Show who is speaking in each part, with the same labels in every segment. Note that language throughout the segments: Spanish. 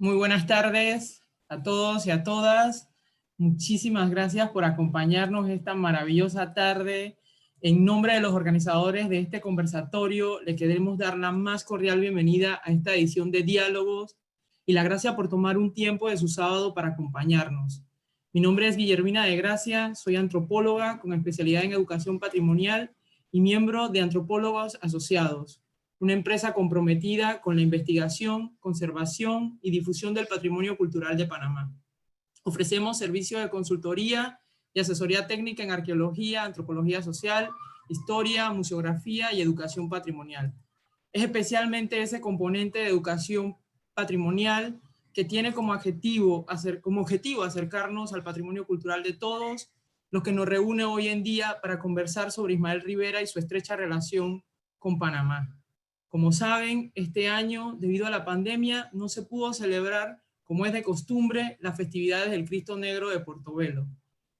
Speaker 1: Muy buenas tardes a todos y a todas. Muchísimas gracias por acompañarnos esta maravillosa tarde. En nombre de los organizadores de este conversatorio, le queremos dar la más cordial bienvenida a esta edición de Diálogos y la gracia por tomar un tiempo de su sábado para acompañarnos. Mi nombre es Guillermina de Gracia, soy antropóloga con especialidad en educación patrimonial y miembro de Antropólogos Asociados, una empresa comprometida con la investigación, conservación y difusión del patrimonio cultural de Panamá. Ofrecemos servicios de consultoría y asesoría técnica en arqueología, antropología social, historia, museografía y educación patrimonial. Es especialmente ese componente de educación patrimonial que tiene como objetivo acercarnos al patrimonio cultural de todos, lo que nos reúne hoy en día para conversar sobre Ismael Rivera y su estrecha relación con Panamá. Como saben, este año, debido a la pandemia, no se pudo celebrar, como es de costumbre, las festividades del Cristo Negro de Portobelo.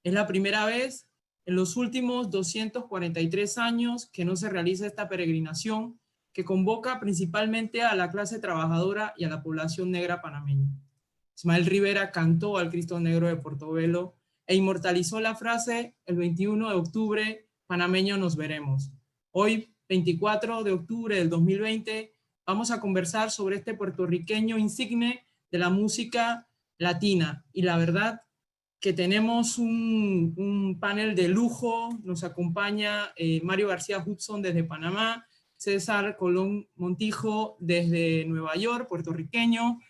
Speaker 1: Es la primera vez en los últimos 243 años que no se realiza esta peregrinación, que convoca principalmente a la clase trabajadora y a la población negra panameña. Ismael Rivera cantó al Cristo Negro de Portobelo e inmortalizó la frase: el 21 de octubre, panameño nos veremos. Hoy, 24 de octubre del 2020, vamos a conversar sobre este puertorriqueño insigne de la música latina. Y la verdad que tenemos un panel de lujo. Nos acompaña Mario García Hudson desde Panamá, César Colón Montijo desde Nueva York, puertorriqueño.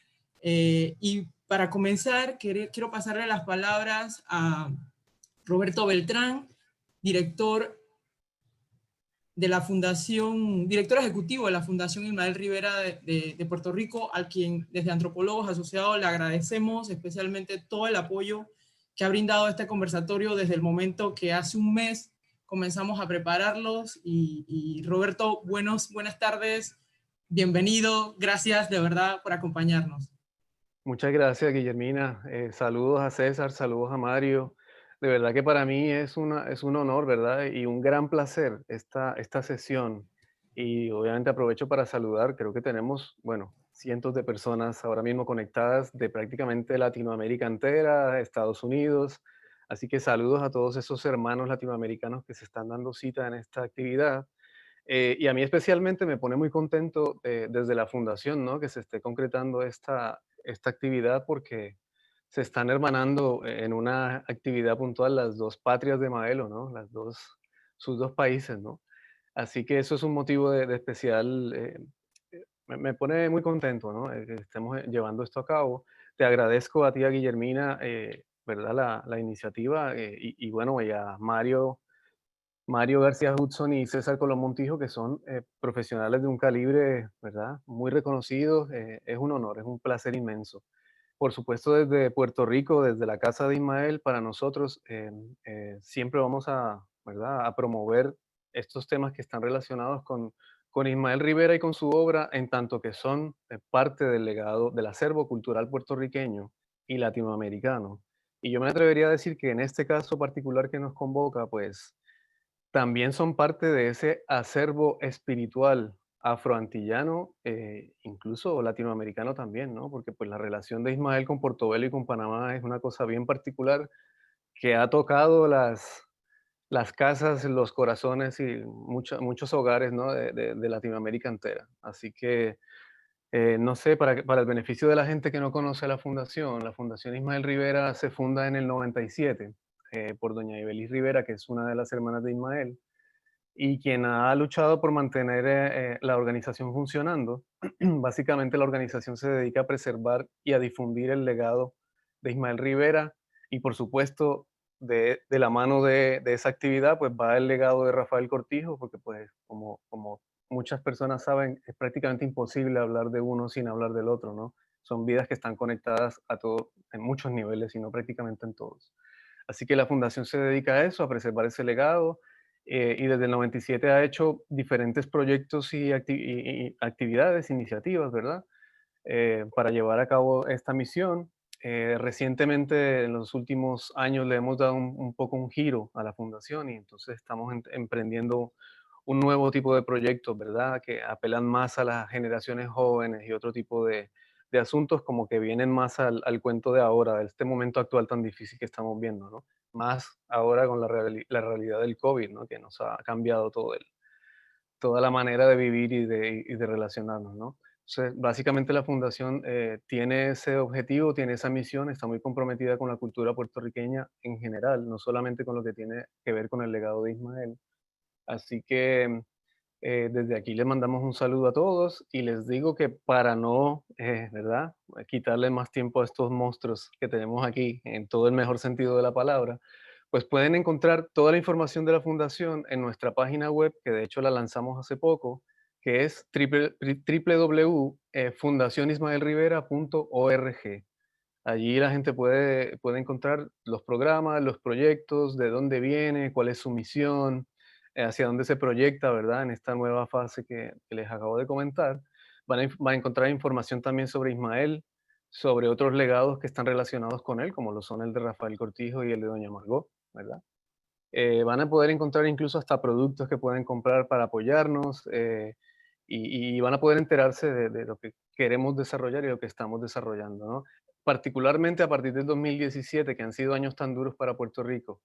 Speaker 1: Y para comenzar, quiero pasarle las palabras a Roberto Beltrán, director de la Fundación, director ejecutivo de la Fundación Ismael Rivera de Puerto Rico, al quien desde Antropólogos Asociados le agradecemos especialmente todo el apoyo que ha brindado a este conversatorio desde el momento que hace un mes comenzamos a prepararlos. Y Roberto, buenas tardes, bienvenido, gracias de verdad por acompañarnos.
Speaker 2: Muchas gracias, Guillermina. Saludos a César, saludos a Mario. De verdad que para mí es un honor, ¿verdad? Y un gran placer esta sesión. Y obviamente aprovecho para saludar, creo que tenemos, bueno, cientos de personas ahora mismo conectadas de prácticamente Latinoamérica entera, Estados Unidos. Así que saludos a todos esos hermanos latinoamericanos que se están dando cita en esta actividad. Y a mí especialmente me pone muy contento desde la fundación, ¿no? Que se esté concretando esta actividad porque se están hermanando en una actividad puntual las dos patrias de Maelo, ¿no? Sus dos países, ¿no? Así que eso es un motivo de especial, me pone muy contento, ¿no? Que estemos llevando esto a cabo. Te agradezco a ti, a Guillermina, ¿verdad? La iniciativa y bueno, y a Mario García Hudson y César Colón Montijo, que son profesionales de un calibre, ¿verdad? Muy reconocidos. Es un honor, es un placer inmenso. Por supuesto, desde Puerto Rico, desde la Casa de Ismael, para nosotros siempre vamos ¿verdad? A promover estos temas que están relacionados con Ismael Rivera y con su obra, en tanto que son parte del legado del acervo cultural puertorriqueño y latinoamericano. Y yo me atrevería a decir que en este caso particular que nos convoca, pues también son parte de ese acervo espiritual afroantillano, incluso latinoamericano también, ¿no? Porque pues la relación de Ismael con Portobelo y con Panamá es una cosa bien particular que ha tocado las casas, los corazones y muchos hogares, ¿no? De Latinoamérica entera. Así que, no sé, para el beneficio de la gente que no conoce la Fundación Ismael Rivera se funda en el 97 por doña Ibeliz Rivera, que es una de las hermanas de Ismael y quien ha luchado por mantener la organización funcionando. Básicamente la organización se dedica a preservar y a difundir el legado de Ismael Rivera y por supuesto de la mano de esa actividad pues va el legado de Rafael Cortijo, porque pues como muchas personas saben es prácticamente imposible hablar de uno sin hablar del otro, ¿no? Son vidas que están conectadas a todo, en muchos niveles y no prácticamente en todos. Así que la fundación se dedica a eso, a preservar ese legado, y desde el 97 ha hecho diferentes proyectos y actividades, iniciativas, ¿verdad? Para llevar a cabo esta misión. Recientemente, en los últimos años, le hemos dado un poco un giro a la fundación y entonces estamos emprendiendo un nuevo tipo de proyectos, ¿verdad? Que apelan más a las generaciones jóvenes y otro tipo de asuntos como que vienen más al cuento de ahora, de este momento actual tan difícil que estamos viendo, ¿no? Más ahora con la realidad del COVID, ¿no? Que nos ha cambiado toda la manera de vivir y de relacionarnos, ¿no? Entonces, básicamente la fundación tiene ese objetivo, tiene esa misión, está muy comprometida con la cultura puertorriqueña en general, no solamente con lo que tiene que ver con el legado de Ismael. Así que desde aquí les mandamos un saludo a todos y les digo que para no, ¿verdad? Quitarle más tiempo a estos monstruos que tenemos aquí, en todo el mejor sentido de la palabra, pues pueden encontrar toda la información de la fundación en nuestra página web, que de hecho la lanzamos hace poco, que es www.fundacionismaelrivera.org. Allí la gente puede encontrar los programas, los proyectos, de dónde viene, cuál es su misión, hacia dónde se proyecta, ¿verdad? En esta nueva fase que les acabo de comentar. Van a encontrar información también sobre Ismael, sobre otros legados que están relacionados con él, como lo son el de Rafael Cortijo y el de Doña Margot, ¿verdad? Van a poder encontrar incluso hasta productos que pueden comprar para apoyarnos y van a poder enterarse de lo que queremos desarrollar y lo que estamos desarrollando, ¿no? Particularmente a partir del 2017, que han sido años tan duros para Puerto Rico,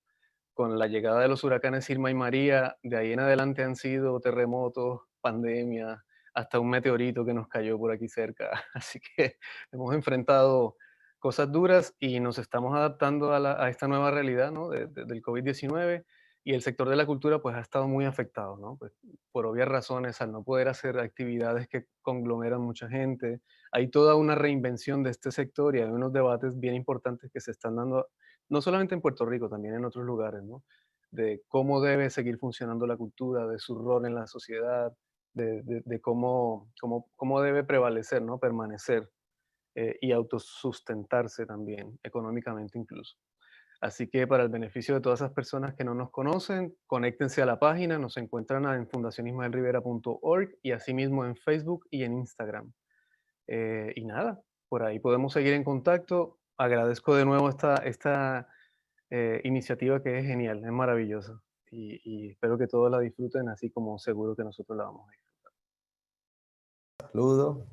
Speaker 2: con la llegada de los huracanes Irma y María, de ahí en adelante han sido terremotos, pandemias, hasta un meteorito que nos cayó por aquí cerca. Así que hemos enfrentado cosas duras y nos estamos adaptando a esta nueva realidad, ¿no? Del COVID-19 y el sector de la cultura pues ha estado muy afectado, ¿no? Pues, por obvias razones, al no poder hacer actividades que conglomeran mucha gente, hay toda una reinvención de este sector y hay unos debates bien importantes que se están dando no solamente en Puerto Rico, también en otros lugares, ¿no? De cómo debe seguir funcionando la cultura, de su rol en la sociedad, de cómo debe prevalecer, ¿no? Permanecer y autosustentarse también, económicamente incluso. Así que para el beneficio de todas esas personas que no nos conocen, conéctense a la página, nos encuentran en fundacionismaelrivera.org y asimismo en Facebook y en Instagram. Y nada, por ahí podemos seguir en contacto. Agradezco de nuevo esta iniciativa que es genial, es maravillosa. Y espero que todos la disfruten así como seguro que nosotros la vamos a disfrutar.
Speaker 3: Saludos.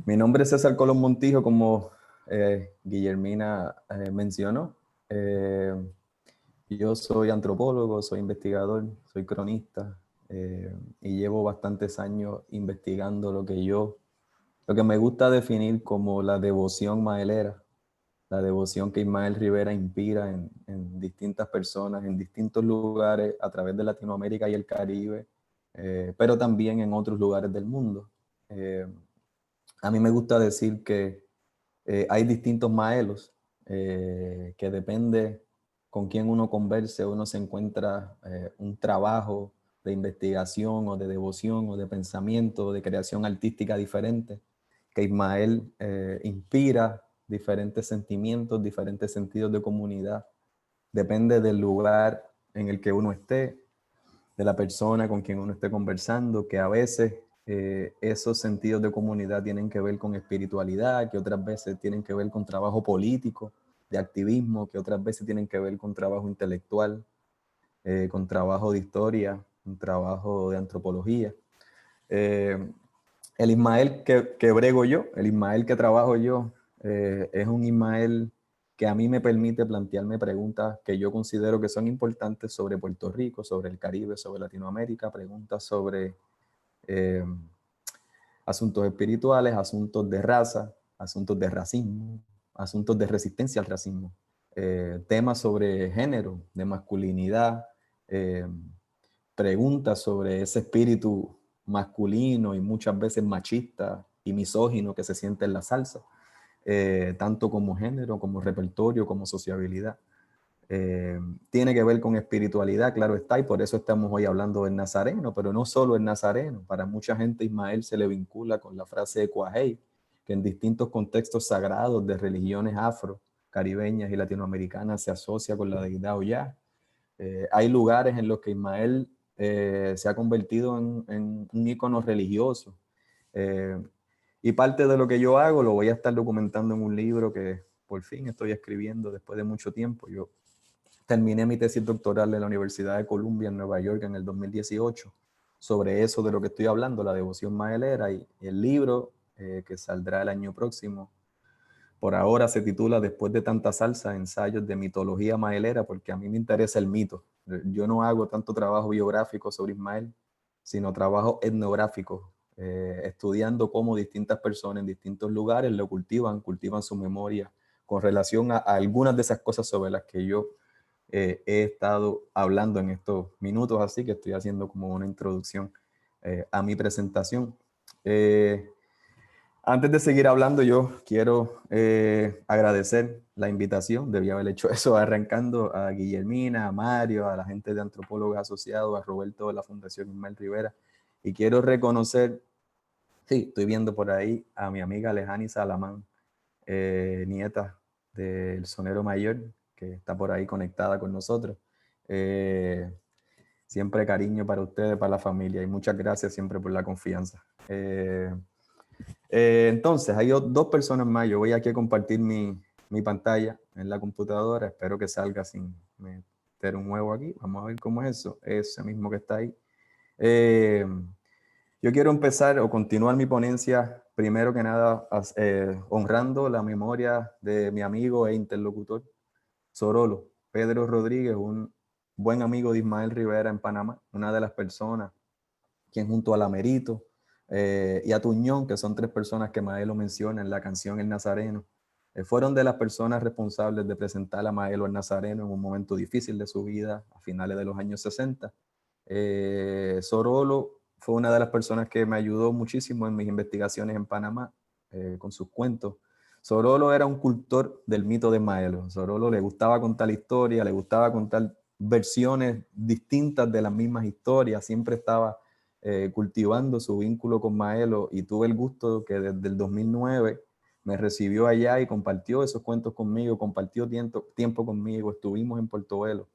Speaker 3: Mi nombre es César Colón Montijo, como Guillermina mencionó. Yo soy antropólogo, soy investigador, soy cronista y llevo bastantes años investigando lo que me gusta definir como la devoción maelera, la devoción que Ismael Rivera inspira en distintas personas, en distintos lugares a través de Latinoamérica y el Caribe, pero también en otros lugares del mundo. A mí me gusta decir que hay distintos maelos, que depende con quién uno converse, uno se encuentra un trabajo de investigación o de devoción o de pensamiento o de creación artística diferente, que Ismael inspira diferentes sentimientos, diferentes sentidos de comunidad. Depende del lugar en el que uno esté, de la persona con quien uno esté conversando, que a veces esos sentidos de comunidad tienen que ver con espiritualidad, que otras veces tienen que ver con trabajo político, de activismo, que otras veces tienen que ver con trabajo intelectual, con trabajo de historia, un trabajo de antropología. El Ismael que brego yo, el Ismael que trabajo yo, es un Ismael que a mí me permite plantearme preguntas que yo considero que son importantes sobre Puerto Rico, sobre el Caribe, sobre Latinoamérica, preguntas sobre asuntos espirituales, asuntos de raza, asuntos de racismo, asuntos de resistencia al racismo, temas sobre género, de masculinidad, preguntas sobre ese espíritu masculino y muchas veces machista y misógino que se siente en la salsa, tanto como género, como repertorio, como sociabilidad. Tiene que ver con espiritualidad, claro está, y por eso estamos hoy hablando del Nazareno, pero no solo el Nazareno. Para mucha gente Ismael se le vincula con la frase de Cuajei, que en distintos contextos sagrados de religiones afro, caribeñas y latinoamericanas se asocia con la deidad Oya. Hay lugares en los que Ismael se ha convertido en un ícono religioso. Y parte de lo que yo hago lo voy a estar documentando en un libro que por fin estoy escribiendo después de mucho tiempo. Yo terminé mi tesis doctoral en la Universidad de Columbia en Nueva York en el 2018 sobre eso de lo que estoy hablando, la devoción maelera, y el libro que saldrá el año próximo. Por ahora se titula Después de tanta salsa, ensayos de mitología maelera, porque a mí me interesa el mito. Yo no hago tanto trabajo biográfico sobre Ismael, sino trabajo etnográfico, estudiando cómo distintas personas en distintos lugares lo cultivan su memoria con relación a algunas de esas cosas sobre las que yo he estado hablando en estos minutos, así que estoy haciendo como una introducción a mi presentación. Antes de seguir hablando, yo quiero agradecer la invitación. Debía haber hecho eso arrancando a Guillermina, a Mario, a la gente de Antropólogos Asociados, a Roberto de la Fundación Ismael Rivera. Y quiero reconocer, sí, estoy viendo por ahí a mi amiga Lejani Salamán, nieta del sonero mayor, que está por ahí conectada con nosotros. Siempre cariño para ustedes, para la familia, y muchas gracias siempre por la confianza. Entonces, hay dos personas más. Yo voy aquí a compartir mi pantalla en la computadora. Espero que salga sin meter un huevo aquí. Vamos a ver cómo es eso. Ese mismo que está ahí. Yo quiero empezar o continuar mi ponencia, primero que nada, honrando la memoria de mi amigo e interlocutor, Sorolo, Pedro Rodríguez, un buen amigo de Ismael Rivera en Panamá, una de las personas quien junto a Lamerito y a Tuñón, que son tres personas que Maelo menciona en la canción El Nazareno, fueron de las personas responsables de presentar a Maelo el Nazareno en un momento difícil de su vida, a finales de los años 60. Sorolo fue una de las personas que me ayudó muchísimo en mis investigaciones en Panamá, con sus cuentos. Sorolo era un cultor del mito de Maelo. Sorolo le gustaba contar historia, le gustaba contar versiones distintas de las mismas historias, siempre estaba cultivando su vínculo con Maelo, y tuve el gusto que desde el 2009 me recibió allá y compartió esos cuentos conmigo, compartió tiempo conmigo, estuvimos en Portobelo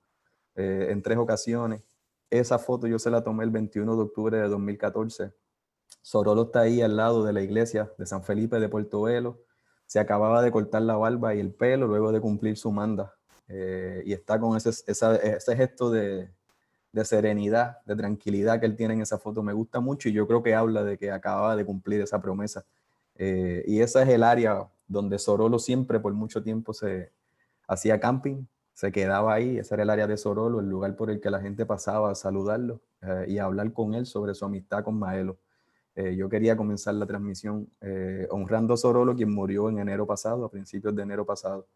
Speaker 3: en 3 ocasiones. Esa foto yo se la tomé el 21 de octubre de 2014. Sorolo está ahí al lado de la iglesia de San Felipe de Portobelo. Se acababa de cortar la barba y el pelo luego de cumplir su manda. Y está con ese gesto de serenidad, de tranquilidad que él tiene en esa foto. Me gusta mucho y yo creo que habla de que acababa de cumplir esa promesa. Y esa es el área donde Sorolo siempre por mucho tiempo se hacía camping, se quedaba ahí. Ese era el área de Sorolo, el lugar por el que la gente pasaba a saludarlo y a hablar con él sobre su amistad con Maelo. Yo quería comenzar la transmisión honrando a Sorolo, quien murió en enero pasado, a principios de enero pasado.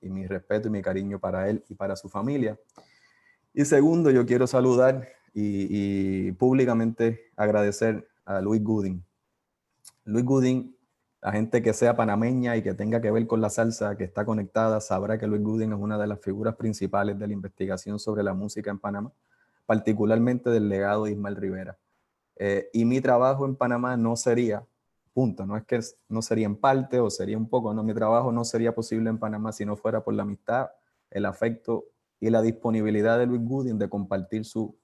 Speaker 3: Y mi respeto y mi cariño para él y para su familia. Y segundo, yo quiero saludar y públicamente agradecer a Luis Gooding. Luis Gooding, la gente que sea panameña y que tenga que ver con la salsa, que está conectada, sabrá que Luis Gooding es una de las figuras principales de la investigación sobre la música en Panamá, particularmente del legado de Ismael Rivera. Y mi trabajo en Panamá no sería, punto, no es que no sería en parte o sería un poco, no, mi trabajo no sería posible en Panamá si no fuera por la amistad, el afecto y la disponibilidad de Luis Gooding de compartir su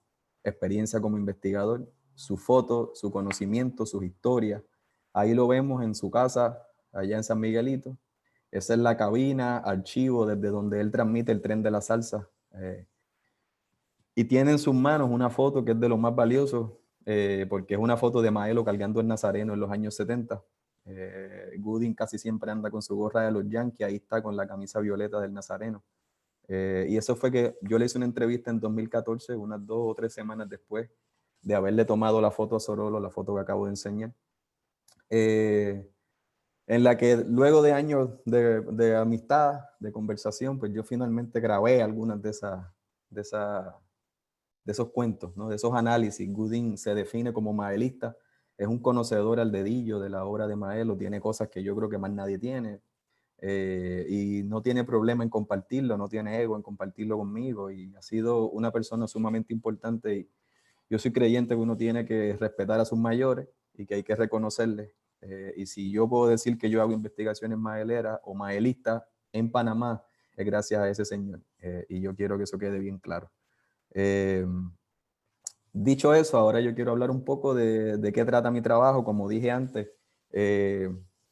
Speaker 3: experiencia como investigador, su foto, su conocimiento, sus historias. Ahí lo vemos en su casa, allá en San Miguelito. Esa es la cabina, archivo desde donde él transmite el tren de la salsa. Y tiene en sus manos una foto que es de lo más valioso, porque es una foto de Maelo cargando el Nazareno en los años 70. Gooding casi siempre anda con su gorra de los Yankees, ahí está con la camisa violeta del Nazareno. Y eso fue que yo le hice una entrevista en 2014, unas 2 o 3 semanas después de haberle tomado la foto a Sorolo, la foto que acabo de enseñar. En la que luego de años de amistad, de conversación, pues yo finalmente grabé algunas de esos cuentos, ¿no? De esos análisis. Gooding se define como maelista, es un conocedor al dedillo de la obra de Maelo, tiene cosas que yo creo que más nadie tiene, y no tiene problema en compartirlo, no tiene ego en compartirlo conmigo, y ha sido una persona sumamente importante. Y yo soy creyente que uno tiene que respetar a sus mayores y que hay que reconocerles. Y si yo puedo decir que yo hago investigaciones maeleras o maelistas en Panamá, es gracias a ese señor. Y yo quiero que eso quede bien claro. Dicho eso, ahora yo quiero hablar un poco de qué trata mi trabajo. Como dije antes,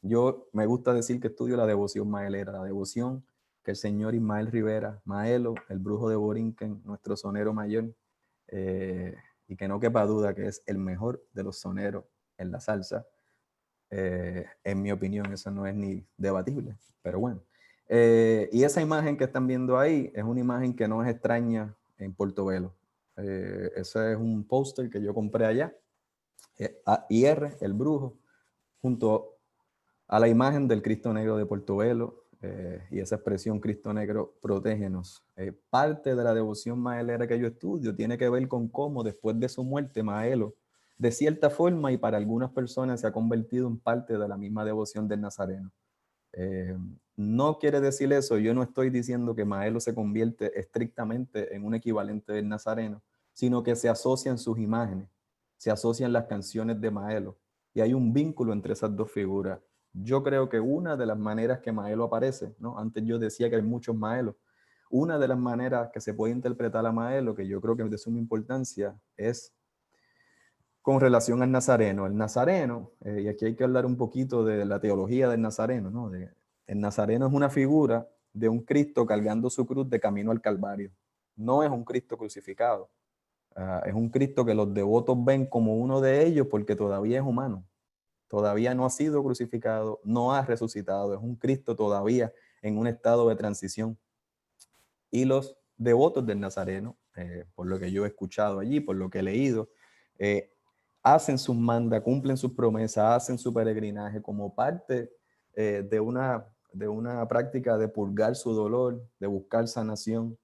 Speaker 3: yo me gusta decir que estudio la devoción maelera, la devoción que el señor Ismael Rivera, Maelo, el brujo de Borinquen, nuestro sonero mayor, y que no quepa duda que es el mejor de los soneros en la salsa, En mi opinión, eso no es ni debatible, pero bueno. Y esa imagen que están viendo ahí es una imagen que no es extraña en Portobelo. Ese es un póster que yo compré allá, AIR, el brujo, junto a la imagen del Cristo Negro de Portobelo, y esa expresión Cristo Negro, protégenos. Parte de la devoción maelera que yo estudio tiene que ver con cómo después de su muerte Maelo, de cierta forma y para algunas personas, se ha convertido en parte de la misma devoción del Nazareno. No quiere decir eso, yo no estoy diciendo que Maelo se convierte estrictamente en un equivalente del Nazareno, sino que se asocian sus imágenes, se asocian las canciones de Maelo, y hay un vínculo entre esas dos figuras. Yo creo que una de las maneras que Maelo aparece, ¿no? Antes yo decía que hay muchos Maelos, una de las maneras que se puede interpretar a Maelo, que yo creo que es de suma importancia, es con relación al Nazareno. El Nazareno, y aquí hay que hablar un poquito de la teología del Nazareno, ¿no? El Nazareno es una figura de un Cristo cargando su cruz de camino al Calvario. No es un Cristo crucificado. Es un Cristo que los devotos ven como uno de ellos porque todavía es humano. Todavía no ha sido crucificado, no ha resucitado. Es un Cristo todavía en un estado de transición. Y los devotos del Nazareno, por lo que yo he escuchado allí, por lo que he leído, hacen sus mandas, cumplen sus promesas, hacen su peregrinaje como parte de una práctica de purgar su dolor, de buscar sanación,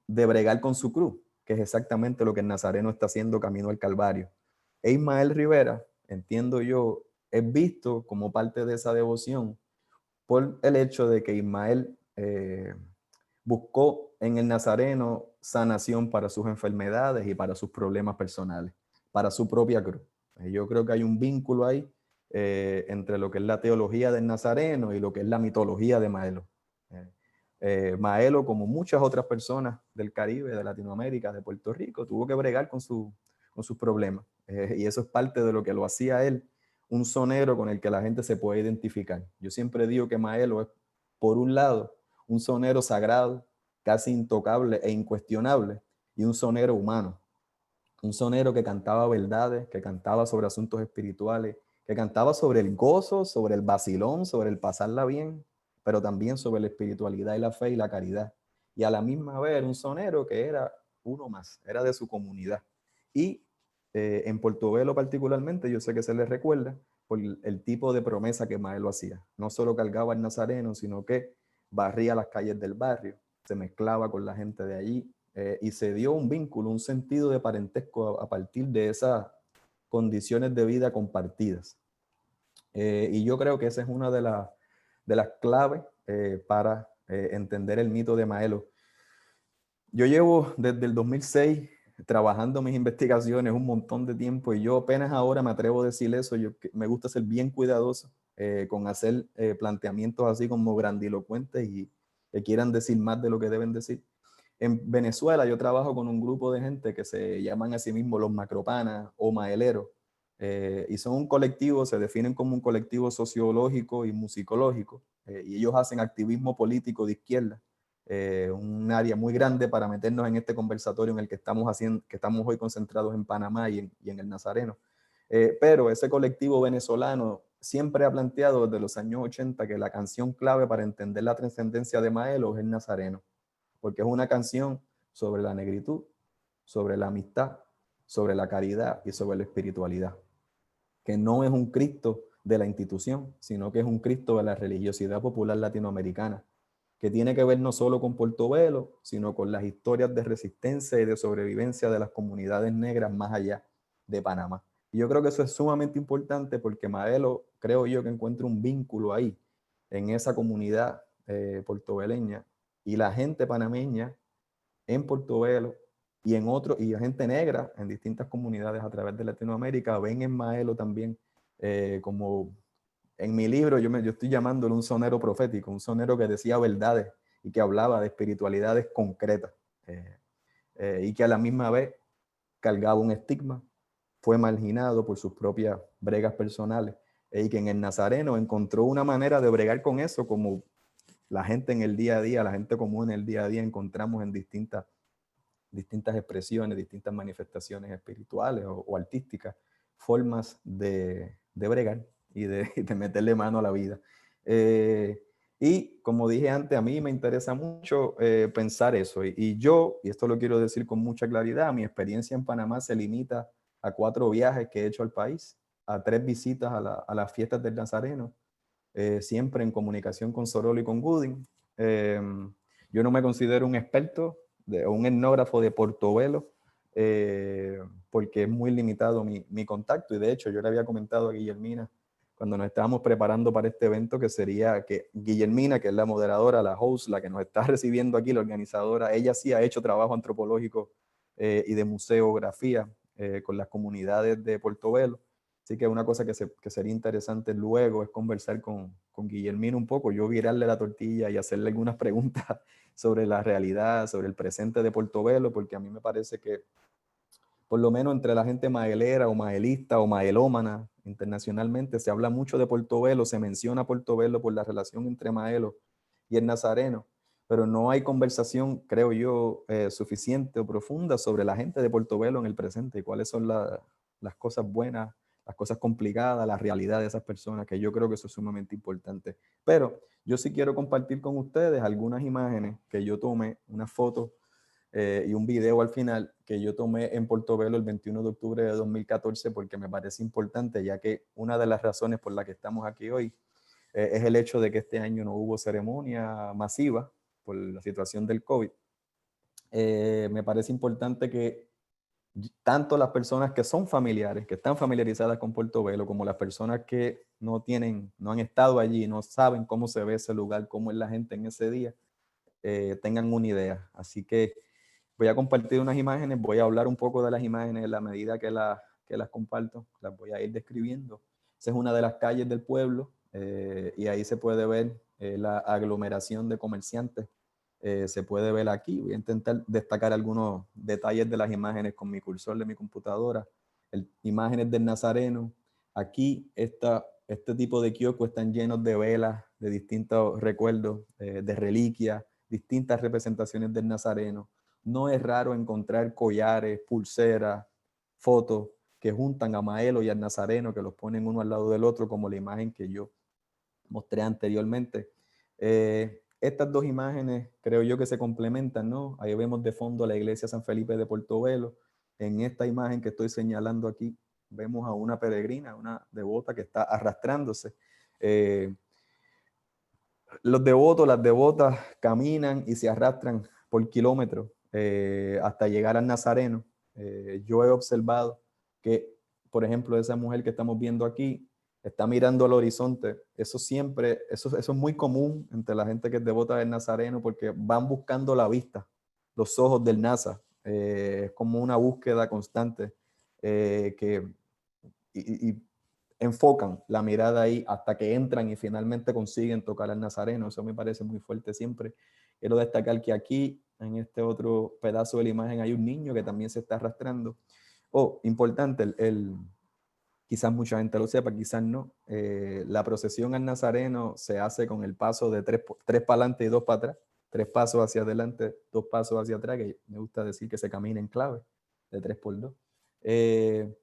Speaker 3: de bregar con su cruz, que es exactamente lo que el Nazareno está haciendo camino al Calvario. E Ismael Rivera, entiendo yo, es visto como parte de esa devoción por el hecho de que Ismael buscó en el Nazareno sanación para sus enfermedades y para sus problemas personales, para su propia cruz. Yo creo que hay un vínculo ahí entre lo que es la teología del Nazareno y lo que es la mitología de Maelo. Maelo, como muchas otras personas del Caribe, de Latinoamérica, de Puerto Rico, tuvo que bregar con sus problemas. Y eso es parte de lo que lo hacía él, un sonero con el que la gente se puede identificar. Yo siempre digo que Maelo es, por un lado, un sonero sagrado, casi intocable e incuestionable, y un sonero humano. Un sonero que cantaba verdades, que cantaba sobre asuntos espirituales, que cantaba sobre el gozo, sobre el vacilón, sobre el pasarla bien, pero también sobre la espiritualidad y la fe y la caridad. Y a la misma vez era un sonero que era uno más, era de su comunidad. Y en Portobelo particularmente, yo sé que se le recuerda por el tipo de promesa que Maelo hacía. No solo cargaba el Nazareno, sino que barría las calles del barrio, se mezclaba con la gente de allí, y se dio un vínculo, un sentido de parentesco a partir de esas condiciones de vida compartidas. Y yo creo que esa es una de las claves para entender el mito de Maelo. Yo llevo desde el 2006 trabajando mis investigaciones un montón de tiempo, y yo apenas ahora me atrevo a decir eso. Me gusta ser bien cuidadoso con hacer planteamientos así como grandilocuentes y que quieran decir más de lo que deben decir. En Venezuela yo trabajo con un grupo de gente que se llaman a sí mismos los macropanas o maeleros, y son un colectivo, se definen como un colectivo sociológico y musicológico, y ellos hacen activismo político de izquierda, un área muy grande para meternos en este conversatorio en el que estamos hoy concentrados en Panamá y en el Nazareno. Pero ese colectivo venezolano siempre ha planteado desde los años 80 que la canción clave para entender la trascendencia de Maelo es el Nazareno, porque es una canción sobre la negritud, sobre la amistad, sobre la caridad y sobre la espiritualidad, que no es un Cristo de la institución, sino que es un Cristo de la religiosidad popular latinoamericana, que tiene que ver no solo con Portobelo, sino con las historias de resistencia y de sobrevivencia de las comunidades negras más allá de Panamá. Y yo creo que eso es sumamente importante porque Maelo, creo yo, que encuentra un vínculo ahí, en esa comunidad portobeleña, y la gente panameña en Portobelo y la gente negra en distintas comunidades a través de Latinoamérica ven en Maelo también como, en mi libro yo estoy llamándolo un sonero profético, un sonero que decía verdades y que hablaba de espiritualidades concretas, y que a la misma vez cargaba un estigma, fue marginado por sus propias bregas personales, y que en el Nazareno encontró una manera de bregar con eso, como la gente en el día a día, la gente común en el día a día encontramos en distintas expresiones, distintas manifestaciones espirituales o artísticas, formas de bregar. y de meterle mano a la vida. Y como dije antes, a mí me interesa mucho pensar eso. Y yo, y esto lo quiero decir con mucha claridad, mi experiencia en Panamá se limita a 4 viajes que he hecho al país, a 3 visitas a las fiestas del Nazareno, siempre en comunicación con Sorolo y con Gooding. Yo no me considero un experto o un etnógrafo de Portobelo, porque es muy limitado mi contacto. Y de hecho, yo le había comentado a Guillermina cuando nos estábamos preparando para este evento, que sería que Guillermina, que es la moderadora, la host, la que nos está recibiendo aquí, la organizadora, ella sí ha hecho trabajo antropológico y de museografía con las comunidades de Portobelo. Así que una cosa que sería interesante luego es conversar con Guillermina un poco, yo virarle la tortilla y hacerle algunas preguntas sobre la realidad, sobre el presente de Portobelo, porque a mí me parece que por lo menos entre la gente maelera o maelista o maelómana internacionalmente se habla mucho de Portobelo, se menciona Portobelo por la relación entre Maelo y el Nazareno, pero no hay conversación, creo yo, suficiente o profunda sobre la gente de Portobelo en el presente y cuáles son las cosas buenas, las cosas complicadas, la realidad de esas personas, que yo creo que eso es sumamente importante. Pero yo sí quiero compartir con ustedes algunas imágenes que yo tomé, unas fotos y un video al final que yo tomé en Portobelo el 21 de octubre de 2014 porque me parece importante, ya que una de las razones por la que estamos aquí hoy es el hecho de que este año no hubo ceremonia masiva por la situación del COVID. Me parece importante que tanto las personas que son familiares, que están familiarizadas con Portobelo, como las personas que no han estado allí, no saben cómo se ve ese lugar, cómo es la gente en ese día, tengan una idea. Así que voy a compartir unas imágenes, voy a hablar un poco de las imágenes en la medida que las comparto, las voy a ir describiendo. Esa es una de las calles del pueblo y ahí se puede ver la aglomeración de comerciantes. Se puede ver aquí. Voy a intentar destacar algunos detalles de las imágenes con mi cursor de mi computadora. Imágenes del Nazareno. Aquí este tipo de kioscos están llenos de velas, de distintos recuerdos, de reliquias, distintas representaciones del Nazareno. No es raro encontrar collares, pulseras, fotos que juntan a Maelo y al Nazareno, que los ponen uno al lado del otro, como la imagen que yo mostré anteriormente. Estas dos imágenes creo yo que se complementan, ¿no? Ahí vemos de fondo la iglesia San Felipe de Portobelo. En esta imagen que estoy señalando aquí, vemos a una peregrina, una devota que está arrastrándose. Los devotos, las devotas caminan y se arrastran por kilómetros hasta llegar al Nazareno. Yo he observado que, por ejemplo, esa mujer que estamos viendo aquí está mirando al horizonte. Eso es muy común entre la gente que es devota del Nazareno porque van buscando la vista, los ojos del Naza. Es como una búsqueda constante y enfocan la mirada ahí hasta que entran y finalmente consiguen tocar al Nazareno. Eso me parece muy fuerte siempre. Quiero destacar que aquí, en este otro pedazo de la imagen, hay un niño que también se está arrastrando. Importante, quizás mucha gente lo sepa, quizás no. La procesión al Nazareno se hace con el paso de tres para adelante y 2 para atrás. 3 pasos hacia adelante, 2 pasos hacia atrás, que me gusta decir que se camina en clave, de 3x2.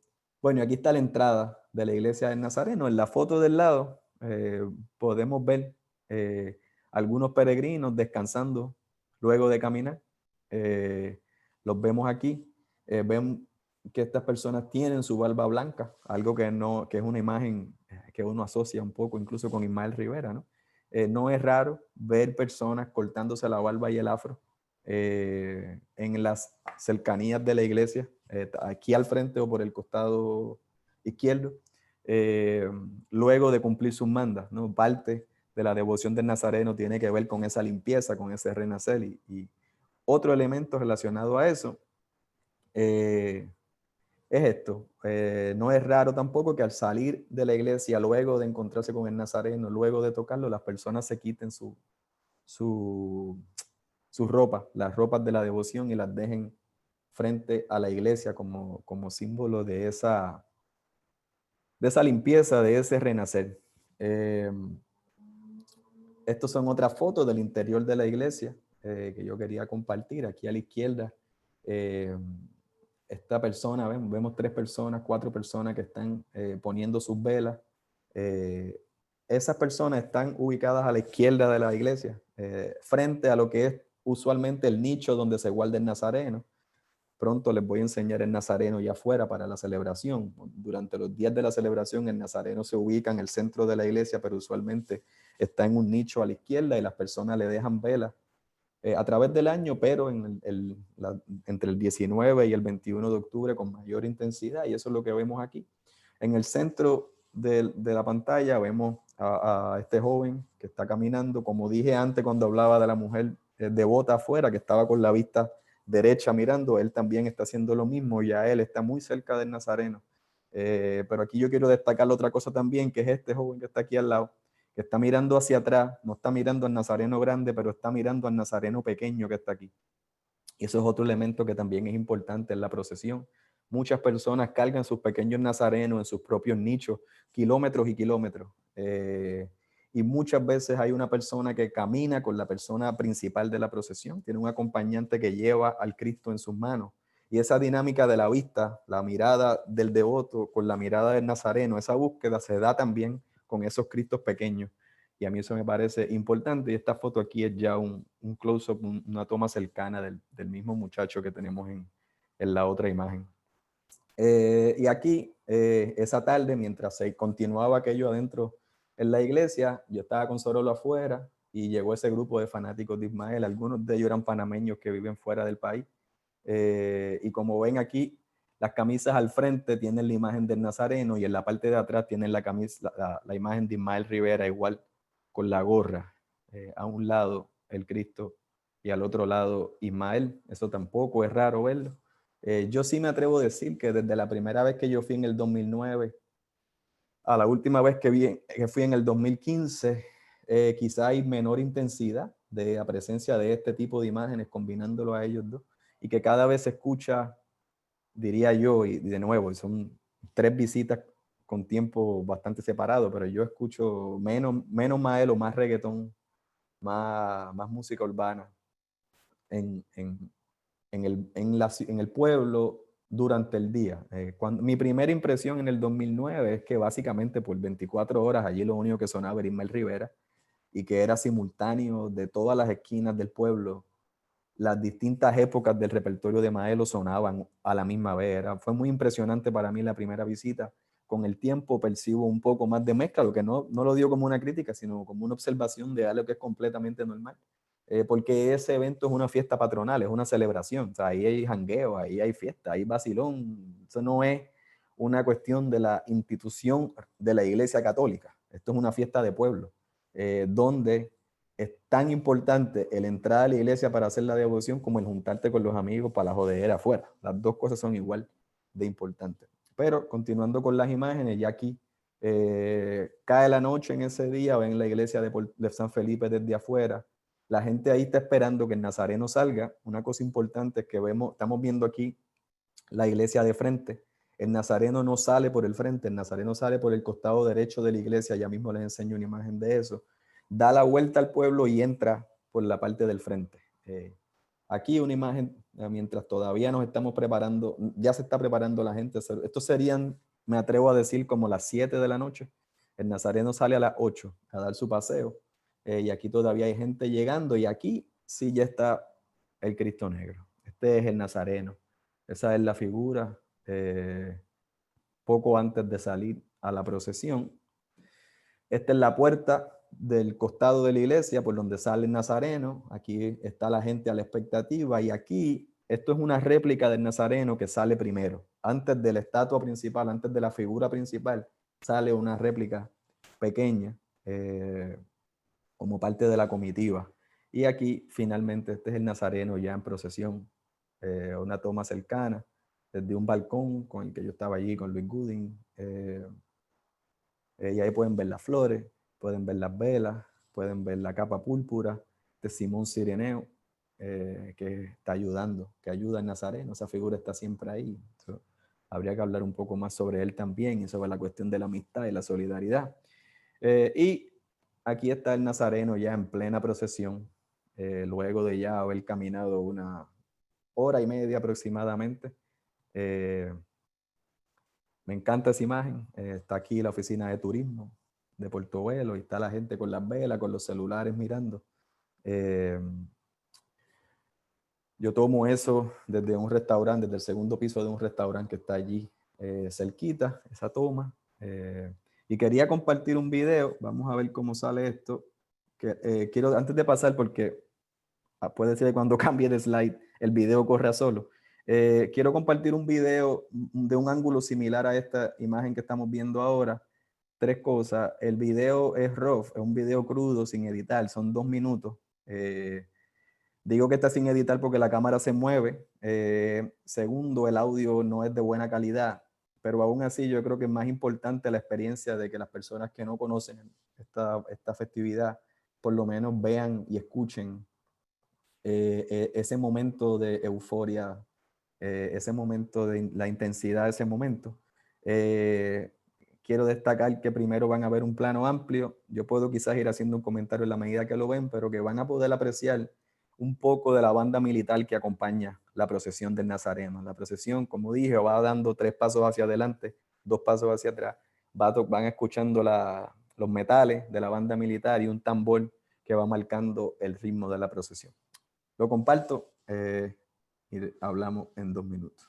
Speaker 3: Bueno, aquí está la entrada de la iglesia del Nazareno. En la foto del lado podemos ver algunos peregrinos descansando luego de caminar. Los vemos aquí. Ven que estas personas tienen su barba blanca, algo que es una imagen que uno asocia un poco incluso con Ismael Rivera, ¿no? No es raro ver personas cortándose la barba y el afro en las cercanías de la iglesia, aquí al frente o por el costado izquierdo, luego de cumplir sus mandas, ¿no? Parte de la devoción del Nazareno tiene que ver con esa limpieza, con ese renacer y otro elemento relacionado a eso es esto. No es raro tampoco que al salir de la iglesia, luego de encontrarse con el Nazareno, luego de tocarlo, las personas se quiten su ropa, las ropas de la devoción y las dejen frente a la iglesia como símbolo de esa limpieza, de ese renacer. Estos son otras fotos del interior de la iglesia que yo quería compartir. Aquí a la izquierda, esta persona, vemos 3 personas, 4 personas que están poniendo sus velas. Esas personas están ubicadas a la izquierda de la iglesia, frente a lo que es usualmente el nicho donde se guarda el nazareno. Pronto les voy a enseñar el nazareno ya afuera para la celebración. Durante los días de la celebración, el nazareno se ubica en el centro de la iglesia, pero usualmente está en un nicho a la izquierda y las personas le dejan velas a través del año, pero entre el 19 y el 21 de octubre con mayor intensidad, y eso es lo que vemos aquí. En el centro de la pantalla vemos a este joven que está caminando, como dije antes cuando hablaba de la mujer devota afuera, que estaba con la vista derecha mirando, él también está haciendo lo mismo, ya él está muy cerca del Nazareno. Pero aquí yo quiero destacar otra cosa también, que es este joven que está aquí al lado, que está mirando hacia atrás, no está mirando al Nazareno grande, pero está mirando al Nazareno pequeño que está aquí. Y eso es otro elemento que también es importante en la procesión. Muchas personas cargan sus pequeños nazarenos en sus propios nichos, kilómetros y kilómetros. Y muchas veces hay una persona que camina con la persona principal de la procesión, tiene un acompañante que lleva al Cristo en sus manos. Y esa dinámica de la vista, la mirada del devoto con la mirada del nazareno, esa búsqueda se da también con esos Cristos pequeños. Y a mí eso me parece importante. Y esta foto aquí es ya un close-up, una toma cercana del mismo muchacho que tenemos en la otra imagen. Y aquí, esa tarde, mientras se continuaba aquello adentro en la iglesia, yo estaba con Sorolo afuera y llegó ese grupo de fanáticos de Ismael. Algunos de ellos eran panameños que viven fuera del país. Y como ven aquí, las camisas al frente tienen la imagen del Nazareno y en la parte de atrás tienen la imagen de Ismael Rivera, igual con la gorra. A un lado el Cristo y al otro lado Ismael. Eso tampoco es raro verlo. Yo sí me atrevo a decir que desde la primera vez que yo fui en el 2009 a la última vez que fui en el 2015, quizá hay menor intensidad de la presencia de este tipo de imágenes combinándolo a ellos dos y que cada vez se escucha, diría yo, y de nuevo, son 3 visitas con tiempo bastante separado, pero yo escucho menos Mael o más reggaetón, más música urbana en el pueblo durante el día. Mi primera impresión en el 2009 es que básicamente por 24 horas allí lo único que sonaba era Ismael Rivera y que era simultáneo de todas las esquinas del pueblo. Las distintas épocas del repertorio de Maelo sonaban a la misma vez. Fue muy impresionante para mí la primera visita. Con el tiempo percibo un poco más de mezcla, lo que no lo digo como una crítica, sino como una observación de algo que es completamente normal. Porque ese evento es una fiesta patronal, es una celebración. O sea, ahí hay jangueo, ahí hay fiesta, hay vacilón. Eso no es una cuestión de la institución de la Iglesia Católica. Esto es una fiesta de pueblo, donde es tan importante el entrar a la iglesia para hacer la devoción como el juntarte con los amigos para la jodedera afuera. Las dos cosas son igual de importantes. Pero continuando con las imágenes, ya aquí cae la noche en ese día, ven la iglesia de San Felipe desde afuera. La gente ahí está esperando que el Nazareno salga. Una cosa importante es que estamos viendo aquí la iglesia de frente. El Nazareno no sale por el frente, el Nazareno sale por el costado derecho de la iglesia. Ya mismo les enseño una imagen de eso. Da la vuelta al pueblo y entra por la parte del frente. Aquí una imagen, mientras todavía nos estamos preparando, ya se está preparando la gente. Estos serían, me atrevo a decir, como las 7 de la noche. El Nazareno sale a las 8 a dar su paseo. Y aquí todavía hay gente llegando y aquí sí ya está el Cristo Negro. Este es el Nazareno. Esa es la figura poco antes de salir a la procesión. Esta es la puerta del costado de la iglesia por donde sale el Nazareno. Aquí está la gente a la expectativa y aquí esto es una réplica del Nazareno que sale primero. Antes de la estatua principal, antes de la figura principal, sale una réplica pequeña como parte de la comitiva. Y aquí finalmente este es el Nazareno ya en procesión, una toma cercana desde un balcón con el que yo estaba allí con Luis Gooding. Y ahí pueden ver las flores, pueden ver las velas, pueden ver la capa púrpura de Simón Cireneo, que está ayudando, que ayuda al Nazareno. Esa figura está siempre ahí. Habría que hablar un poco más sobre él también y sobre la cuestión de la amistad y la solidaridad. Y aquí está el Nazareno ya en plena procesión, luego de ya haber caminado 1 hora y media aproximadamente. Me encanta esa imagen. Está aquí la oficina de turismo. de Portobelo, y está la gente con las velas, con los celulares mirando. Yo tomo eso desde un restaurante, desde el segundo piso de un restaurante que está allí cerquita, esa toma. Y quería compartir un video, vamos a ver cómo sale esto. Quiero, antes de pasar, porque puede ser que cuando cambie de slide el video corra solo. Quiero compartir un video de un ángulo similar a esta imagen que estamos viendo ahora. 3 cosas. El video es rough, es un video crudo, sin editar, son 2 minutos. Digo que está sin editar porque la cámara se mueve. Segundo, el audio no es de buena calidad, pero aún así yo creo que es más importante la experiencia de que las personas que no conocen esta festividad por lo menos vean y escuchen ese momento de euforia, ese momento de la intensidad de ese momento. Quiero destacar que primero van a ver un plano amplio. Yo puedo quizás ir haciendo un comentario en la medida que lo ven, pero que van a poder apreciar un poco de la banda militar que acompaña la procesión del Nazareno. La procesión, como dije, va dando 3 pasos hacia adelante, 2 pasos hacia atrás. Van escuchando los metales de la banda militar y un tambor que va marcando el ritmo de la procesión. Lo comparto y hablamos en 2 minutos.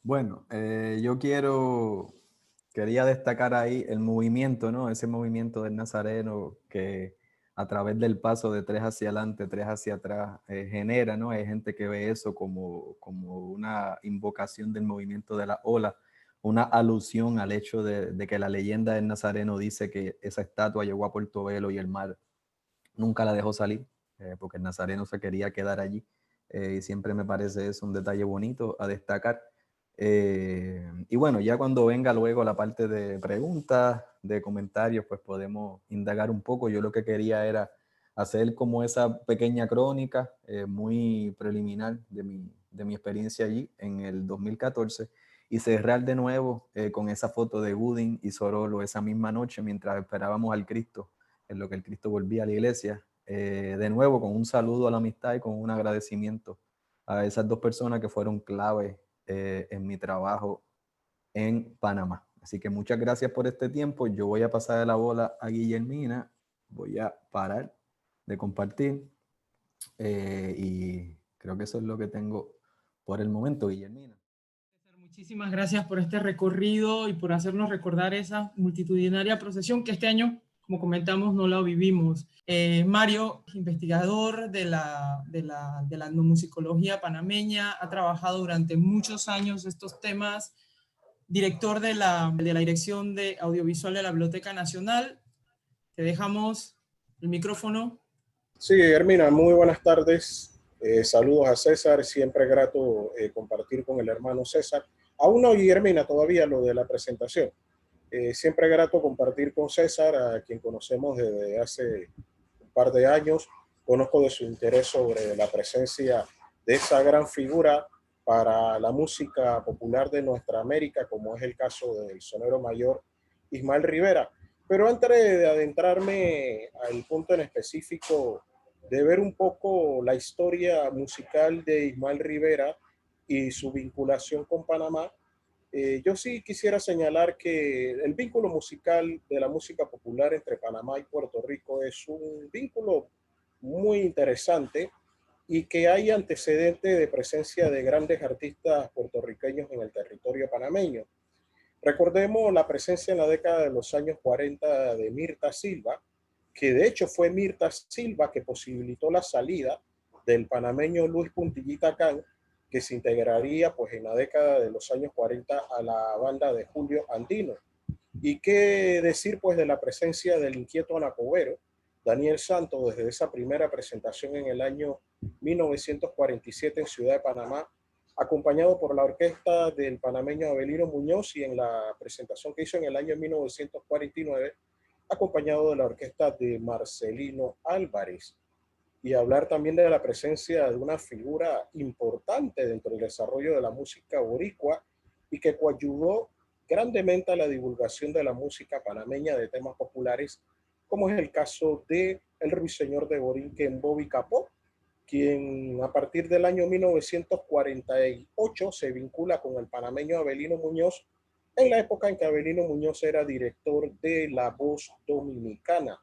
Speaker 3: Bueno, yo quería destacar ahí el movimiento, ¿no? Ese movimiento del Nazareno que a través del paso de 3 hacia adelante, 3 hacia atrás, genera, ¿no? Hay gente que ve eso como una invocación del movimiento de la ola, una alusión al hecho de que la leyenda del Nazareno dice que esa estatua llegó a Portobelo y el mar nunca la dejó salir, porque el Nazareno se quería quedar allí. Y siempre me parece eso un detalle bonito a destacar. Y bueno, ya cuando venga luego la parte de preguntas, de comentarios, pues podemos indagar un poco. Yo lo que quería era hacer como esa pequeña crónica muy preliminar de mi experiencia allí en el 2014 y cerrar de nuevo con esa foto de Gooding y Sorolo esa misma noche mientras esperábamos al Cristo, en lo que el Cristo volvía a la iglesia. De nuevo con un saludo a la amistad y con un agradecimiento a esas 2 personas que fueron clave en mi trabajo en Panamá. Así que muchas gracias por este tiempo. Yo voy a pasar la bola a Guillermina. Voy a parar de compartir. Y creo que eso es lo que tengo por el momento, Guillermina.
Speaker 1: Muchísimas gracias por este recorrido y por hacernos recordar esa multitudinaria procesión que este año, como comentamos, no lo vivimos. Mario, investigador de la etnomusicología panameña, ha trabajado durante muchos años estos temas, director de la Dirección de Audiovisual de la Biblioteca Nacional. Te dejamos el micrófono.
Speaker 4: Sí, Hermina, muy buenas tardes. Saludos a César, siempre grato compartir con el hermano César. Aún no oí, Hermina, todavía lo de la presentación. Siempre grato compartir con César, a quien conocemos desde hace un par de años. Conozco de su interés sobre la presencia de esa gran figura para la música popular de nuestra América, como es el caso del sonero mayor Ismael Rivera. Pero antes de adentrarme al punto en específico de ver un poco la historia musical de Ismael Rivera y su vinculación con Panamá, yo sí quisiera señalar que el vínculo musical de la música popular entre Panamá y Puerto Rico es un vínculo muy interesante y que hay antecedentes de presencia de grandes artistas puertorriqueños en el territorio panameño. Recordemos la presencia en la década de los años 40 de Mirta Silva, que de hecho fue Mirta Silva que posibilitó la salida del panameño Luis Puntillita Can, que se integraría pues en la década de los años 40 a la banda de Julio Andino. Y qué decir pues de la presencia del inquieto anacobero, Daniel Santos, desde esa primera presentación en el año 1947 en Ciudad de Panamá, acompañado por la orquesta del panameño Avelino Muñoz, y en la presentación que hizo en el año 1949, acompañado de la orquesta de Marcelino Álvarez. Y hablar también de la presencia de una figura importante dentro del desarrollo de la música boricua y que coayudó grandemente a la divulgación de la música panameña de temas populares, como es el caso de el ruiseñor de Borinquen, Bobby Capó, quien a partir del año 1948 se vincula con el panameño Avelino Muñoz, en la época en que Avelino Muñoz era director de La Voz Dominicana.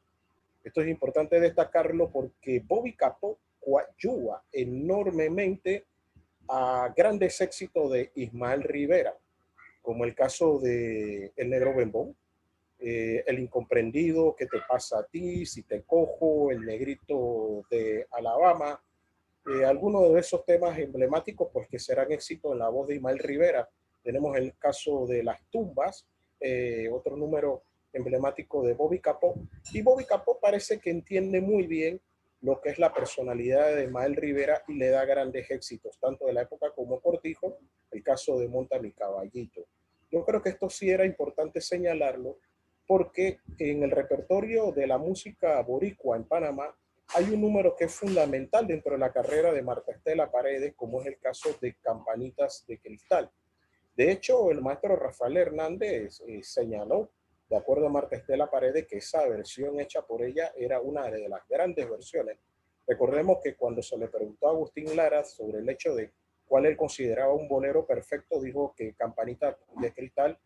Speaker 4: Esto es importante destacarlo porque Bobby Capó coadyuva enormemente a grandes éxitos de Ismael Rivera, como el caso de El Negro Bembón, El Incomprendido, ¿Qué te pasa a ti?, Si te cojo, El Negrito de Alabama, algunos de esos temas emblemáticos pues que serán éxito en la voz de Ismael Rivera. Tenemos el caso de Las Tumbas, otro número emblemático de Bobby Capó, y Bobby Capó parece que entiende muy bien lo que es la personalidad de Ismael Rivera y le da grandes éxitos, tanto de la época como Cortijo, el caso de Monta mi Caballito. Yo creo que esto sí era importante señalarlo, porque en el repertorio de la música boricua en Panamá hay un número que es fundamental dentro de la carrera de Marta Estela Paredes, como es el caso de Campanitas de Cristal. De hecho, el maestro Rafael Hernández señaló, de acuerdo a Marta Estela Paredes, que esa versión hecha por ella era una de las grandes versiones. Recordemos que cuando se le preguntó a Agustín Lara sobre el hecho de cuál él consideraba un bolero perfecto, dijo que Campanitas de Cristal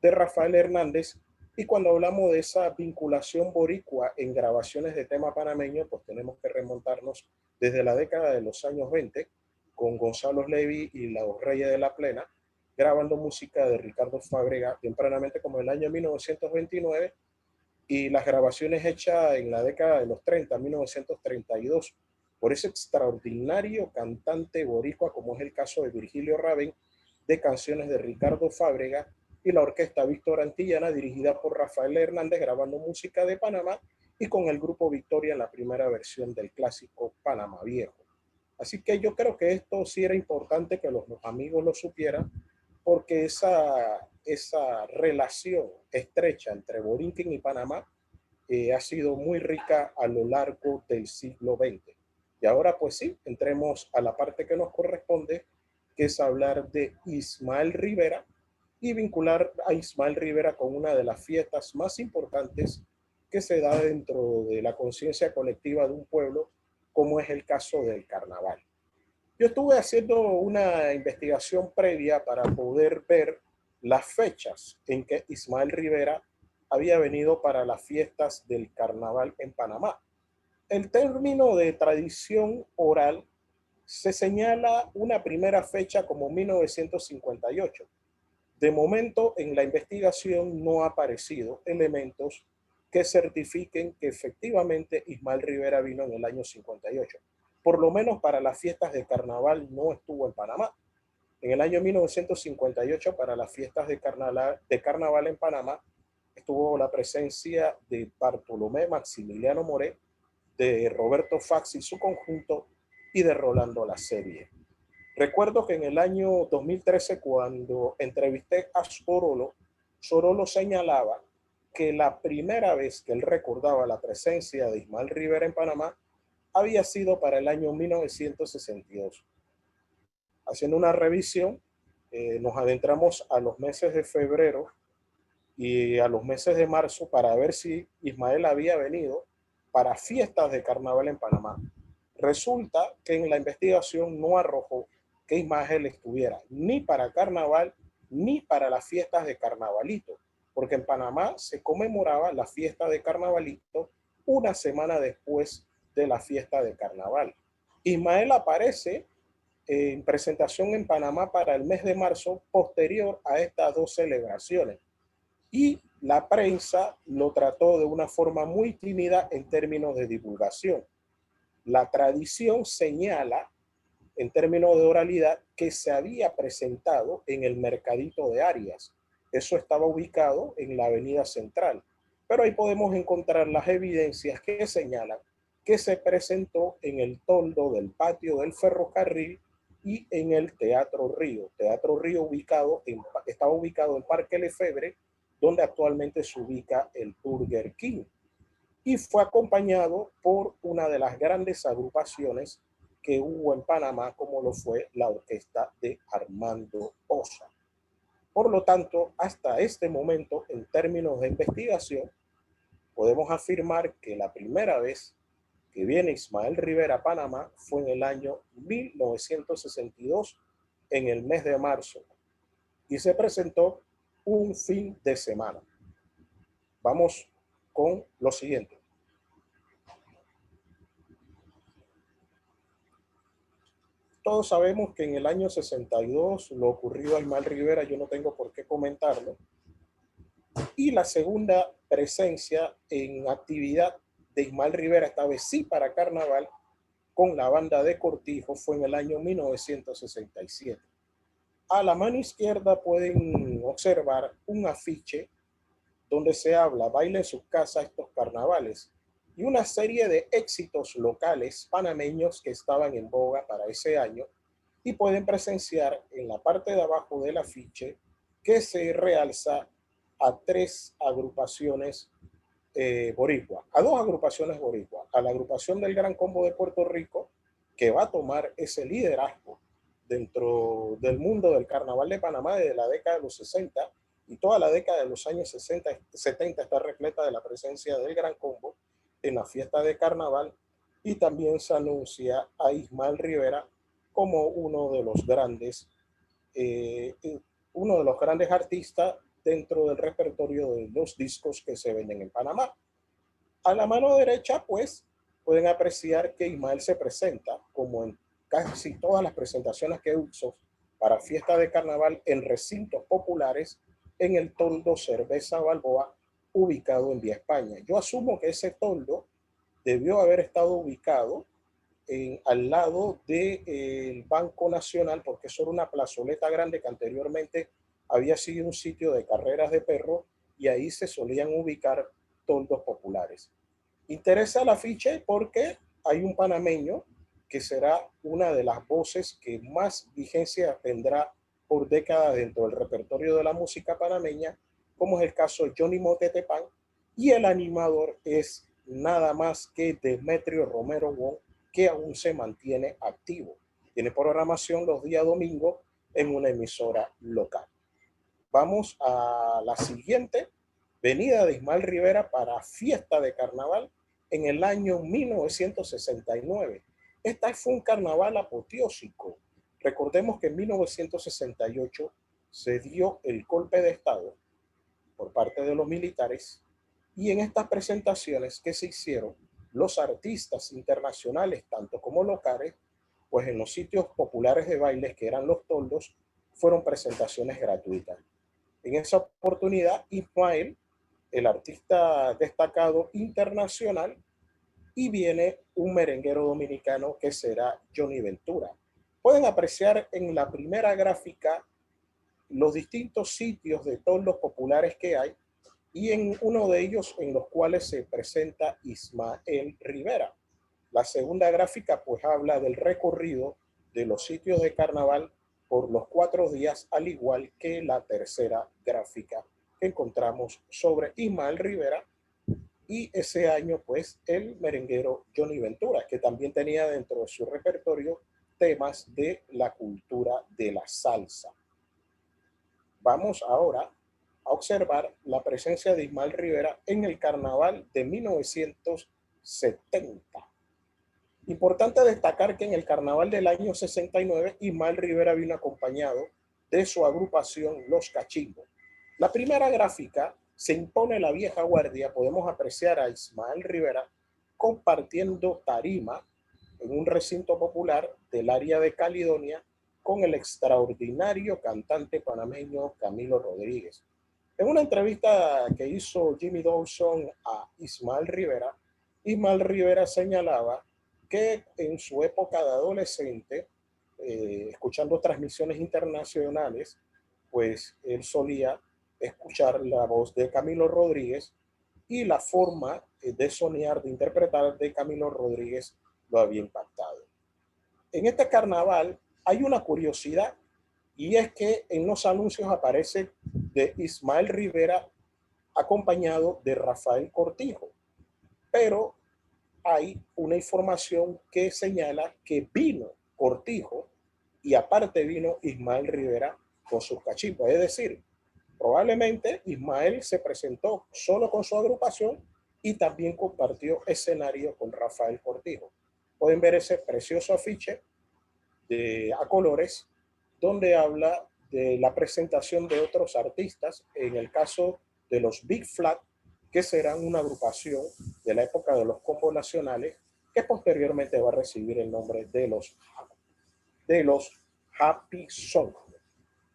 Speaker 4: de Rafael Hernández. Y cuando hablamos de esa vinculación boricua en grabaciones de tema panameño, pues tenemos que remontarnos desde la década de los años 20 con Gonzalo Levy y Los Reyes de la Plena, grabando música de Ricardo Fábrega tempranamente como el año 1929, y las grabaciones hechas en la década de los 30, 1932, por ese extraordinario cantante boricua como es el caso de Virgilio Raven, de canciones de Ricardo Fábrega, y la orquesta Víctor Antillana dirigida por Rafael Hernández grabando música de Panamá, y con el grupo Victoria en la primera versión del clásico Panamá Viejo. Así que yo creo que esto sí era importante que los amigos lo supieran, porque esa relación estrecha entre Borinquen y Panamá ha sido muy rica a lo largo del siglo XX. Y ahora pues sí, entremos a la parte que nos corresponde, que es hablar de Ismael Rivera, y vincular a Ismael Rivera con una de las fiestas más importantes que se da dentro de la conciencia colectiva de un pueblo, como es el caso del carnaval. Yo estuve haciendo una investigación previa para poder ver las fechas en que Ismael Rivera había venido para las fiestas del carnaval en Panamá. El término de tradición oral se señala una primera fecha como 1958. De momento, en la investigación no ha aparecido elementos que certifiquen que efectivamente Ismael Rivera vino en el año 58. Por lo menos para las fiestas de carnaval no estuvo en Panamá. En el año 1958, para las fiestas de carnaval en Panamá, estuvo la presencia de Bartolomé Maximiliano Moré, de Roberto Fax y su conjunto, y de Rolando La Serie. Recuerdo que en el año 2013, cuando entrevisté a Sorolo, Sorolo señalaba que la primera vez que él recordaba la presencia de Ismael Rivera en Panamá había sido para el año 1962. Haciendo una revisión, nos adentramos a los meses de febrero y a los meses de marzo para ver si Ismael había venido para fiestas de carnaval en Panamá. Resulta que en la investigación no arrojó que Ismael estuviera ni para carnaval ni para las fiestas de carnavalito, porque en Panamá se conmemoraba la fiesta de carnavalito una semana después de la fiesta de carnaval. Ismael aparece en presentación en Panamá para el mes de marzo posterior a estas dos celebraciones. Y la prensa lo trató de una forma muy tímida en términos de divulgación. La tradición señala, en términos de oralidad, que se había presentado en el Mercadito de Arias. Eso estaba ubicado en la Avenida Central. Pero ahí podemos encontrar las evidencias que señalan que se presentó en el toldo del patio del ferrocarril y en el Teatro Río. Teatro Río estaba ubicado en Parque Lefebvre, donde actualmente se ubica el Burger King. Y fue acompañado por una de las grandes agrupaciones que hubo en Panamá, como lo fue la orquesta de Armando Osa. Por lo tanto, hasta este momento, en términos de investigación, podemos afirmar que la primera vez que viene Ismael Rivera a Panamá fue en el año 1962, en el mes de marzo, y se presentó un fin de semana. Vamos con lo siguiente. Todos sabemos que en el año 62 lo ocurrido a Ismael Rivera, yo no tengo por qué comentarlo. Y la segunda presencia en actividad de Ismael Rivera, esta vez sí para carnaval, con la banda de Cortijo, fue en el año 1967. A la mano izquierda pueden observar un afiche donde se habla baila en sus casas estos carnavales y una serie de éxitos locales panameños que estaban en boga para ese año, y pueden presenciar en la parte de abajo del afiche que se realza a tres agrupaciones boricua, a dos agrupaciones boricua, a la agrupación del Gran Combo de Puerto Rico, que va a tomar ese liderazgo dentro del mundo del carnaval de Panamá desde la década de los 60, y toda la década de los años 60 y 70 está repleta de la presencia del Gran Combo en la fiesta de carnaval, y también se anuncia a Ismael Rivera como uno de los grandes artistas dentro del repertorio de los discos que se venden en Panamá. A la mano derecha, pues, pueden apreciar que Ismael se presenta, como en casi todas las presentaciones que hizo para fiesta de carnaval, en recintos populares, en el toldo Cerveza Balboa, ubicado en Vía España. Yo asumo que ese toldo debió haber estado ubicado al lado del Banco Nacional, porque eso era una plazoleta grande que anteriormente había sido un sitio de carreras de perros, y ahí se solían ubicar toldos populares. Interesa el afiche porque hay un panameño que será una de las voces que más vigencia tendrá por décadas dentro del repertorio de la música panameña, como es el caso de Johnny Motetepan, y el animador es nada más que Demetrio Romero Wong, que aún se mantiene activo. Tiene programación los días domingos en una emisora local. Vamos a la siguiente, venida de Ismael Rivera para fiesta de carnaval en el año 1969. Esta fue un carnaval apoteósico. Recordemos que en 1968 se dio el golpe de Estado por parte de los militares, y en estas presentaciones que se hicieron, los artistas internacionales, tanto como locales, pues en los sitios populares de bailes que eran los toldos, fueron presentaciones gratuitas. En esa oportunidad, Ismael el artista destacado internacional, y viene un merenguero dominicano que será Johnny Ventura. Pueden apreciar en la primera gráfica los distintos sitios de todos los populares que hay, y en uno de ellos en los cuales se presenta Ismael Rivera. La segunda gráfica pues habla del recorrido de los sitios de carnaval por los 4 días, al igual que la tercera gráfica que encontramos sobre Ismael Rivera y ese año pues el merenguero Johnny Ventura, que también tenía dentro de su repertorio temas de la cultura de la salsa. Vamos ahora a observar la presencia de Ismael Rivera en el carnaval de 1970. Importante destacar que en el carnaval del año 69, Ismael Rivera vino acompañado de su agrupación Los Cachimbos. La primera gráfica se impone la vieja guardia. Podemos apreciar a Ismael Rivera compartiendo tarima en un recinto popular del área de Caledonia con el extraordinario cantante panameño Camilo Rodríguez. En una entrevista que hizo Jimmy Dawson a Ismael Rivera señalaba que en su época de adolescente, escuchando transmisiones internacionales, pues él solía escuchar la voz de Camilo Rodríguez y la forma de soñar, de interpretar de Camilo Rodríguez lo había impactado. En este carnaval hay una curiosidad, y es que en los anuncios aparece de Ismael Rivera acompañado de Rafael Cortijo, pero hay una información que señala que vino Cortijo y aparte vino Ismael Rivera con sus cachimbos. Es decir, probablemente Ismael se presentó solo con su agrupación y también compartió escenario con Rafael Cortijo. Pueden ver ese precioso afiche a colores donde habla de la presentación de otros artistas, en el caso de los Big Flat, que serán una agrupación de la época de los combos nacionales, que posteriormente va a recibir el nombre de los Happy Song.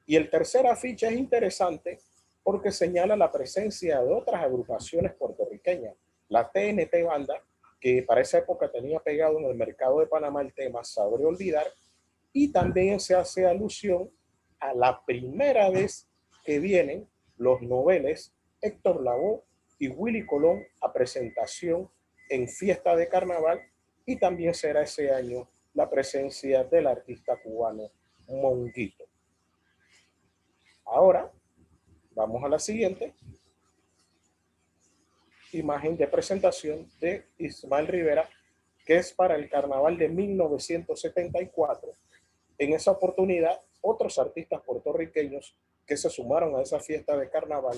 Speaker 4: Y el tercer afiche es interesante porque señala la presencia de otras agrupaciones puertorriqueñas. La TNT Banda, que para esa época tenía pegado en el mercado de Panamá el tema Sabré Olvidar, y también se hace alusión a la primera vez que vienen los Noveles, Héctor Lavoe y Willy Colón a presentación en fiesta de carnaval, y también será ese año la presencia del artista cubano Monguito. Ahora vamos a la siguiente imagen de presentación de Ismael Rivera, que es para el carnaval de 1974. En esa oportunidad, otros artistas puertorriqueños que se sumaron a esa fiesta de carnaval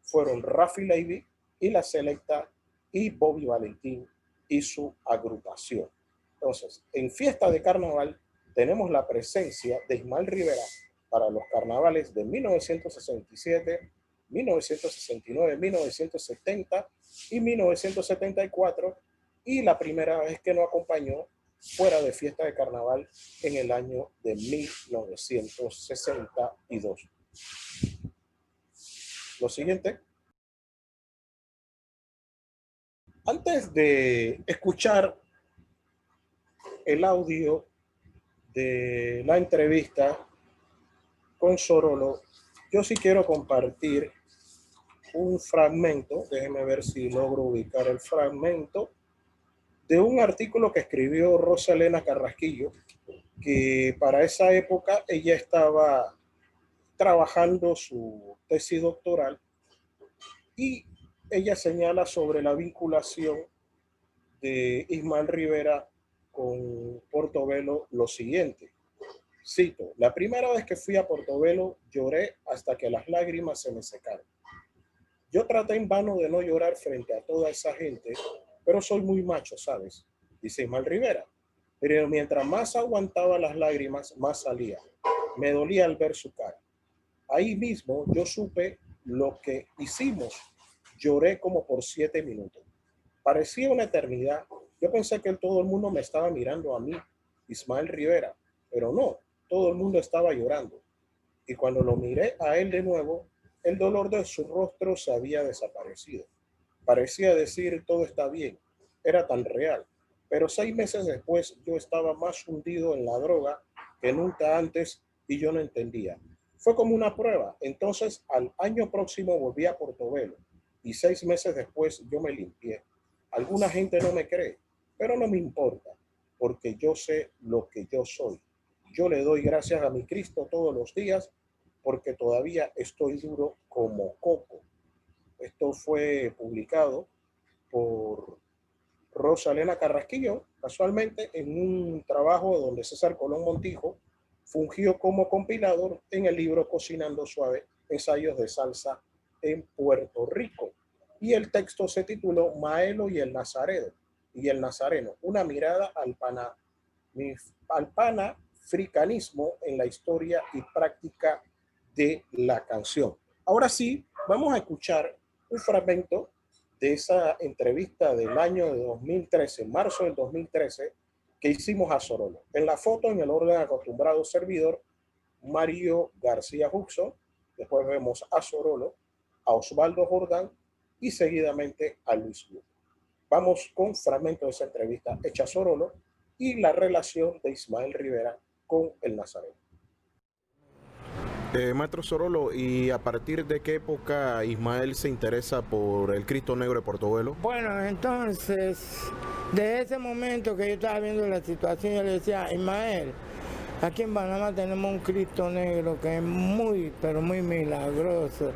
Speaker 4: fueron Rafi Levy y La Selecta y Bobby Valentín y su agrupación. Entonces, en fiesta de carnaval tenemos la presencia de Ismael Rivera para los carnavales de 1967, 1969, 1970 y 1974, y la primera vez que nos acompañó fuera de fiesta de carnaval en el año de 1962. Lo siguiente. Antes de escuchar el audio de la entrevista con Sorolo, yo sí quiero compartir un fragmento, déjenme ver si logro ubicar el fragmento, de un artículo que escribió Rosa Elena Carrasquillo, que para esa época ella estaba trabajando su tesis doctoral, y ella señala sobre la vinculación de Ismael Rivera con Portobelo lo siguiente. Cito: la primera vez que fui a Portobelo lloré hasta que las lágrimas se me secaron. Yo traté en vano de no llorar frente a toda esa gente, pero soy muy macho, ¿sabes? Dice Ismael Rivera. Pero mientras más aguantaba las lágrimas, más salía. Me dolía al ver su cara. Ahí mismo yo supe lo que hicimos. Lloré como por 7 minutos. Parecía una eternidad. Yo pensé que todo el mundo me estaba mirando a mí, Ismael Rivera, pero no, todo el mundo estaba llorando. Y cuando lo miré a él de nuevo, el dolor de su rostro se había desaparecido. desaparecido. Parecía decir todo está bien, era tan real. Pero 6 meses después yo estaba más hundido en la droga que nunca antes y yo no entendía. Fue como una prueba. Entonces al año próximo volví a Portobelo y 6 meses después yo me limpié. Alguna gente no me cree, pero no me importa, porque yo sé lo que yo soy. Yo le doy gracias a mi Cristo todos los días porque todavía estoy duro como coco. Esto fue publicado por Rosalena Carrasquillo, casualmente en un trabajo donde César Colón Montijo fungió como compilador en el libro Cocinando Suave, ensayos de salsa en Puerto Rico. Y el texto se tituló Maelo y el Nazareno, una mirada al panafricanismo en la historia y práctica de la canción. Ahora sí, vamos a escuchar un fragmento de esa entrevista del año de 2013, marzo del 2013, que hicimos a Sorolo. En la foto, en el orden acostumbrado, servidor, Mario García Huxon, después vemos a Sorolo, a Osvaldo Jordán y seguidamente a Luis Lugo. Vamos con fragmento de esa entrevista hecha a Sorolo y la relación de Ismael Rivera con el Nazareno.
Speaker 5: Maestro Sorolo, ¿y a partir de qué época Ismael se interesa por el Cristo Negro de Portobelo?
Speaker 6: Bueno, entonces, de ese momento que yo estaba viendo la situación, yo le decía, Ismael, aquí en Panamá tenemos un Cristo Negro que es muy, pero muy milagroso.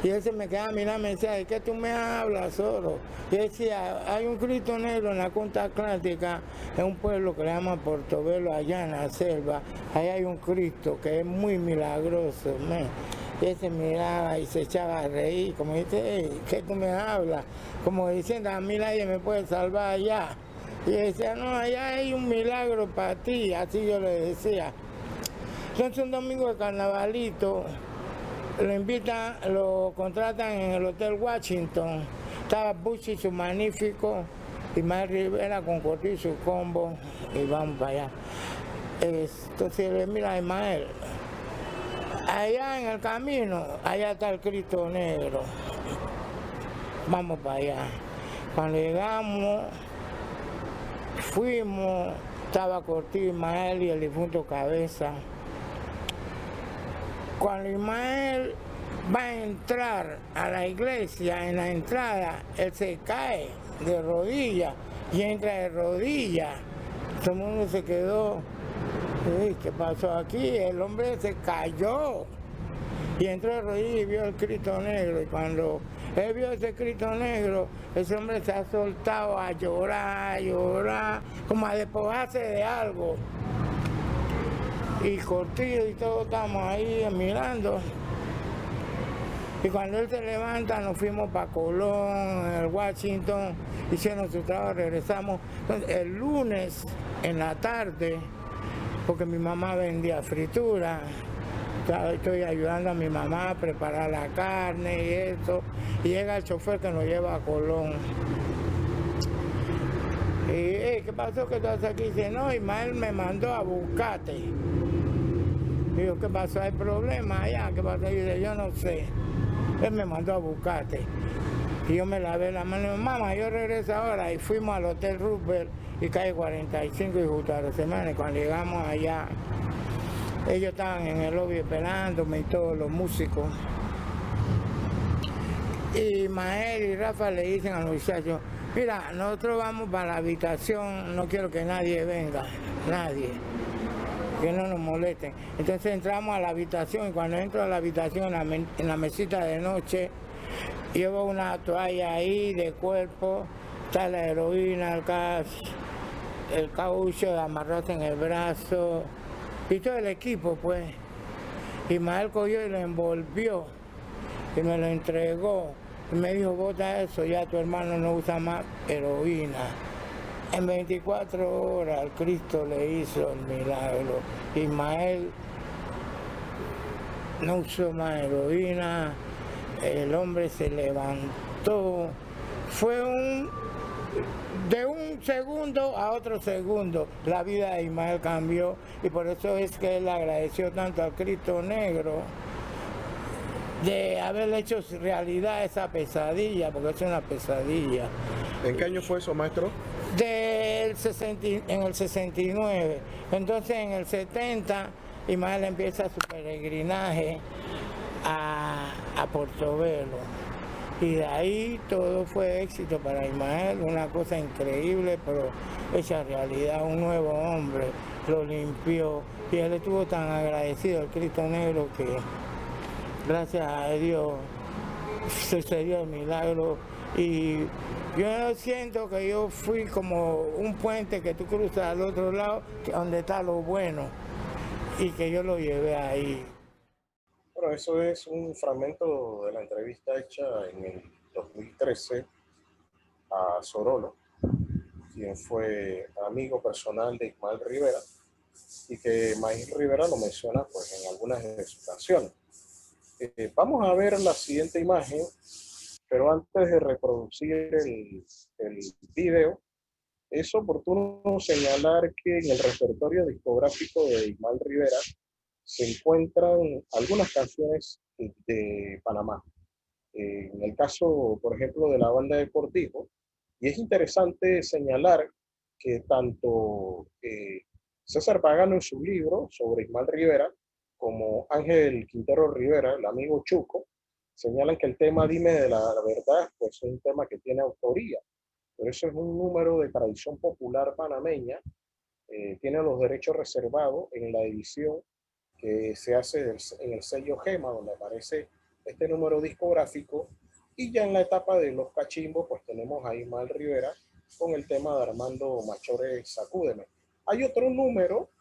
Speaker 6: Y él se me quedaba mirando, me decía, ¿de qué tú me hablas, Soro? Y decía, hay un Cristo Negro en la Costa Atlántica, en un pueblo que le llaman Portobelo, allá en la selva. Ahí hay un Cristo que es muy milagroso. Y él se miraba y se echaba a reír, como dice, hey, ¿qué tú me hablas? Como diciendo, a mí nadie me puede salvar allá. Y decía, no, allá hay un milagro para ti, así yo le decía. Entonces un domingo de carnavalito, lo invitan, lo contratan en el Hotel Washington. Estaba Bushi, su magnífico, Ismael Rivera con Cortés y su combo, y vamos para allá. Entonces le mira a Ismael, allá en el camino, allá está el Cristo Negro. Vamos para allá. Cuando llegamos, fuimos, estaba Cortés, Ismael y el difunto Cabeza. Cuando Ismael va a entrar a la iglesia, en la entrada, él se cae de rodillas y entra de rodillas. Todo el mundo se quedó, ¿qué pasó aquí? El hombre se cayó y entró de rodillas y vio el Cristo Negro. Y cuando él vio ese Cristo Negro, ese hombre se ha soltado a llorar, como a despojarse de algo. Y Cortillo y todos estamos ahí mirando. Y cuando él se levanta, nos fuimos para Colón, el Washington, hicieron su trabajo, regresamos. Entonces, el lunes en la tarde, porque mi mamá vendía fritura, estoy ayudando a mi mamá a preparar la carne y eso, y llega el chofer que nos lleva a Colón. Y, ¿qué pasó que estás aquí? Dice, no, Ismael me mandó a buscarte. Digo, ¿qué pasó? ¿Hay problema allá? ¿Qué pasó? Y dice, yo no sé. Él me mandó a buscarte. Y yo me lavé la mano y digo, mamá, yo regreso ahora. Y fuimos al Hotel Roosevelt y calle 45 y justo a la semana. Y cuando llegamos allá, ellos estaban en el lobby esperándome y todos los músicos. Y Mael y Rafa le dicen a los muchachos, mira, nosotros vamos para la habitación, no quiero que nadie venga, nadie, que no nos molesten. Entonces entramos a la habitación y cuando entro a la habitación en la mesita de noche, llevo una toalla ahí de cuerpo, está la heroína, el caucho de amarrarse en el brazo y todo el equipo, pues. Ismael cogió y lo envolvió y me lo entregó. Y me dijo, bota eso, ya tu hermano no usa más heroína. En 24 horas el Cristo le hizo el milagro. Ismael no usó más heroína, el hombre se levantó. Fue de un segundo a otro segundo, la vida de Ismael cambió y por eso es que él agradeció tanto al Cristo Negro de haber hecho realidad esa pesadilla, porque es una pesadilla.
Speaker 5: ¿En qué año fue eso, maestro?
Speaker 6: En el 69. Entonces en el 70 Ismael empieza su peregrinaje a Portobelo. Y de ahí todo fue éxito para Ismael, una cosa increíble, pero hecha realidad, un nuevo hombre, lo limpió. Y él estuvo tan agradecido al Cristo Negro que gracias a Dios sucedió el milagro. Y yo siento que yo fui como un puente que tú cruzas al otro lado, donde está lo bueno, y que yo lo llevé ahí.
Speaker 4: Bueno, eso es un fragmento de la entrevista hecha en el 2013 a Sorolo, quien fue amigo personal de Ismael Rivera, y que Ismael Rivera lo menciona pues en algunas de sus canciones. Vamos a ver la siguiente imagen, pero antes de reproducir el video, es oportuno señalar que en el repertorio discográfico de Ismael Rivera se encuentran algunas canciones de Panamá. En el caso, por ejemplo, de la banda de Cortijo, y es interesante señalar que tanto César Pagano en su libro sobre Ismael Rivera, como Ángel Quintero Rivera, el amigo Chuco, señalan que el tema Dime de la Verdad pues, es un tema que tiene autoría, pero eso es un número de tradición popular panameña, tiene los derechos reservados en la edición que se hace en el sello Gema, donde aparece este número discográfico, y ya en la etapa de los cachimbos, pues tenemos a Ismael Rivera con el tema de Armando Machore Sacúdeme. Hay otro número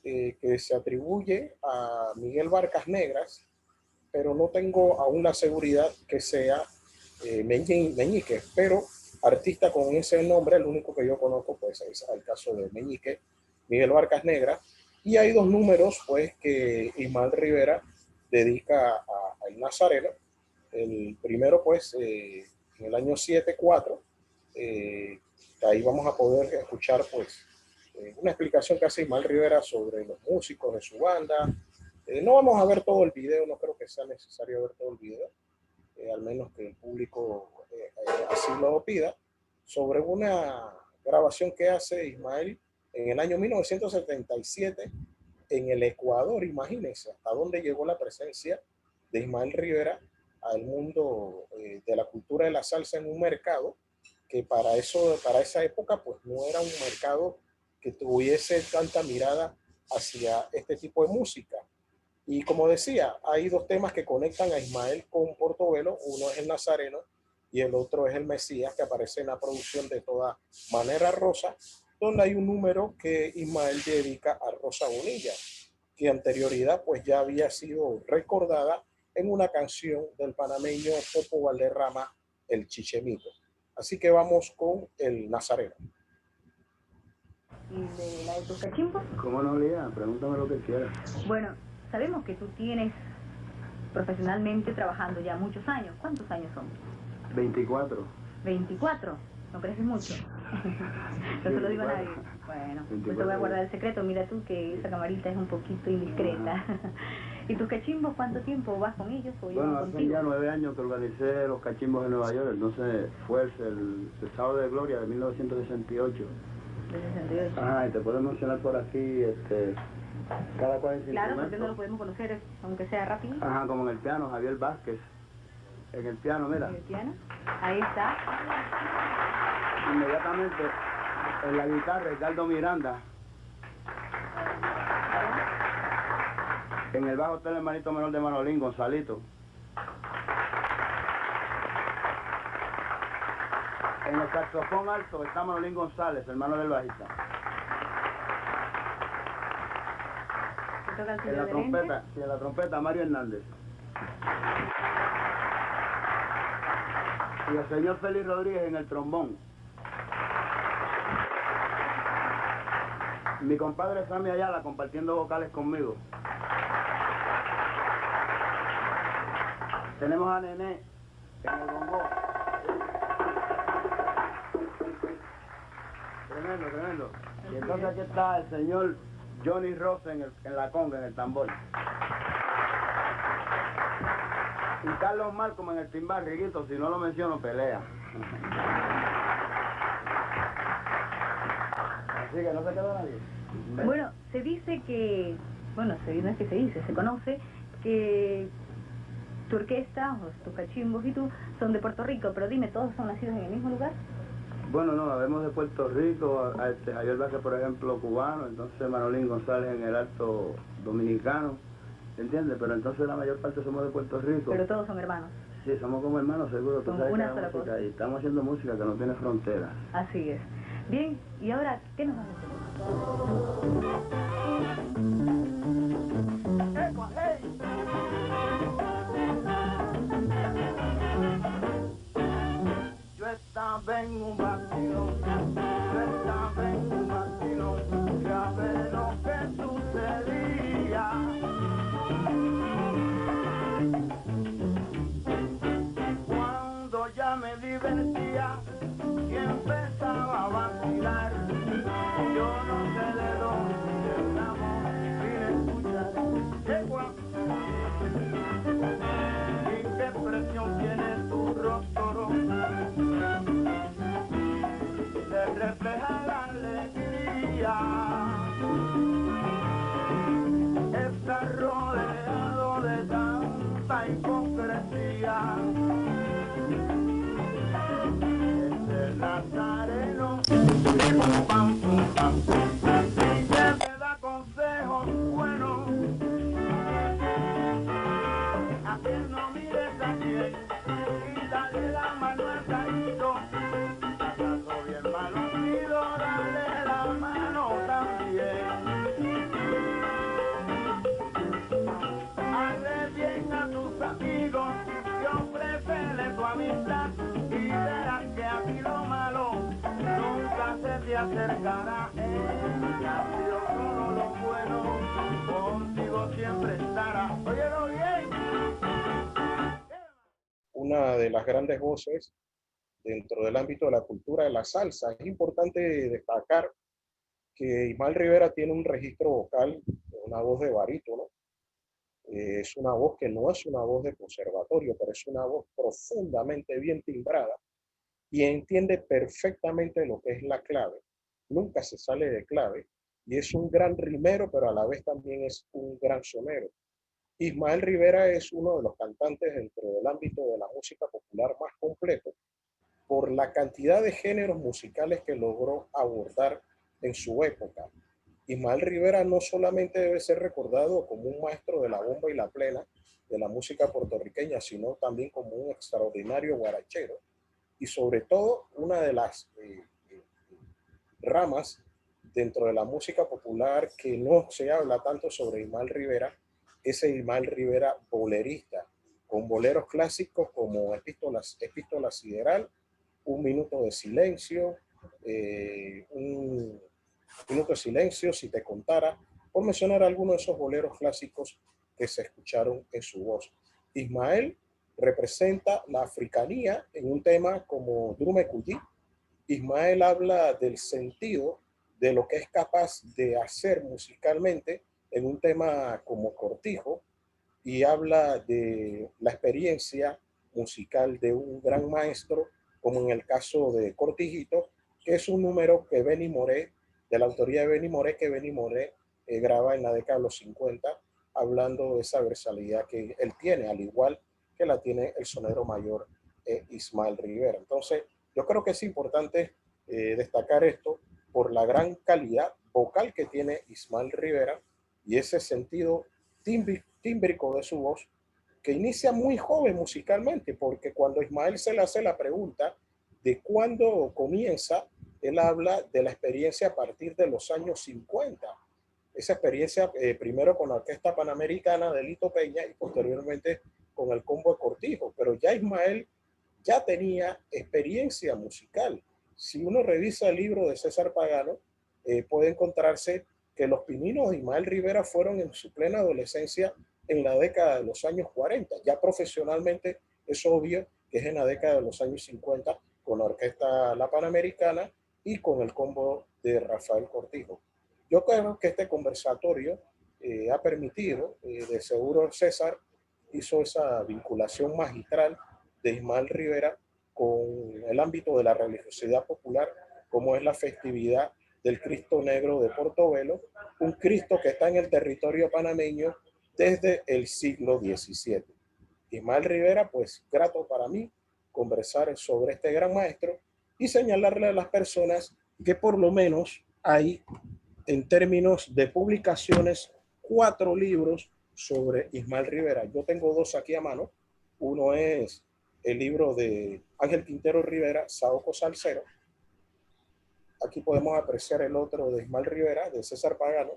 Speaker 4: que se atribuye a Miguel Barcas Negras, pero no tengo aún la seguridad que sea Meñique, pero artista con ese nombre, el único que yo conozco, pues es el caso de Meñique, Miguel Barcas Negras. Y hay dos números pues que Ismael Rivera dedica al Nazareno. El primero pues en el año 7-4, ahí vamos a poder escuchar pues una explicación que hace Ismael Rivera sobre los músicos de su banda. No vamos a ver todo el video, no creo que sea necesario ver todo el video, al menos que el público así lo pida, sobre una grabación que hace Ismael en el año 1977 en el Ecuador. Imagínense hasta dónde llegó la presencia de Ismael Rivera al mundo de la cultura de la salsa en un mercado que para esa época pues no era un mercado que tuviese tanta mirada hacia este tipo de música. Y como decía, hay dos temas que conectan a Ismael con Portobelo, uno es el Nazareno y el otro es el Mesías, que aparece en la producción de Toda Manera Rosa, donde hay un número que Ismael dedica a Rosa Bonilla, que anterioridad pues ya había sido recordada en una canción del panameño Popo Valderrama, El Chichemito. Así que vamos con el Nazareno.
Speaker 7: ¿Y de la de tus cachimbos?
Speaker 8: ¿Cómo no, Lía? Pregúntame lo que quieras.
Speaker 7: Bueno, sabemos que tú tienes profesionalmente trabajando ya muchos años. ¿Cuántos años son?
Speaker 8: 24.
Speaker 7: 24. ¿No creces mucho? No se lo digo a nadie. Bueno, pues te voy a guardar el secreto. Mira tú que esa camarita es un poquito indiscreta. ¿Y tus cachimbos cuánto tiempo vas con ellos? O
Speaker 8: bueno, hace ya 9 años que organicé los cachimbos en Nueva York. Entonces fue el Sábado de Gloria de 1968.
Speaker 7: De 68.
Speaker 8: Ajá, y te puedo mencionar por aquí, cada cual en su
Speaker 7: Claro, porque no lo podemos conocer, aunque sea rápido.
Speaker 8: Ajá, como en el piano, Javier Vázquez. En el piano, mira.
Speaker 7: En el piano. Ahí está.
Speaker 8: Inmediatamente, en la guitarra, Ricardo Miranda. En el bajo está el hermanito menor de Manolín, Gonzalito. En el saxofón alto está Manolín González, hermano del bajista. En la trompeta, Mario Hernández. Y el señor Félix Rodríguez en el trombón. Mi compadre Sammy Ayala compartiendo vocales conmigo. Tenemos a Nené en el bongo. Tremendo, tremendo. Y entonces aquí está el señor Johnny Ross en la conga, en el tambor. Y Carlos Malcolm en el timbal, Riguito, si no lo menciono, pelea. Así que no se queda nadie.
Speaker 7: Bueno, se dice que, bueno, no es que se dice, se conoce que tu orquesta, o tus cachimbos y tú, son de Puerto Rico, pero dime, ¿todos son nacidos en el mismo lugar?
Speaker 8: Bueno, no, habemos de Puerto Rico, Javier Vázquez, por ejemplo, cubano, entonces Manolín González en el Alto dominicano, ¿entiendes? Pero entonces la mayor parte somos de Puerto Rico.
Speaker 7: Pero todos son hermanos.
Speaker 8: Sí, somos como hermanos, seguro. Tú
Speaker 7: Son
Speaker 8: sabes
Speaker 7: una
Speaker 8: que
Speaker 7: sola
Speaker 8: la música,
Speaker 7: cosa.
Speaker 8: y estamos haciendo música que no tiene fronteras.
Speaker 7: Así es. Bien, y ahora, ¿qué nos vas a hacer?
Speaker 6: Yo estaba en un vacío, ya ve lo que sucedía. Cuando ya me divertía y empezaba a vacilar, yo no sé de dónde el amor vine a escuchar. Llegó a... ¿Y qué presión tiene tu rostro? Se refleja la alegría. Está rodeado de tanta hipocresía. Este nazareno, pam, pum, pam, y que te da consejos buenos. A quien no mires a quien y dale la mano al carito. Abrazo bien mal unido, dale la mano también. Hazle bien a tus amigos y ofrécele tu amistad y verás que a ti lo malo nunca se te acercará. En cambio solo lo bueno contigo siempre estará. Óyelo bien.
Speaker 4: Una de las grandes voces dentro del ámbito de la cultura de la salsa. Es importante destacar que Ismael Rivera tiene un registro vocal, una voz de barítono. Es una voz que no es una voz de conservatorio, pero es una voz profundamente bien timbrada y entiende perfectamente lo que es la clave. Nunca se sale de clave y es un gran rimero, pero a la vez también es un gran sonero. Ismael Rivera es uno de los cantantes dentro del ámbito de la música popular más completo por la cantidad de géneros musicales que logró abordar en su época. Ismael Rivera no solamente debe ser recordado como un maestro de la bomba y la plena de la música puertorriqueña, sino también como un extraordinario guarachero y sobre todo una de las ramas dentro de la música popular que no se habla tanto sobre Ismael Rivera, es el Ismael Rivera bolerista, con boleros clásicos como Epístola Sideral, Un Minuto de Silencio, Un Minuto de Silencio, Si te contara, por mencionar algunos de esos boleros clásicos que se escucharon en su voz. Ismael representa la africanía en un tema como Drume Cuyí. Ismael habla del sentido de lo que es capaz de hacer musicalmente en un tema como Cortijo y habla de la experiencia musical de un gran maestro, como en el caso de Cortijito, que es un número que Benny Moré, de la autoría de Benny Moré, que Benny Moré graba en la década de los 50, hablando de esa versatilidad que él tiene, al igual que la tiene el sonero mayor Ismael Rivera. Entonces, yo creo que es importante destacar esto por la gran calidad vocal que tiene Ismael Rivera y ese sentido tímbrico de su voz, que inicia muy joven musicalmente, porque cuando Ismael se le hace la pregunta de cuándo comienza, él habla de la experiencia a partir de los años 50. Esa experiencia primero con la Orquesta Panamericana de Lito Peña y posteriormente con el combo de Cortijo, pero ya Ismael ya tenía experiencia musical. Si uno revisa el libro de César Pagano, puede encontrarse que los pininos de Ismael Rivera fueron en su plena adolescencia en la década de los años 40. Ya profesionalmente es obvio que es en la década de los años 50 con la Orquesta La Panamericana y con el combo de Rafael Cortijo. Yo creo que este conversatorio ha permitido, de seguro César, hizo esa vinculación magistral de Ismael Rivera con el ámbito de la religiosidad popular, como es la festividad del Cristo Negro de Portobelo, un Cristo que está en el territorio panameño desde el siglo XVII. Ismael Rivera, pues grato para mí conversar sobre este gran maestro y señalarle a las personas que por lo menos hay, en términos de publicaciones, 4 libros sobre Ismael Rivera. Yo tengo 2 aquí a mano. Uno es el libro de Ángel Quintero Rivera, Saoco Salcero. Aquí podemos apreciar el otro de Ismael Rivera, de César Pagano,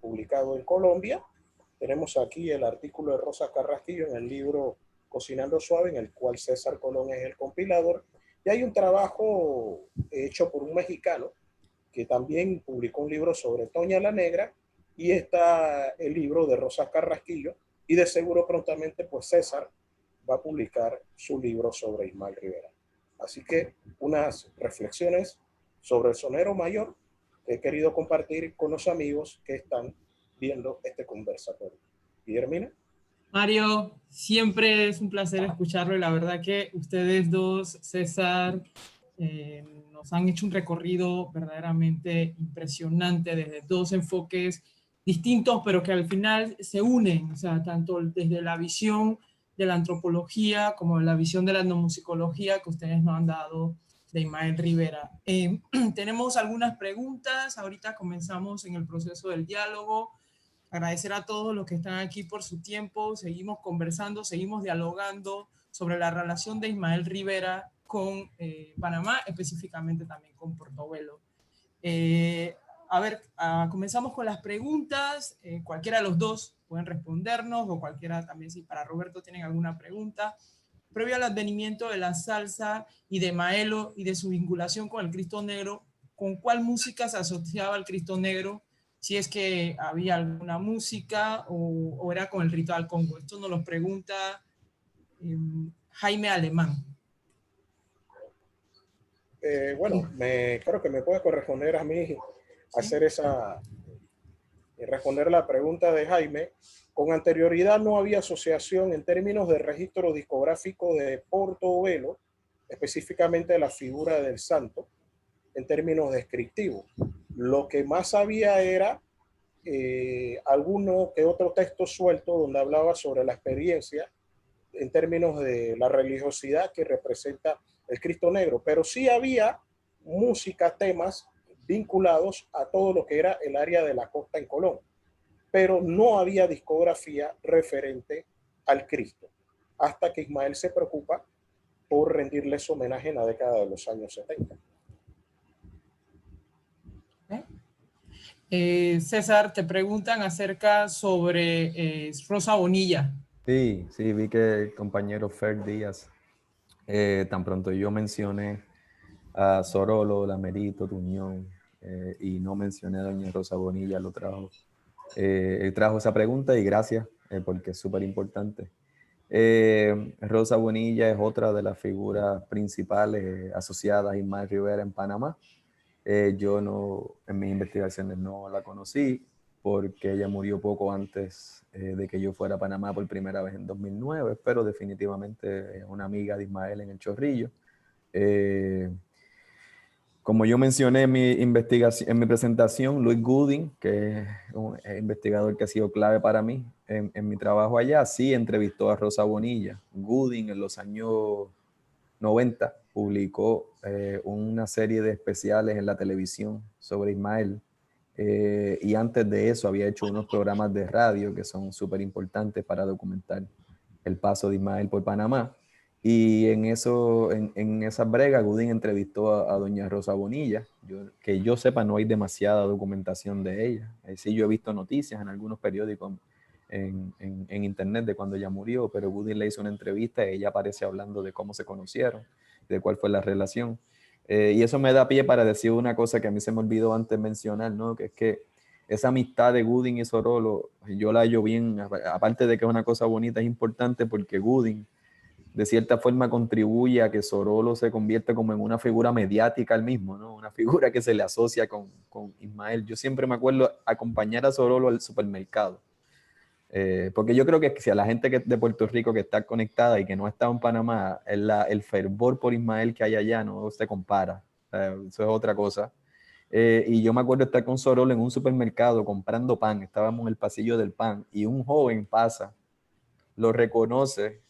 Speaker 4: publicado en Colombia. Tenemos aquí el artículo de Rosa Carrasquillo en el libro Cocinando Suave, en el cual César Colón es el compilador. Y hay un trabajo hecho por un mexicano que también publicó un libro sobre Toña la Negra, y está el libro de Rosa Carrasquillo, y de seguro prontamente pues César va a publicar su libro sobre Ismael Rivera. Así que unas reflexiones sobre el sonero mayor que he querido compartir con los amigos que están viendo este conversatorio. Guillermina.
Speaker 1: Mario, siempre es un placer escucharlo y la verdad que ustedes dos, César, nos han hecho un recorrido verdaderamente impresionante desde 2 enfoques distintos, pero que al final se unen, o sea, tanto desde la visión de la antropología como de la visión de la etnomusicología que ustedes nos han dado de Ismael Rivera. Tenemos algunas preguntas, ahorita comenzamos en el proceso del diálogo. Agradecer a todos los que están aquí por su tiempo, seguimos conversando, seguimos dialogando sobre la relación de Ismael Rivera con Panamá, específicamente también con Portobelo. Comenzamos con las preguntas, cualquiera de los dos pueden respondernos, o cualquiera también, si para Roberto tienen alguna pregunta. Previo al advenimiento de la salsa y de Maelo y de su vinculación con el Cristo Negro, ¿con cuál música se asociaba al Cristo Negro? Si es que había alguna música o era con el ritual Congo. Esto nos lo pregunta Jaime Alemán.
Speaker 4: Creo que me puede corresponder a mí hacer responder la pregunta de Jaime. Con anterioridad no había asociación en términos de registro discográfico de Portobelo, específicamente de la figura del santo, en términos descriptivos. Lo que más había era alguno que otro texto suelto donde hablaba sobre la experiencia en términos de la religiosidad que representa el Cristo Negro, pero sí había música, temas vinculados a todo lo que era el área de la costa en Colón, pero no había discografía referente al Cristo, hasta que Ismael se preocupa por rendirles homenaje en la década de los años 70.
Speaker 1: César, te preguntan acerca sobre Rosa Bonilla.
Speaker 3: Sí, vi que el compañero Fer Díaz, tan pronto yo mencioné a Sorolo, Lamerito, Tuñón, y no mencioné a doña Rosa Bonilla, él trajo esa pregunta y gracias, porque es súper importante. Rosa Bonilla es otra de las figuras principales asociadas a Ismael Rivera en Panamá. Yo en mis investigaciones no la conocí porque ella murió poco antes de que yo fuera a Panamá por primera vez en 2009, pero definitivamente es una amiga de Ismael en el Chorrillo. Como yo mencioné en mi presentación, Luis Gooding, que es un investigador que ha sido clave para mí en mi trabajo allá, sí entrevistó a Rosa Bonilla. Gooding en los años 90 publicó una serie de especiales en la televisión sobre Ismael, y antes de eso había hecho unos programas de radio que son súper importantes para documentar el paso de Ismael por Panamá. Y en esa brega, Gooding entrevistó a doña Rosa Bonilla. Que yo sepa, no hay demasiada documentación de ella. Sí, yo he visto noticias en algunos periódicos en internet de cuando ella murió, pero Gooding le hizo una entrevista y ella aparece hablando de cómo se conocieron, de cuál fue la relación. Y eso me da pie para decir una cosa que a mí se me olvidó antes mencionar, ¿no? Que es que esa amistad de Gooding y Sorolo, yo la hallo bien, aparte de que es una cosa bonita, es importante porque Gooding de cierta forma contribuye a que Sorolo se convierta como en una figura mediática al mismo, ¿no? Una figura que se le asocia con Ismael. Yo siempre me acuerdo acompañar a Sorolo al supermercado. Porque yo creo que si a la gente de Puerto Rico que está conectada y que no está en Panamá, el fervor por Ismael que hay allá no se compara. Eso es otra cosa. Y yo me acuerdo estar con Sorolo en un supermercado comprando pan. Estábamos en el pasillo del pan y un joven pasa, lo reconoce,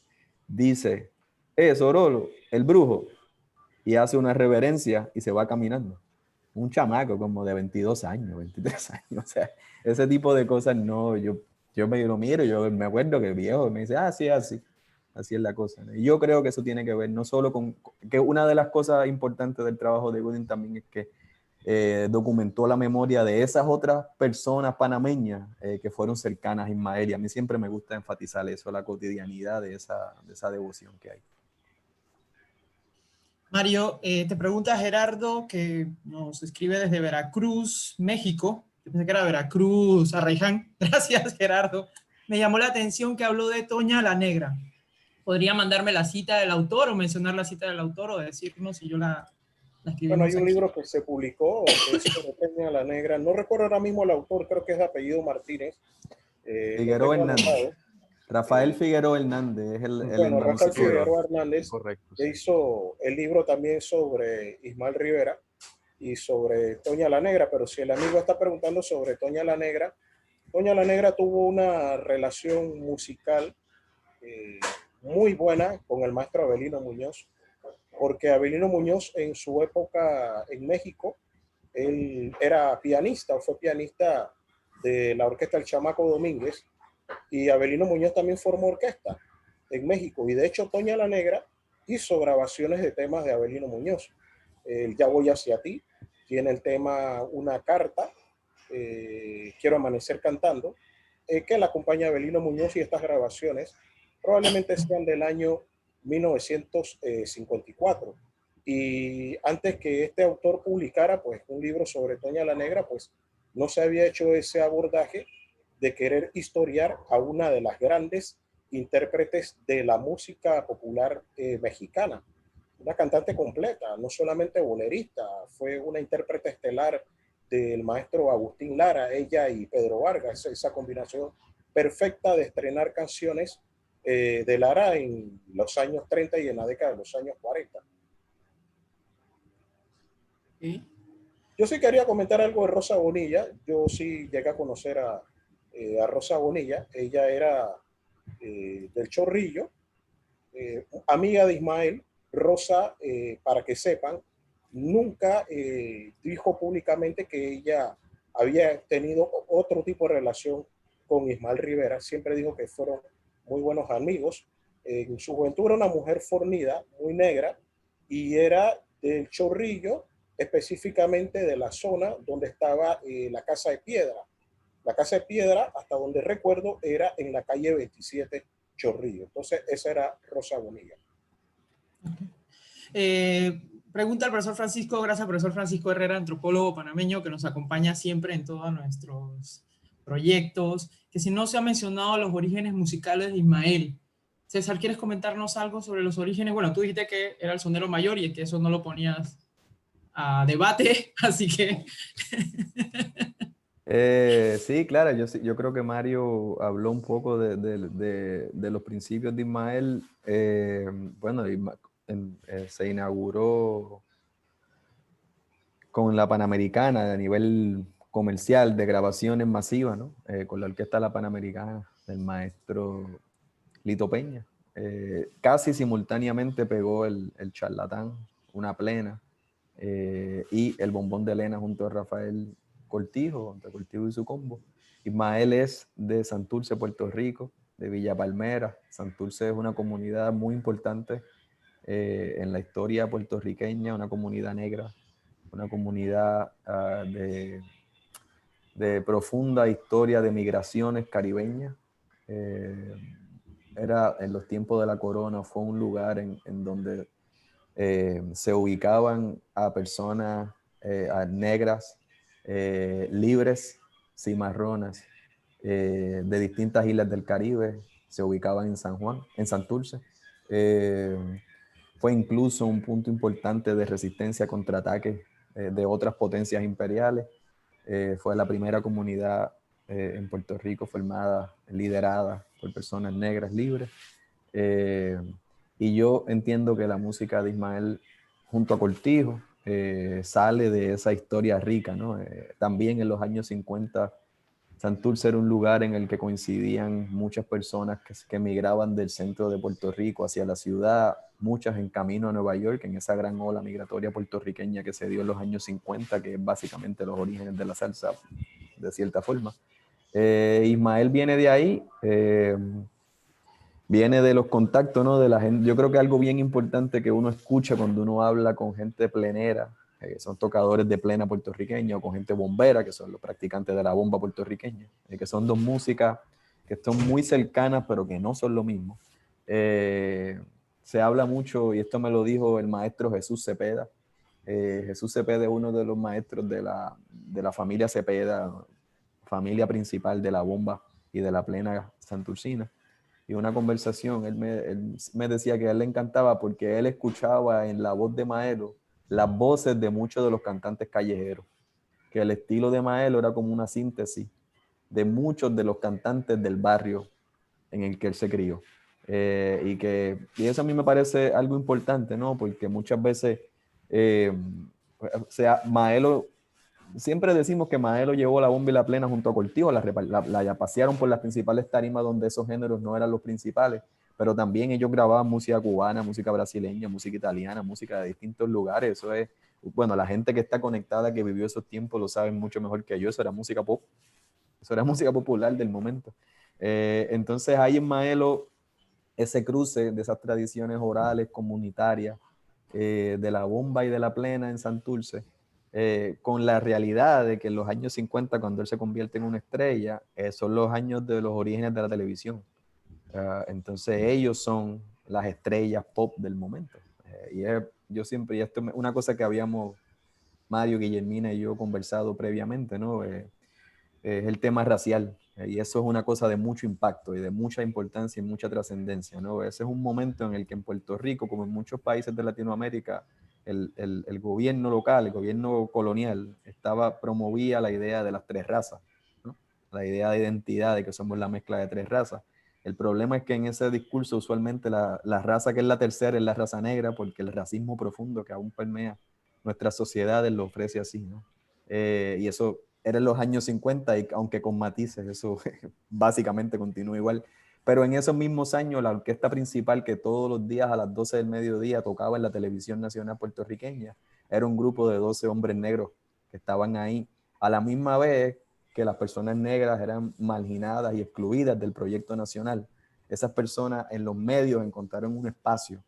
Speaker 3: dice, Sorolo, el brujo, y hace una reverencia y se va caminando. Un chamaco como de 22 años, 23 años. O sea, ese tipo de cosas no, yo me lo miro, yo me acuerdo que el viejo me dice, sí, así es la cosa. Y yo creo que eso tiene que ver no solo con, que una de las cosas importantes del trabajo de Godin también es que documentó la memoria de esas otras personas panameñas que fueron cercanas a Ismael, y a mí siempre me gusta enfatizar eso, la cotidianidad de esa devoción que hay.
Speaker 1: Mario, te pregunta Gerardo, que nos escribe desde Veracruz, México. Yo pensé que era Veracruz, Arraiján. Gracias, Gerardo. Me llamó la atención que habló de Toña la Negra. ¿Podría mandarme la cita del autor o mencionar la cita del autor o decirnos si yo la escribí?
Speaker 4: Bueno, hay un libro que se publicó, que es sobre Toña la Negra. No recuerdo ahora mismo el autor, creo que es de apellido Martínez.
Speaker 3: Figueroa Hernández. Rafael Figueroa Hernández es el
Speaker 4: bueno, Rafael Figueroa Hernández,
Speaker 2: Correcto,
Speaker 4: que
Speaker 2: sí.
Speaker 4: hizo el libro también sobre Ismael Rivera y sobre Toña la Negra, pero si el amigo está preguntando sobre Toña la Negra tuvo una relación musical muy buena con el maestro Avelino Muñoz, porque Avelino Muñoz en su época en México, él era pianista o fue pianista de la orquesta El Chamaco Domínguez, y Avelino Muñoz también formó orquesta en México, y de hecho Toña la Negra hizo grabaciones de temas de Avelino Muñoz. El Ya voy hacia ti tiene el tema Una carta, Quiero amanecer cantando, que la acompaña Avelino Muñoz, y estas grabaciones probablemente sean del año 1954. Y antes que este autor publicara pues un libro sobre Toña la Negra, pues no se había hecho ese abordaje de querer historiar a una de las grandes intérpretes de la música popular mexicana. Una cantante completa, no solamente bolerista, fue una intérprete estelar del maestro Agustín Lara, ella y Pedro Vargas, esa combinación perfecta de estrenar canciones de Lara en los años 30 y en la década de los años 40.
Speaker 1: ¿Sí?
Speaker 4: Yo sí quería comentar algo de Rosa Bonilla. Yo sí llegué a conocer a Rosa Bonilla. Ella era del Chorrillo, amiga de Ismael. Rosa, para que sepan, nunca dijo públicamente que ella había tenido otro tipo de relación con Ismael Rivera. Siempre dijo que fueron muy buenos amigos. En su juventud era una mujer fornida, muy negra, y era del Chorrillo, específicamente de la zona donde estaba la Casa de Piedra. La Casa de Piedra, hasta donde recuerdo, era en la calle 27 Chorrillo. Entonces, esa era Rosa Bonilla.
Speaker 1: Pregunta al profesor Francisco, gracias profesor Francisco Herrera, antropólogo panameño que nos acompaña siempre en todos nuestros proyectos, que si no se ha mencionado los orígenes musicales de Ismael. César, ¿quieres comentarnos algo sobre los orígenes? Bueno, tú dijiste que era el sonero mayor y que eso no lo ponías a debate, así que...
Speaker 3: Sí, claro, yo creo que Mario habló un poco de los principios de Ismael. Bueno, se inauguró con la Panamericana a nivel comercial de grabaciones masivas, ¿no? Con la orquesta La Panamericana del maestro Lito Peña. Casi simultáneamente pegó el Charlatán, Una Plena, y el Bombón de Elena junto a Rafael Cortijo, entre Cortijo y su combo. Ismael es de Santurce, Puerto Rico, de Villa Palmera. Santurce es una comunidad muy importante en la historia puertorriqueña, una comunidad negra, una comunidad de profunda historia de migraciones caribeñas. Era en los tiempos de la corona, fue un lugar en donde se ubicaban a personas a negras, libres, cimarronas, de distintas islas del Caribe, se ubicaban en San Juan, en Santurce. Fue incluso un punto importante de resistencia contra ataques de otras potencias imperiales. Fue la primera comunidad en Puerto Rico formada, liderada por personas negras libres. Y yo entiendo que la música de Ismael junto a Cortijo sale de esa historia rica, ¿no? También en los años 50 Santurce era un lugar en el que coincidían muchas personas que emigraban del centro de Puerto Rico hacia la ciudad, muchas en camino a Nueva York, en esa gran ola migratoria puertorriqueña que se dio en los años 50, que es básicamente los orígenes de la salsa, de cierta forma. Ismael viene de ahí, viene de los contactos, ¿no? De la gente. Yo creo que algo bien importante que uno escucha cuando uno habla con gente plenera, que son tocadores de plena puertorriqueña, o con gente bombera, que son los practicantes de la bomba puertorriqueña, que son dos músicas que son muy cercanas, pero que no son lo mismo. Se habla mucho, y esto me lo dijo el maestro Jesús Cepeda. Jesús Cepeda es uno de los maestros de la familia Cepeda, familia principal de la bomba y de la plena santurcina. Y una conversación, él me decía que a él le encantaba porque él escuchaba en la voz de Maelo las voces de muchos de los cantantes callejeros, que el estilo de Maelo era como una síntesis de muchos de los cantantes del barrio en el que él se crió. Y eso a mí me parece algo importante, ¿no? Porque muchas veces, o sea, Maelo, siempre decimos que Maelo llevó la bomba y la plena junto a Cortijo, la pasearon por las principales tarimas donde esos géneros no eran los principales, pero también ellos grababan música cubana, música brasileña, música italiana, música de distintos lugares. Eso es, bueno, la gente que está conectada, que vivió esos tiempos, lo saben mucho mejor que yo. Eso era música pop, eso era música popular del momento. Entonces hay en Maelo ese cruce de esas tradiciones orales, comunitarias, de la bomba y de la plena en Santurce, con la realidad de que en los años 50, cuando él se convierte en una estrella, son los años de los orígenes de la televisión. Entonces ellos son las estrellas pop del momento. Yo siempre, y esto es una cosa que habíamos, Mario, Guillermina y yo, conversado previamente, ¿no? Es el tema racial. Y eso es una cosa de mucho impacto y de mucha importancia y mucha trascendencia, ¿no? Ese es un momento en el que en Puerto Rico, como en muchos países de Latinoamérica, el gobierno local, el gobierno colonial, promovía la idea de las tres razas, ¿no? La idea de identidad, de que somos la mezcla de tres razas. El problema es que en ese discurso usualmente la raza que es la tercera es la raza negra, porque el racismo profundo que aún permea nuestras sociedades lo ofrece así, ¿no? Y eso era en los años 50, y aunque con matices, eso básicamente continúa igual. Pero en esos mismos años, la orquesta principal que todos los días a las 12 del mediodía tocaba en la televisión nacional puertorriqueña, era un grupo de 12 hombres negros que estaban ahí, a la misma vez que las personas negras eran marginadas y excluidas del proyecto nacional. Esas personas en los medios encontraron un espacio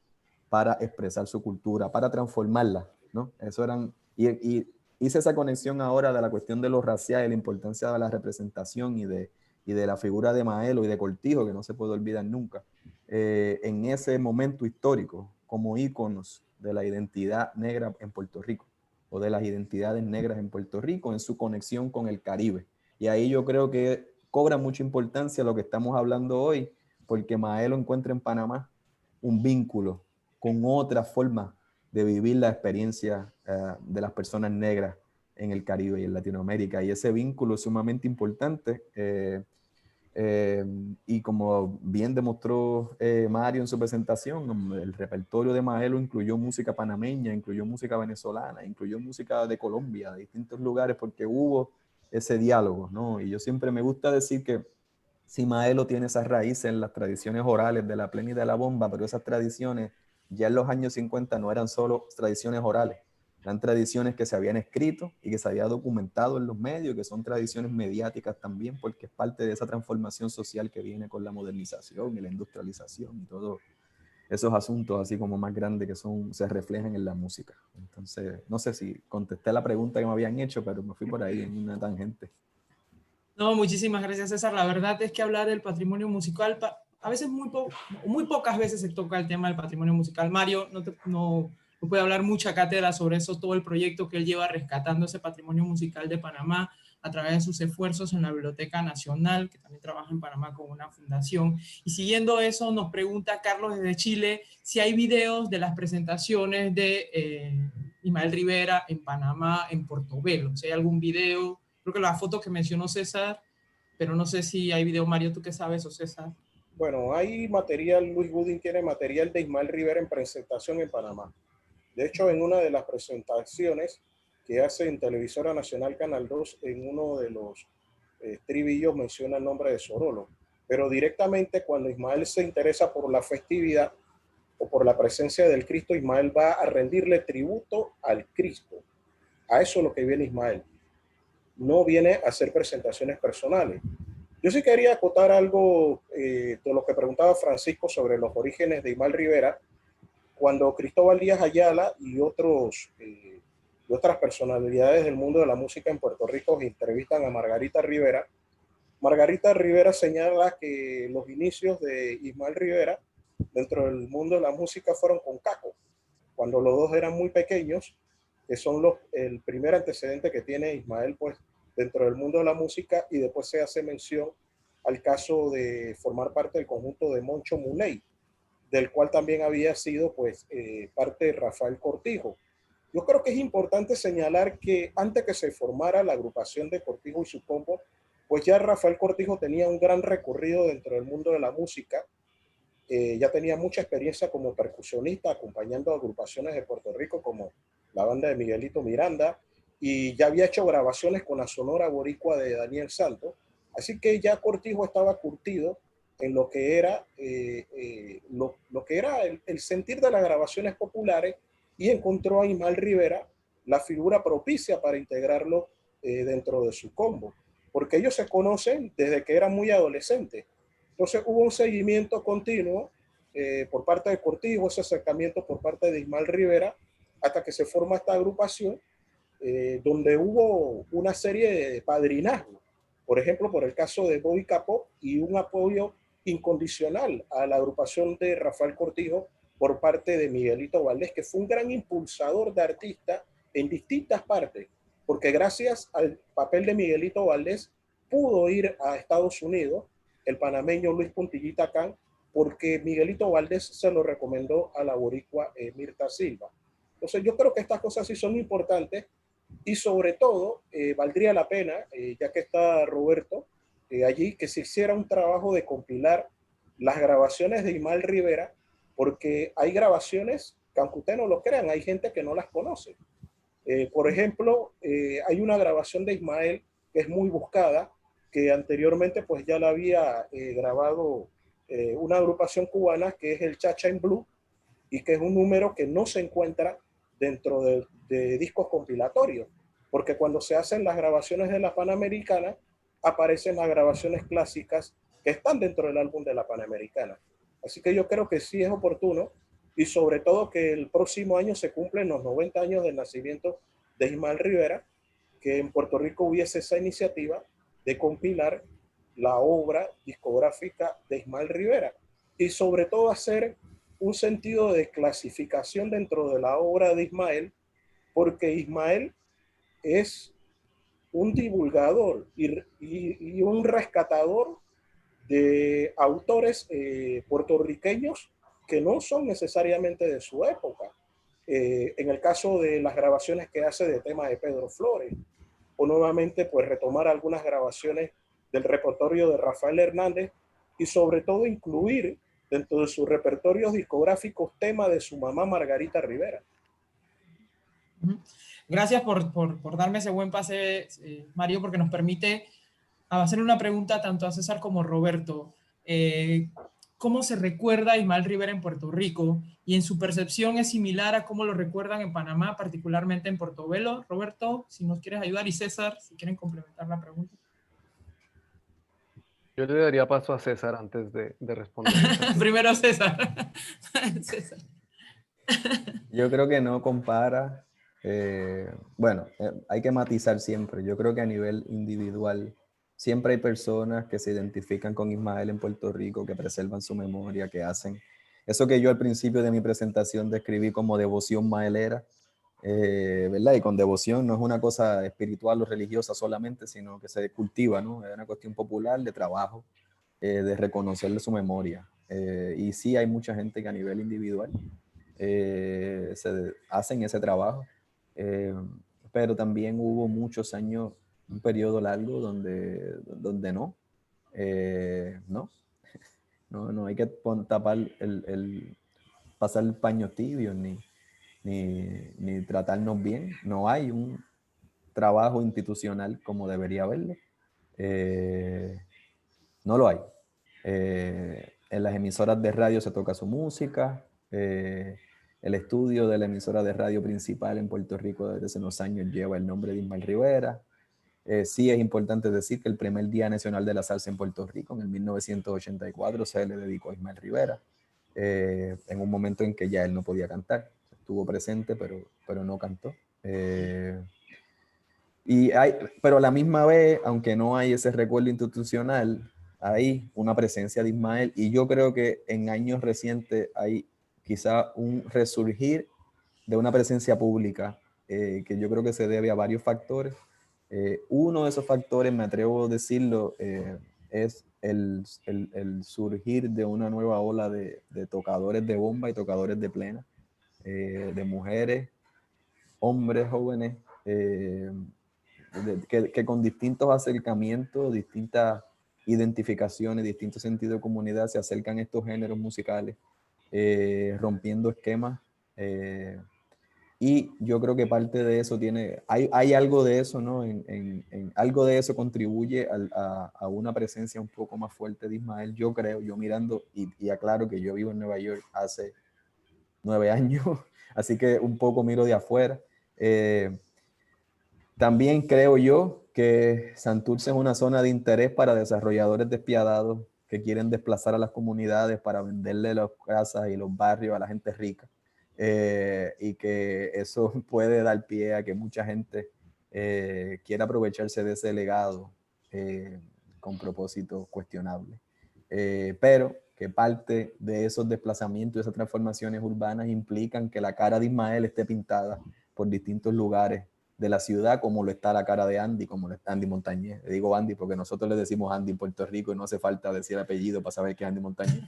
Speaker 3: para expresar su cultura, para transformarla, ¿no? Eso eran, y hice esa conexión ahora de la cuestión de lo racial y la importancia de la representación y de la figura de Maelo y de Cortijo, que no se puede olvidar nunca, en ese momento histórico, como íconos de la identidad negra en Puerto Rico, o de las identidades negras en Puerto Rico, en su conexión con el Caribe. Y ahí yo creo que cobra mucha importancia lo que estamos hablando hoy, porque Maelo encuentra en Panamá un vínculo con otra forma de vivir la experiencia de las personas negras en el Caribe y en Latinoamérica. Y ese vínculo es sumamente importante. Y como bien demostró Mario en su presentación, el repertorio de Maelo incluyó música panameña, incluyó música venezolana, incluyó música de Colombia, de distintos lugares, porque hubo ese diálogo, ¿no? Y yo siempre me gusta decir que si Maelo tiene esas raíces en las tradiciones orales de la plena y de la bomba, pero esas tradiciones ya en los años 50 no eran solo tradiciones orales, eran tradiciones que se habían escrito y que se había documentado en los medios, que son tradiciones mediáticas también, porque es parte de esa transformación social que viene con la modernización y la industrialización y todos esos asuntos así como más grandes que se reflejan en la música. Entonces, no sé si contesté la pregunta que me habían hecho, pero me fui por ahí en una tangente.
Speaker 1: No, muchísimas gracias, César. La verdad es que hablar del patrimonio musical, a veces muy pocas veces se toca el tema del patrimonio musical. Mario no puede hablar mucha cátedra sobre eso, todo el proyecto que él lleva rescatando ese patrimonio musical de Panamá a través de sus esfuerzos en la Biblioteca Nacional, que también trabaja en Panamá con una fundación. Y siguiendo eso, nos pregunta Carlos desde Chile si hay videos de las presentaciones de Ismael Rivera en Panamá, en Portobelo. Si hay algún video, creo que la foto que mencionó César pero no sé si hay video. Mario, ¿tú qué sabes, o César?
Speaker 4: Bueno, hay material, Luis Gooding tiene material de Ismael Rivera en presentación en Panamá. De hecho, en una de las presentaciones que hace en Televisora Nacional Canal 2, en uno de los estribillos menciona el nombre de Sorolo. Pero directamente cuando Ismael se interesa por la festividad o por la presencia del Cristo, Ismael va a rendirle tributo al Cristo. A eso es lo que viene Ismael. No viene a hacer presentaciones personales. Yo sí quería acotar algo de lo que preguntaba Francisco sobre los orígenes de Ismael Rivera. Cuando Cristóbal Díaz Ayala y otras personalidades del mundo de la música en Puerto Rico entrevistan a Margarita Rivera señala que los inicios de Ismael Rivera dentro del mundo de la música fueron con Caco, cuando los dos eran muy pequeños, que son el primer antecedente que tiene Ismael pues, dentro del mundo de la música, y después se hace mención al caso de formar parte del conjunto de Moncho Muley, del cual también había sido pues, parte de Rafael Cortijo. Yo creo que es importante señalar que antes que se formara la agrupación de Cortijo y su combo, pues ya Rafael Cortijo tenía un gran recorrido dentro del mundo de la música, ya tenía mucha experiencia como percusionista, acompañando a agrupaciones de Puerto Rico como la banda de Miguelito Miranda, y ya había hecho grabaciones con la Sonora Boricua de Daniel Santos, así que ya Cortijo estaba curtido en lo que era, el sentir de las grabaciones populares, y encontró a Ismael Rivera la figura propicia para integrarlo dentro de su combo, porque ellos se conocen desde que eran muy adolescentes. Entonces hubo un seguimiento continuo por parte de Cortijo, ese acercamiento por parte de Ismael Rivera, hasta que se forma esta agrupación, donde hubo una serie de padrinazgos, por ejemplo, por el caso de Bobby Capó, y un apoyo incondicional a la agrupación de Rafael Cortijo por parte de Miguelito Valdés, que fue un gran impulsador de artistas en distintas partes, porque gracias al papel de Miguelito Valdés pudo ir a Estados Unidos el panameño Luis Puntillita Can, porque Miguelito Valdés se lo recomendó a la boricua Mirta Silva. Entonces yo creo que estas cosas sí son importantes, y sobre todo valdría la pena, ya que está Roberto allí, que se hiciera un trabajo de compilar las grabaciones de Ismael Rivera, porque hay grabaciones que, aunque ustedes no lo crean, hay gente que no las conoce. Por ejemplo, hay una grabación de Ismael que es muy buscada, que anteriormente pues ya la había grabado una agrupación cubana, que es el Chacha en Blue, y que es un número que no se encuentra dentro de discos compilatorios, porque cuando se hacen las grabaciones de la Panamericana, aparecen las grabaciones clásicas que están dentro del álbum de la Panamericana. Así que yo creo que sí es oportuno, y sobre todo que el próximo año se cumplen los 90 años del nacimiento de Ismael Rivera, que en Puerto Rico hubiese esa iniciativa de compilar la obra discográfica de Ismael Rivera, y sobre todo hacer un sentido de clasificación dentro de la obra de Ismael, porque Ismael es un divulgador y un rescatador de autores puertorriqueños que no son necesariamente de su época. En el caso de las grabaciones que hace de temas de Pedro Flores, o nuevamente pues retomar algunas grabaciones del repertorio de Rafael Hernández, y sobre todo incluir dentro de sus repertorios discográficos temas de su mamá Margarita Rivera.
Speaker 1: Gracias por darme ese buen pase, Mario, porque nos permite hacer una pregunta tanto a César como a Roberto. ¿Cómo se recuerda a Ismael Rivera en Puerto Rico? Y en su percepción es similar a cómo lo recuerdan en Panamá, particularmente en Portobelo. Roberto, si nos quieres ayudar, y César, si quieren complementar la pregunta.
Speaker 2: Yo le daría paso a César antes de responder.
Speaker 1: Primero César. César.
Speaker 3: Yo creo que no compara. Bueno, hay que matizar siempre. Yo creo que a nivel individual siempre hay personas que se identifican con Ismael en Puerto Rico, que preservan su memoria, que hacen eso que yo al principio de mi presentación describí como devoción maelera, ¿verdad? Y con devoción no es una cosa espiritual o religiosa solamente, sino que se cultiva, ¿no? Es una cuestión popular de trabajo, de reconocerle su memoria. Y sí hay mucha gente que a nivel individual se hacen ese trabajo, pero también hubo muchos años, un periodo largo donde no, No, no hay que tapar pasar paños tibios ni tratarnos bien. No hay un trabajo institucional como debería haberlo. No lo hay. En las emisoras de radio se toca su música. El estudio de la emisora de radio principal en Puerto Rico desde hace unos años lleva el nombre de Ismael Rivera. Sí es importante decir que el primer Día Nacional de la Salsa en Puerto Rico, en el 1984, se le dedicó a Ismael Rivera, en un momento en que ya él no podía cantar. Estuvo presente, pero no cantó. Pero a la misma vez, aunque no hay ese recuerdo institucional, hay una presencia de Ismael, y yo creo que en años recientes hay quizá un resurgir de una presencia pública, que yo creo que se debe a varios factores. Uno de esos factores, me atrevo a decirlo, es el surgir de una nueva ola de tocadores de bomba y tocadores de plena, de mujeres, hombres jóvenes, que con distintos acercamientos, distintas identificaciones, distintos sentidos de comunidad se acercan a estos géneros musicales, rompiendo esquemas. Y yo creo que parte de eso hay algo de eso, ¿no? Algo de eso contribuye a una presencia un poco más fuerte de Ismael, yo creo, yo mirando, y aclaro que yo vivo en Nueva York hace 9 años, así que un poco miro de afuera. También creo yo que Santurce es una zona de interés para desarrolladores despiadados que quieren desplazar a las comunidades para venderle las casas y los barrios a la gente rica. Y que eso puede dar pie a que mucha gente quiera aprovecharse de ese legado con propósitos cuestionables. Pero que parte de esos desplazamientos y esas transformaciones urbanas implican que la cara de Ismael esté pintada por distintos lugares de la ciudad, como lo está la cara de Andy, como lo está Andy Montañez. Le digo Andy porque nosotros le decimos Andy en Puerto Rico y no hace falta decir el apellido para saber que es Andy Montañez.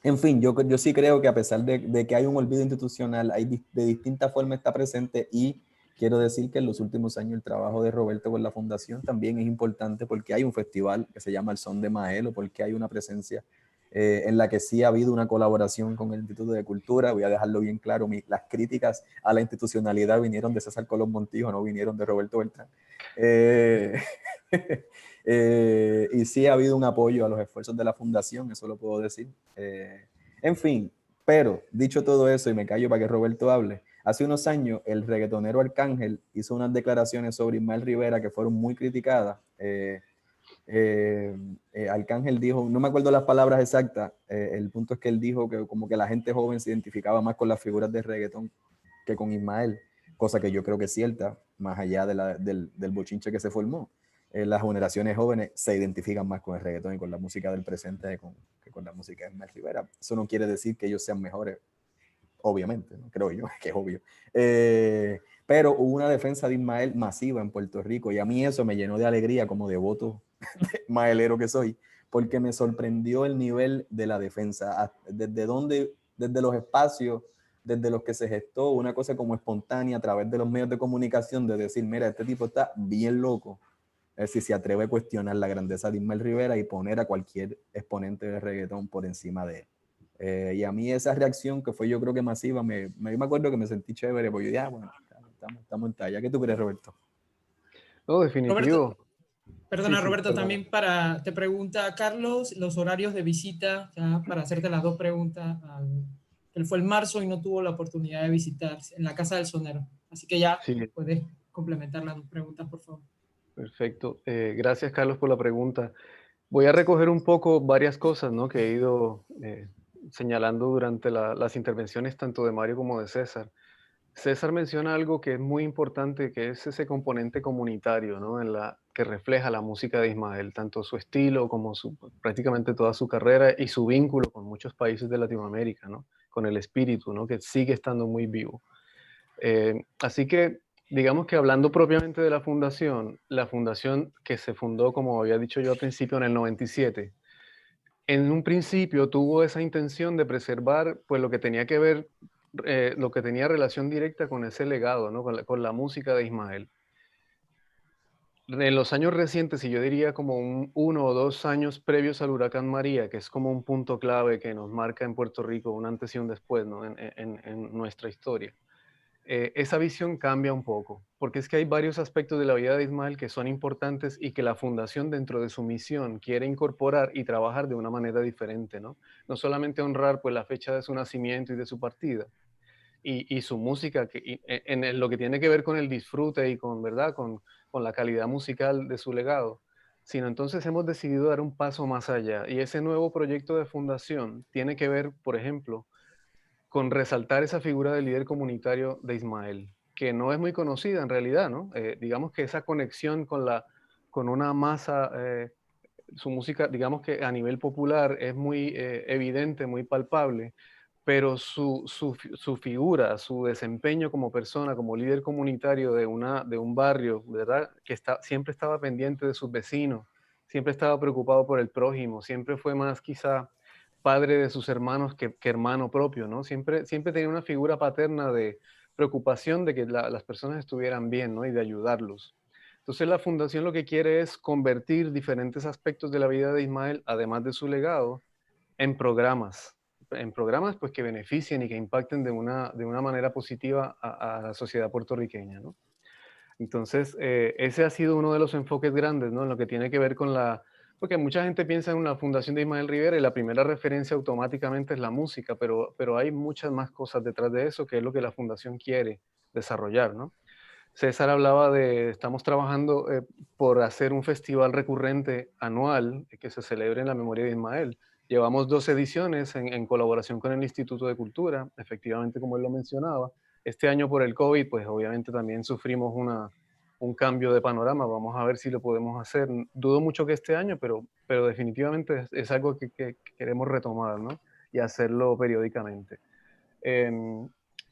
Speaker 3: En fin, yo sí creo que a pesar de que hay un olvido institucional, de distintas formas está presente, y quiero decir que en los últimos años el trabajo de Roberto con la Fundación también es importante, porque hay un festival que se llama El Son de Maelo, porque hay una presencia en la que sí ha habido una colaboración con el Instituto de Cultura. Voy a dejarlo bien claro, las críticas a la institucionalidad vinieron de César Colón Montijo, no vinieron de Roberto Beltrán. Y sí ha habido un apoyo a los esfuerzos de la Fundación, eso lo puedo decir. En fin, pero dicho todo eso, y me callo para que Roberto hable, hace unos años el reggaetonero Arcángel hizo unas declaraciones sobre Ismael Rivera que fueron muy criticadas. Arcángel dijo, no me acuerdo las palabras exactas, el punto es que él dijo que como que la gente joven se identificaba más con las figuras de reggaetón que con Ismael, cosa que yo creo que es cierta, más allá del bochinche que se formó. Las generaciones jóvenes se identifican más con el reggaetón y con la música del presente que con la música de Ismael Rivera. Eso no quiere decir que ellos sean mejores, obviamente, ¿no? Creo yo que es obvio. Pero hubo una defensa de Ismael masiva en Puerto Rico, y a mí eso me llenó de alegría como devoto maelero que soy, porque me sorprendió el nivel de la defensa, desde los espacios, desde los que se gestó una cosa como espontánea a través de los medios de comunicación, de decir, mira, este tipo está bien loco. Es decir, se atreve a cuestionar la grandeza de Ismael Rivera y poner a cualquier exponente de reggaetón por encima de él. Y a mí esa reacción, que fue yo creo que masiva, me acuerdo que me sentí chévere, porque yo dije, bueno, estamos en talla. ¿Qué tú crees, Roberto?
Speaker 2: No, definitivo.
Speaker 1: Roberto, perdona,
Speaker 2: Sí,
Speaker 1: Roberto,
Speaker 2: perdona.
Speaker 1: también te pregunta Carlos los horarios de visita, ya para hacerte las dos preguntas. Él fue en marzo y no tuvo la oportunidad de visitar en la Casa del Sonero. Así que ya
Speaker 2: Sí,
Speaker 1: puedes complementar las dos preguntas, por favor.
Speaker 2: perfecto. Gracias, Carlos, por la pregunta. Voy a recoger un poco varias cosas, ¿no?, que he ido señalando durante las intervenciones tanto de Mario como de César. César menciona algo que es muy importante, que es ese componente comunitario, ¿no?, que refleja la música de Ismael, tanto su estilo como prácticamente toda su carrera y su vínculo con muchos países de Latinoamérica, ¿no?, con el espíritu, ¿no?, que sigue estando muy vivo. Así que, digamos que hablando propiamente de la fundación que se fundó, como había dicho yo al principio, en el 97, en un principio tuvo esa intención de preservar pues lo que tenía que ver, lo que tenía relación directa con ese legado, ¿no?, con la música de Ismael. En los años recientes, y yo diría como 1 o 2 años previos al huracán María, que es como un punto clave que nos marca en Puerto Rico un antes y un después, ¿no? En nuestra historia. Esa visión cambia un poco, porque es que hay varios aspectos de la vida de Ismael que son importantes y que la fundación dentro de su misión quiere incorporar y trabajar de una manera diferente, ¿no? No solamente honrar pues la fecha de su nacimiento y de su partida, y su música, lo que tiene que ver con el disfrute y con, ¿verdad? Con la calidad musical de su legado, sino entonces hemos decidido dar un paso más allá. Y ese nuevo proyecto de fundación tiene que ver, por ejemplo, con resaltar esa figura del líder comunitario de Ismael, que no es muy conocida en realidad, ¿no? Digamos que esa conexión con una masa, su música, digamos que a nivel popular es muy evidente, muy palpable, pero su figura, su desempeño como persona, como líder comunitario de un barrio, ¿verdad? Que siempre estaba pendiente de sus vecinos, siempre estaba preocupado por el prójimo, siempre fue más quizá padre de sus hermanos que hermano propio, ¿no? Siempre tenía una figura paterna de preocupación de que las personas estuvieran bien, ¿no? Y de ayudarlos. Entonces la fundación lo que quiere es convertir diferentes aspectos de la vida de Ismael, además de su legado, en programas pues, que beneficien y que impacten de una manera positiva a la sociedad puertorriqueña, ¿no? Entonces, ese ha sido uno de los enfoques grandes, ¿no? En lo que tiene que ver con porque mucha gente piensa en la Fundación de Ismael Rivera y la primera referencia automáticamente es la música, pero hay muchas más cosas detrás de eso, que es lo que la Fundación quiere desarrollar, ¿no? César hablaba estamos trabajando por hacer un festival recurrente anual que se celebre en la memoria de Ismael. Llevamos 2 ediciones en colaboración con el Instituto de Cultura, efectivamente como él lo mencionaba. Este año por el COVID, pues obviamente también sufrimos un cambio de panorama. Vamos a ver si lo podemos hacer. Dudo mucho que este año, pero definitivamente es algo que queremos retomar, ¿no? Y hacerlo periódicamente.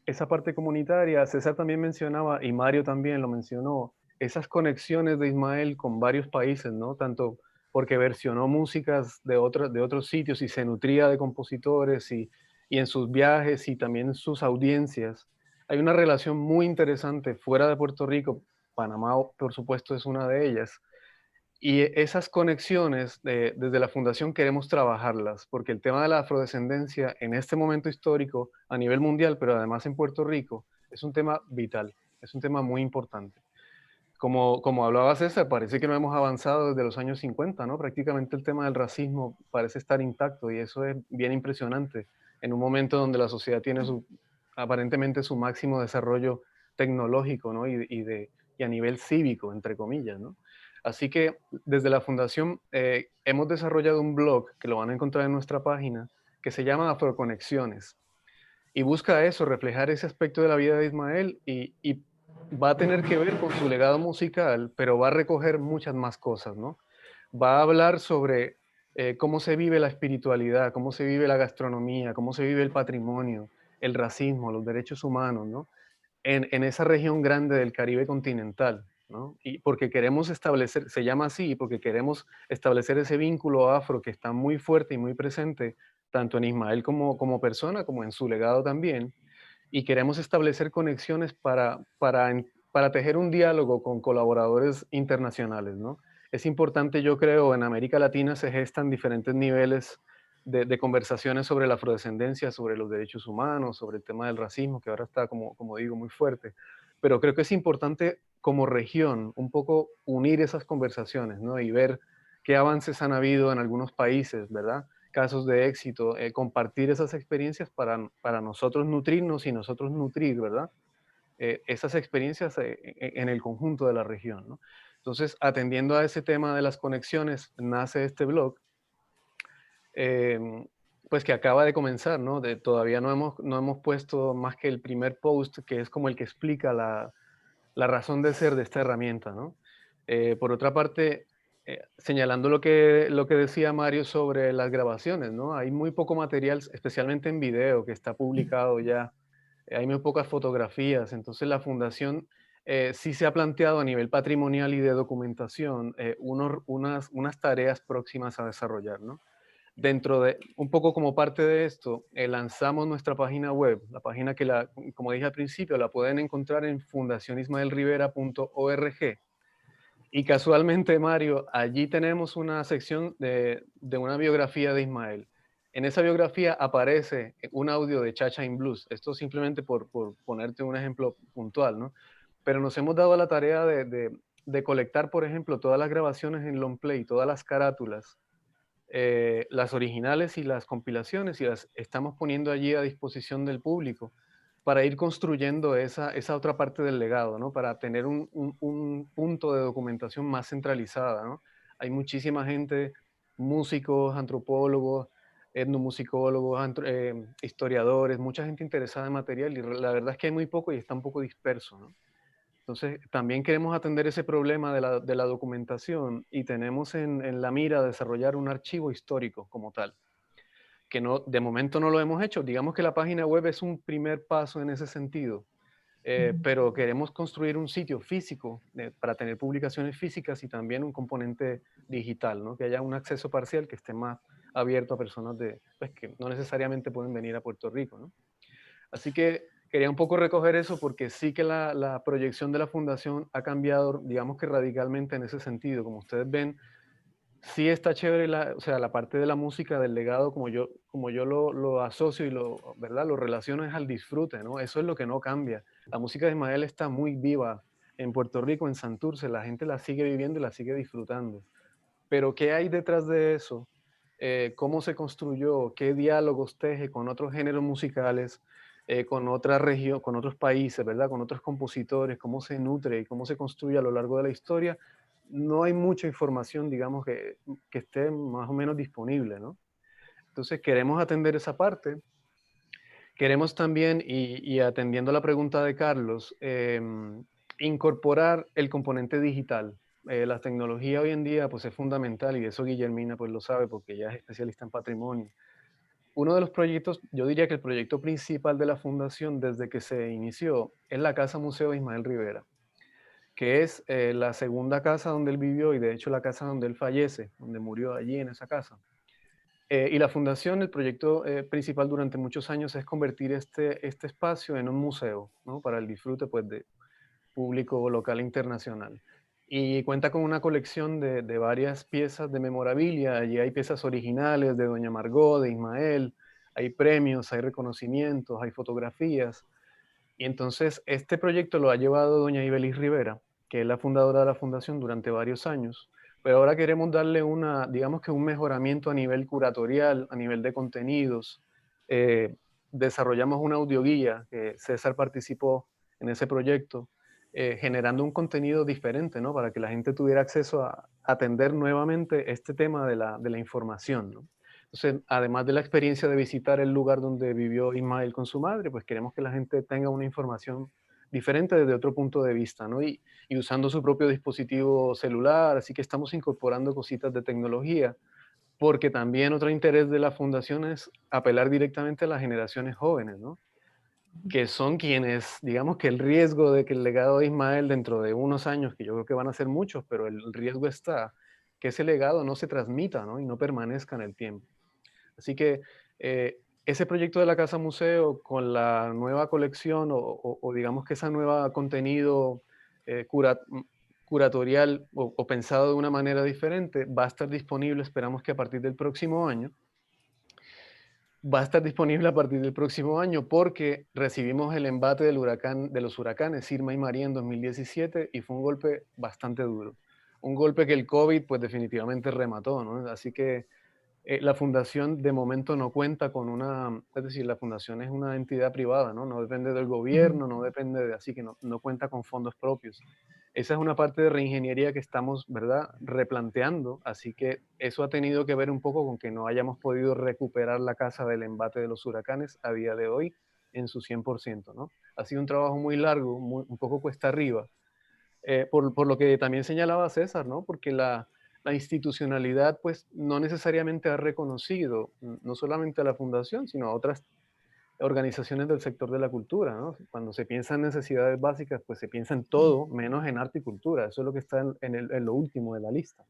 Speaker 2: Esa parte comunitaria, César también mencionaba, y Mario también lo mencionó, esas conexiones de Ismael con varios países, ¿no? Tanto porque versionó músicas de otros sitios y se nutría de compositores y en sus viajes y también en sus audiencias. Hay una relación muy interesante fuera de Puerto Rico. Panamá, por supuesto, es una de ellas. Y esas conexiones desde la Fundación queremos trabajarlas, porque el tema de la afrodescendencia en este momento histórico a nivel mundial, pero además en Puerto Rico, es un tema vital, es un tema muy importante. Como hablaba César, parece que no hemos avanzado desde los años 50, ¿no? Prácticamente el tema del racismo parece estar intacto y eso es bien impresionante en un momento donde la sociedad tiene aparentemente su máximo desarrollo tecnológico, ¿no? Y a nivel cívico, entre comillas, ¿no? Así que desde la Fundación hemos desarrollado un blog que lo van a encontrar en nuestra página que se llama Afroconexiones y busca eso, reflejar ese aspecto de la vida de Ismael y va a tener que ver con su legado musical, pero va a recoger muchas más cosas, ¿no? Va a hablar sobre cómo se vive la espiritualidad, cómo se vive la gastronomía, cómo se vive el patrimonio, el racismo, los derechos humanos, ¿no? En esa región grande del Caribe continental, ¿no? Y porque queremos establecer, se llama así, porque queremos establecer ese vínculo afro que está muy fuerte y muy presente, tanto en Ismael como persona, como en su legado también, y queremos establecer conexiones para tejer un diálogo con colaboradores internacionales, ¿no? Es importante, yo creo, en América Latina se gestan diferentes niveles de conversaciones sobre la afrodescendencia, sobre los derechos humanos, sobre el tema del racismo, que ahora está, como digo, muy fuerte. Pero creo que es importante como región un poco unir esas conversaciones, ¿no? Y ver qué avances han habido en algunos países, ¿verdad? Casos de éxito, compartir esas experiencias para nosotros nutrirnos y nosotros nutrir, ¿verdad? Esas experiencias en el conjunto de la región, ¿no? Entonces, atendiendo a ese tema de las conexiones, nace este blog, pues que acaba de comenzar, ¿no? Todavía no hemos puesto más que el primer post, que es como el que explica la razón de ser de esta herramienta, ¿no? Por otra parte, señalando lo que decía Mario sobre las grabaciones, ¿no? Hay muy poco material, especialmente en video, que está publicado ya. Hay muy pocas fotografías, entonces la fundación sí se ha planteado a nivel patrimonial y de documentación unas tareas próximas a desarrollar, ¿no? Dentro de, un poco como parte de esto, lanzamos nuestra página web, la página que, como dije al principio, la pueden encontrar en fundacionismaelrivera.org. Y casualmente, Mario, allí tenemos una sección de una biografía de Ismael. En esa biografía aparece un audio de Cha Cha in Blues. Esto simplemente por ponerte un ejemplo puntual, ¿no? Pero nos hemos dado la tarea de colectar, por ejemplo, todas las grabaciones en long play, todas las carátulas, las originales y las compilaciones, y las estamos poniendo allí a disposición del público para ir construyendo esa otra parte del legado, ¿no? Para tener un punto de documentación más centralizada, ¿no? Hay muchísima gente, músicos, antropólogos, etnomusicólogos, historiadores, mucha gente interesada en material, y la verdad es que hay muy poco y está un poco disperso, ¿no? Entonces, también queremos atender ese problema de la documentación, y tenemos en la mira desarrollar un archivo histórico como tal, que no, de momento no lo hemos hecho. Digamos que la página web es un primer paso en ese sentido, pero queremos construir un sitio físico para tener publicaciones físicas y también un componente digital, ¿no? Que haya un acceso parcial que esté más abierto a personas pues, que no necesariamente pueden venir a Puerto Rico, ¿no? Así que quería un poco recoger eso, porque sí que la proyección de la fundación ha cambiado, digamos que radicalmente en ese sentido. Como ustedes ven, sí está chévere o sea, la parte de la música, del legado, como yo lo asocio y ¿verdad? Lo relaciono es al disfrute, ¿no? Eso es lo que no cambia. La música de Ismael está muy viva en Puerto Rico, en Santurce, la gente la sigue viviendo y la sigue disfrutando. Pero ¿qué hay detrás de eso? ¿Cómo se construyó? ¿Qué diálogos teje con otros géneros musicales, con otra región, con otros países, ¿verdad? Con otros compositores? ¿Cómo se nutre y cómo se construye a lo largo de la historia? No hay mucha información, digamos, que esté más o menos disponible, ¿no? Entonces queremos atender esa parte. Queremos también, y atendiendo la pregunta de Carlos, incorporar el componente digital. La tecnología hoy en día pues, es fundamental, y eso Guillermina pues, lo sabe porque ella es especialista en patrimonio. Uno de los proyectos, yo diría que el proyecto principal de la fundación desde que se inició, es la Casa Museo Ismael Rivera, que es la segunda casa donde él vivió, y de hecho la casa donde él fallece, donde murió allí en esa casa. Y la fundación, el proyecto principal durante muchos años es convertir este espacio en un museo, ¿no? Para el disfrute pues, de público local e internacional. Y cuenta con una colección de varias piezas de memorabilia. Allí hay piezas originales de Doña Margot, de Ismael, hay premios, hay reconocimientos, hay fotografías. Y entonces este proyecto lo ha llevado doña Ibelis Rivera, que es la fundadora de la fundación, durante varios años. Pero ahora queremos darle digamos que un mejoramiento a nivel curatorial, a nivel de contenidos. Desarrollamos una audioguía, que César participó en ese proyecto, generando un contenido diferente, ¿no? Para que la gente tuviera acceso a atender nuevamente este tema de la información, ¿no? Entonces, además de la experiencia de visitar el lugar donde vivió Ismael con su madre, pues queremos que la gente tenga una información diferente desde otro punto de vista, ¿no? Y usando su propio dispositivo celular, así que estamos incorporando cositas de tecnología, porque también otro interés de la fundación es apelar directamente a las generaciones jóvenes, ¿no? Que son quienes, digamos que el riesgo de que el legado de Ismael dentro de unos años, que yo creo que van a ser muchos, pero el riesgo está que ese legado no se transmita, ¿no? Y no permanezca en el tiempo. Así que ese proyecto de la Casa Museo, con la nueva colección o digamos que ese nuevo contenido curatorial o pensado de una manera diferente, va a estar disponible, esperamos que a partir del próximo año. Va a estar disponible a partir del próximo año, porque recibimos el embate de los huracanes Irma y María en 2017, y fue un golpe bastante duro. Un golpe que el COVID pues definitivamente remató, ¿no? Así que la fundación de momento no cuenta con es decir, la fundación es una entidad privada, ¿no? No depende del gobierno, no depende así que no cuenta con fondos propios. Esa es una parte de reingeniería que estamos, ¿verdad?, replanteando, así que eso ha tenido que ver un poco con que no hayamos podido recuperar la casa del embate de los huracanes a día de hoy en su 100%, ¿no? Ha sido un trabajo muy largo, un poco cuesta arriba, por lo que también señalaba César, ¿no? Porque la institucionalidad pues no necesariamente ha reconocido no solamente a la fundación, sino a otras organizaciones del sector de la cultura, ¿no? Cuando se piensa en necesidades básicas, pues se piensa en todo menos en arte y cultura. Eso es lo que está en lo último de la lista.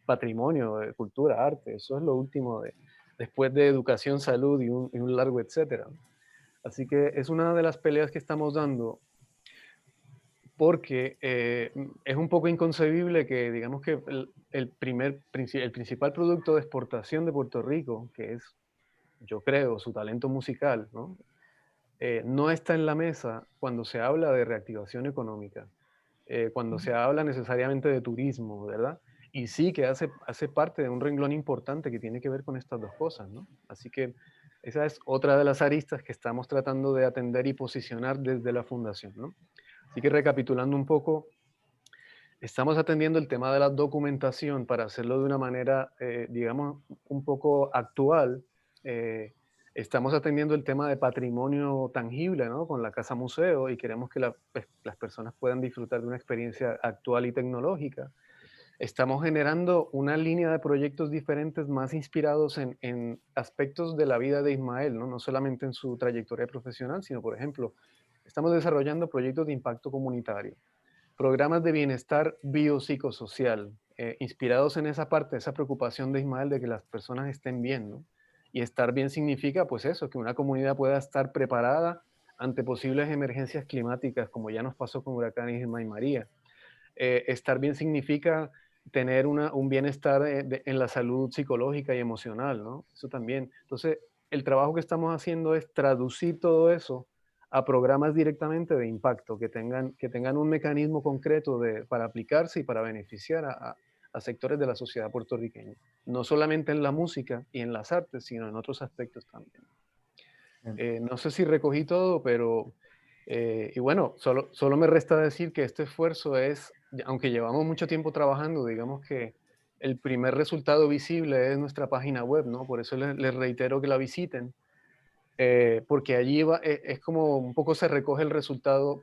Speaker 2: Patrimonio, cultura, arte, eso es lo último después de educación, salud y un largo etcétera. Así que es una de las peleas que estamos dando porque es un poco inconcebible que, digamos que el principal producto de exportación de Puerto Rico, que es, yo creo, su talento musical, ¿no? No está en la mesa cuando se habla de reactivación económica, cuando se habla necesariamente de turismo, ¿verdad? Y sí que hace parte de un renglón importante que tiene que ver con estas dos cosas, ¿no? Así que esa es otra de las aristas que estamos tratando de atender y posicionar desde la fundación, ¿no? Así que recapitulando un poco, estamos atendiendo el tema de la documentación para hacerlo de una manera, digamos, un poco actual. Estamos atendiendo el tema de patrimonio tangible, ¿no? Con la Casa Museo, y queremos que pues, las personas puedan disfrutar de una experiencia actual y tecnológica. Estamos generando una línea de proyectos diferentes más inspirados en aspectos de la vida de Ismael, ¿no? No solamente en su trayectoria profesional, sino, por ejemplo, estamos desarrollando proyectos de impacto comunitario, programas de bienestar biopsicosocial, inspirados en esa parte, esa preocupación de Ismael de que las personas estén bien, ¿no? Y estar bien significa, pues eso, que una comunidad pueda estar preparada ante posibles emergencias climáticas, como ya nos pasó con huracanes Irma y María. Estar bien significa tener un bienestar en la salud psicológica y emocional, ¿no? Eso también. Entonces, el trabajo que estamos haciendo es traducir todo eso a programas directamente de impacto, que tengan un mecanismo concreto para aplicarse y para beneficiar a sectores de la sociedad puertorriqueña. No solamente en la música y en las artes, sino en otros aspectos también. No sé si recogí todo, pero... y bueno, solo me resta decir que este esfuerzo es, aunque llevamos mucho tiempo trabajando, digamos que el primer resultado visible es nuestra página web, ¿no? Por eso les reitero que la visiten, porque allí es como un poco se recoge el resultado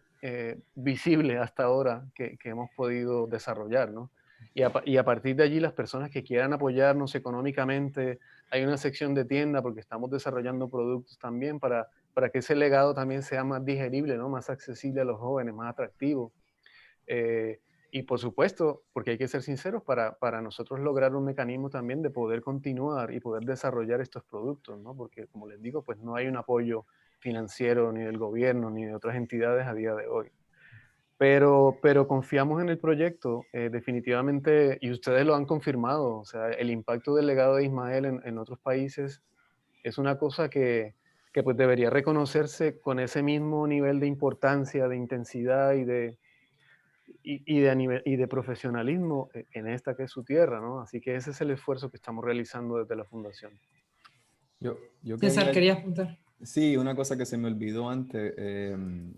Speaker 2: visible hasta ahora que hemos podido desarrollar, ¿no? Y a partir de allí las personas que quieran apoyarnos económicamente, hay una sección de tienda porque estamos desarrollando productos también para que ese legado también sea más digerible, ¿no? Más accesible a los jóvenes, más atractivo. Y por supuesto, porque hay que ser sinceros, para nosotros lograr un mecanismo también de poder continuar y poder desarrollar estos productos, ¿no? Porque como les digo, pues no hay un apoyo financiero ni del gobierno ni de otras entidades a día de hoy. Pero confiamos en el proyecto, definitivamente, y ustedes lo han confirmado, o sea, el impacto del legado de Ismael en otros países es una cosa que pues debería reconocerse con ese mismo nivel de importancia, de intensidad y de profesionalismo en esta que es su tierra, ¿no? Así que ese es el esfuerzo que estamos realizando desde la fundación.
Speaker 3: Yo
Speaker 1: César, ¿querías apuntar?
Speaker 3: Sí, una cosa que se me olvidó antes,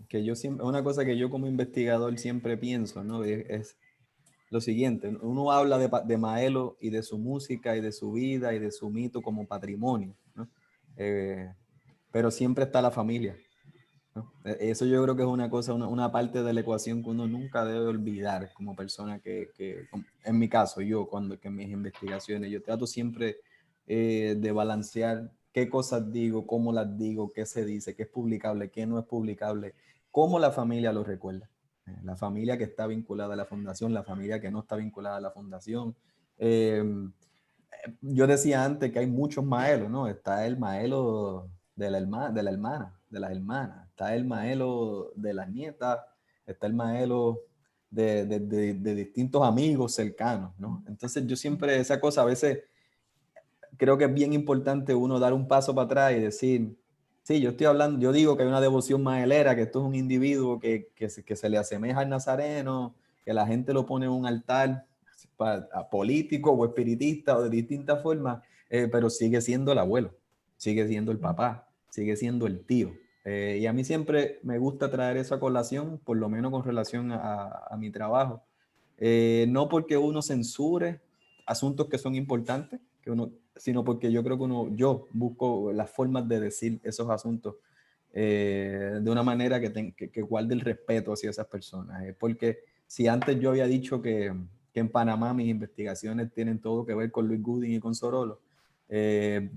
Speaker 3: que yo siempre, una cosa que yo como investigador siempre pienso, ¿no? Es lo siguiente: uno habla de Maelo y de su música y de su vida y de su mito como patrimonio, ¿no? Pero siempre está la familia, ¿no? Eso yo creo que es una cosa, una parte de la ecuación que uno nunca debe olvidar como persona en mi caso, que en mis investigaciones, yo trato siempre de balancear qué cosas digo, cómo las digo, qué se dice, qué es publicable, qué no es publicable, cómo la familia lo recuerda. La familia que está vinculada a la fundación, la familia que no está vinculada a la fundación. Yo decía antes que hay muchos Maelos, ¿no? Está el Maelo de las hermanas, está el Maelo de las nietas, está el Maelo de distintos amigos cercanos, ¿no? Entonces yo siempre, esa cosa, a veces creo que es bien importante uno dar un paso para atrás y decir, sí, yo estoy hablando, yo digo que hay una devoción maelera, que esto es un individuo que se le asemeja al Nazareno, que la gente lo pone en un altar político o espiritista o de distintas formas, pero sigue siendo el abuelo, sigue siendo el papá, sigue siendo el tío. Y a mí siempre me gusta traer eso a colación, por lo menos con relación a mi trabajo. No porque uno censure asuntos que son importantes, sino porque yo creo que yo busco las formas de decir esos asuntos de una manera que guarde el respeto hacia esas personas. Porque si antes yo había dicho que en Panamá mis investigaciones tienen todo que ver con Luis Gooding y con Sorolo,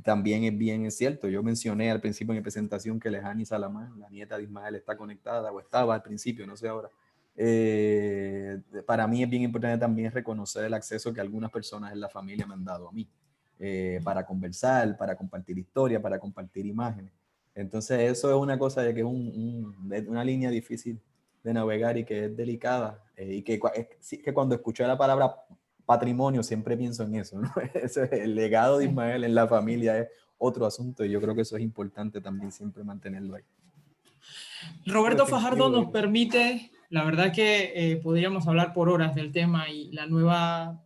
Speaker 3: también es cierto. Yo mencioné al principio en mi presentación que Lejani Salamán, la nieta de Ismael, está conectada, o estaba al principio, no sé ahora. Para mí es bien importante también reconocer el acceso que algunas personas en la familia me han dado a mí, para conversar, para compartir historias, para compartir imágenes. Entonces eso es una cosa de que es una línea difícil de navegar y que es delicada, y que cuando escuché la palabra patrimonio siempre pienso en eso, ¿no? El legado de Ismael en la familia es otro asunto y yo creo que eso es importante también siempre mantenerlo ahí.
Speaker 1: Roberto Fajardo nos permite, la verdad que podríamos hablar por horas del tema, y la nueva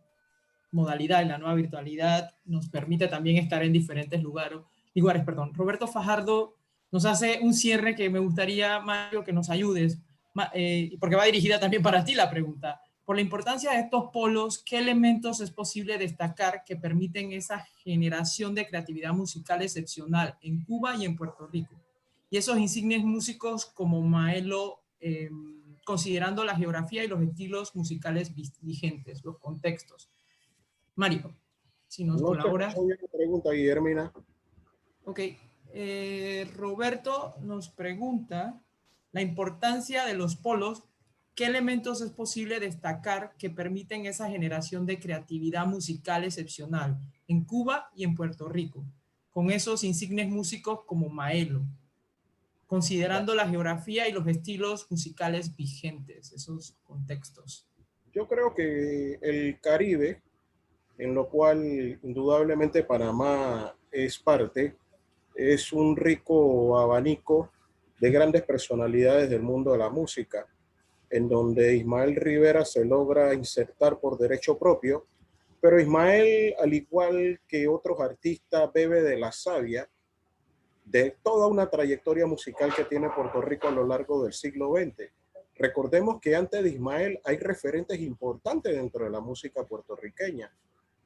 Speaker 1: modalidad y la nueva virtualidad nos permite también estar en diferentes lugares. Roberto Fajardo nos hace un cierre que me gustaría, Mario, que nos ayudes, porque va dirigida también para ti la pregunta. Por la importancia de estos polos, ¿qué elementos es posible destacar que permiten esa generación de creatividad musical excepcional en Cuba y en Puerto Rico? Y esos insignes músicos como Maelo, considerando la geografía y los estilos musicales vigentes, los contextos. Mario, si nos colaboras.
Speaker 4: No te pregunta, Guillermina.
Speaker 1: Ok. Roberto nos pregunta la importancia de los polos. ¿Qué elementos es posible destacar que permiten esa generación de creatividad musical excepcional en Cuba y en Puerto Rico, con esos insignes músicos como Maelo, considerando la geografía y los estilos musicales vigentes, esos contextos?
Speaker 4: Yo creo que el Caribe, en lo cual indudablemente Panamá es parte, es un rico abanico de grandes personalidades del mundo de la música, en donde Ismael Rivera se logra insertar por derecho propio, pero Ismael, al igual que otros artistas, bebe de la savia de toda una trayectoria musical que tiene Puerto Rico a lo largo del siglo XX. Recordemos que antes de Ismael hay referentes importantes dentro de la música puertorriqueña.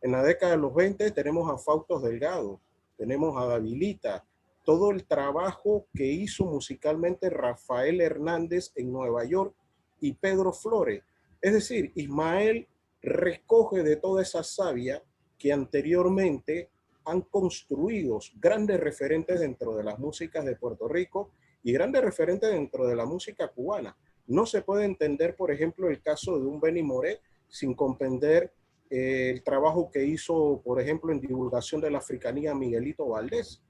Speaker 4: En la década de los 20 tenemos a Fausto Delgado, tenemos a Davilita, todo el trabajo que hizo musicalmente Rafael Hernández en Nueva York y Pedro Flores. Es decir, Ismael recoge de toda esa savia que anteriormente han construido grandes referentes dentro de las músicas de Puerto Rico y grandes referentes dentro de la música cubana. No se puede entender, por ejemplo, el caso de un Benny Moré sin comprender el trabajo que hizo, por ejemplo, en divulgación de la africanía Miguelito Valdés.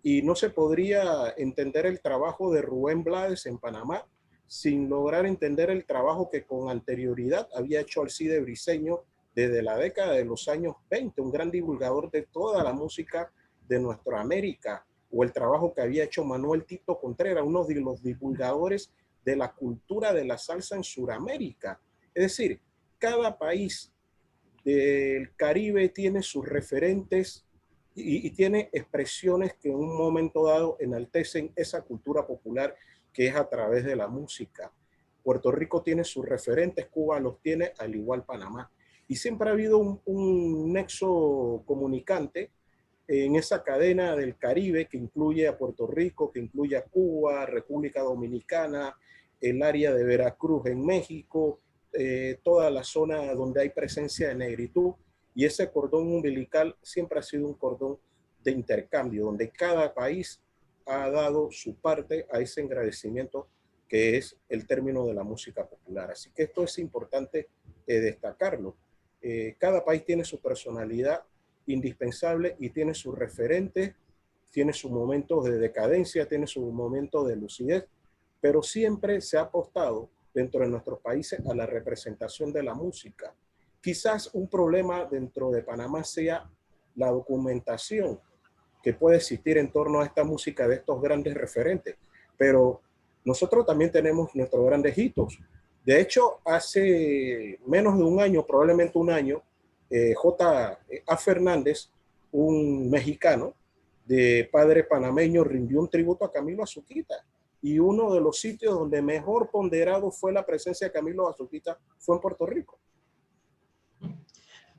Speaker 4: Y no se podría entender el trabajo de Rubén Blades en Panamá sin lograr entender el trabajo que con anterioridad había hecho Alcide Briceño desde la década de los años 20, un gran divulgador de toda la música de nuestra América, o el trabajo que había hecho Manuel Tito Contreras, uno de los divulgadores de la cultura de la salsa en Sudamérica. Es decir, cada país del Caribe tiene sus referentes y tiene expresiones que en un momento dado enaltecen esa cultura popular que es a través de la música. Puerto Rico tiene sus referentes, Cuba los tiene, al igual Panamá. Y siempre ha habido un nexo comunicante en esa cadena del Caribe que incluye a Puerto Rico, que incluye a Cuba, República Dominicana, el área de Veracruz en México, toda la zona donde hay presencia de negritud, y ese cordón umbilical siempre ha sido un cordón de intercambio, donde cada país ha dado su parte a ese engrandecimiento que es el término de la música popular. Así que esto es importante destacarlo. Cada país tiene su personalidad indispensable y tiene sus referentes, tiene sus momentos de decadencia, tiene sus momentos de lucidez, pero siempre se ha apostado dentro de nuestros países a la representación de la música. Quizás un problema dentro de Panamá sea la documentación que puede existir en torno a esta música de estos grandes referentes, pero nosotros también tenemos nuestros grandes hitos. De hecho, hace menos de un año, probablemente un año, J.A. Fernández, un mexicano de padre panameño, rindió un tributo a Camilo Azuquita. Y uno de los sitios donde mejor ponderado fue la presencia de Camilo Azuquita fue en Puerto Rico.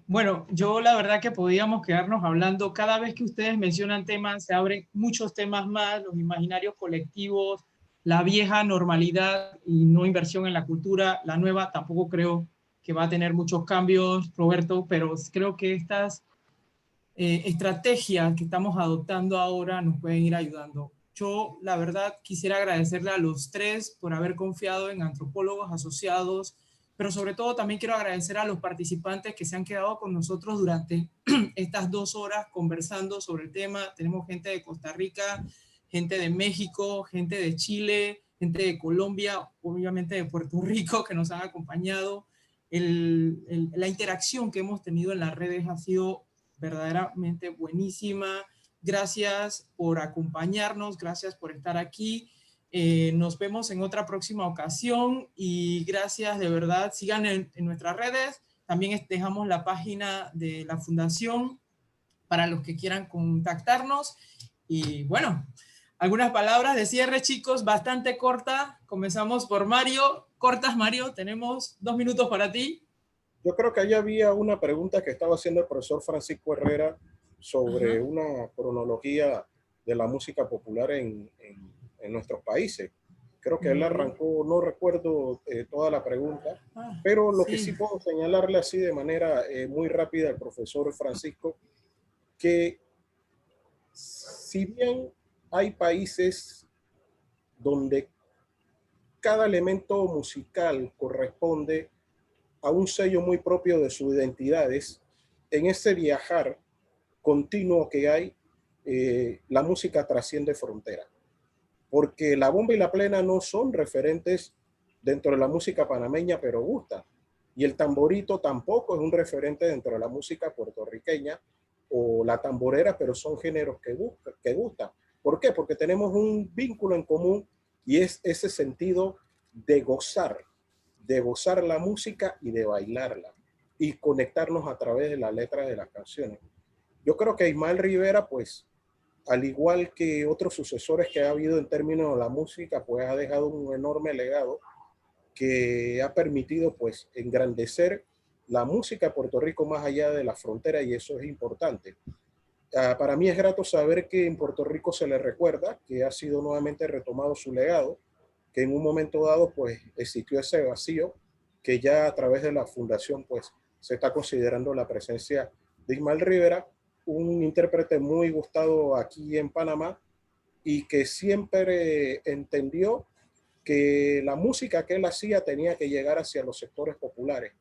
Speaker 1: Bueno, yo la verdad que podíamos quedarnos hablando. Cada vez que ustedes mencionan temas, se abren muchos temas más, los imaginarios colectivos, la vieja normalidad y no inversión en la cultura. La nueva tampoco creo que va a tener muchos cambios, Roberto, pero creo que estas estrategias que estamos adoptando ahora nos pueden ir ayudando. Yo, la verdad, quisiera agradecerle a los tres por haber confiado en Antropólogos Asociados, pero sobre todo también quiero agradecer a los participantes que se han quedado con nosotros durante estas 2 horas conversando sobre el tema. Tenemos gente de Costa Rica, gente de México, gente de Chile, gente de Colombia, obviamente de Puerto Rico, que nos han acompañado. La interacción que hemos tenido en las redes ha sido verdaderamente buenísima. Gracias por acompañarnos, gracias por estar aquí. Nos vemos en otra próxima ocasión y gracias de verdad. Sigan en nuestras redes. También dejamos la página de la fundación para los que quieran contactarnos. Y bueno, algunas palabras de cierre, chicos, bastante corta. Comenzamos por Mario. Cortas, Mario, tenemos 2 minutos para ti.
Speaker 4: Yo creo que allá había una pregunta que estaba haciendo el profesor Francisco Herrera sobre una cronología de la música popular en nuestros países. Creo que él arrancó, no recuerdo toda la pregunta, pero lo que sí puedo señalarle así de manera muy rápida al profesor Francisco, que si bien hay países donde cada elemento musical corresponde a un sello muy propio de sus identidades, en ese viajar continuo que hay, la música trasciende fronteras. Porque la bomba y la plena no son referentes dentro de la música panameña, pero gusta. Y el tamborito tampoco es un referente dentro de la música puertorriqueña o la tamborera, pero son géneros que gustan. ¿Por qué? Porque tenemos un vínculo en común y es ese sentido de gozar la música y de bailarla y conectarnos a través de la letra de las canciones. Yo creo que Ismael Rivera, pues, al igual que otros sucesores que ha habido en términos de la música, pues ha dejado un enorme legado que ha permitido, pues, engrandecer la música de Puerto Rico más allá de la frontera, y eso es importante. Para mí es grato saber que en Puerto Rico se le recuerda que ha sido nuevamente retomado su legado, que en un momento dado pues existió ese vacío, que ya a través de la fundación pues se está considerando la presencia de Ismael Rivera, un intérprete muy gustado aquí en Panamá y que siempre entendió que la música que él hacía tenía que llegar hacia los sectores populares,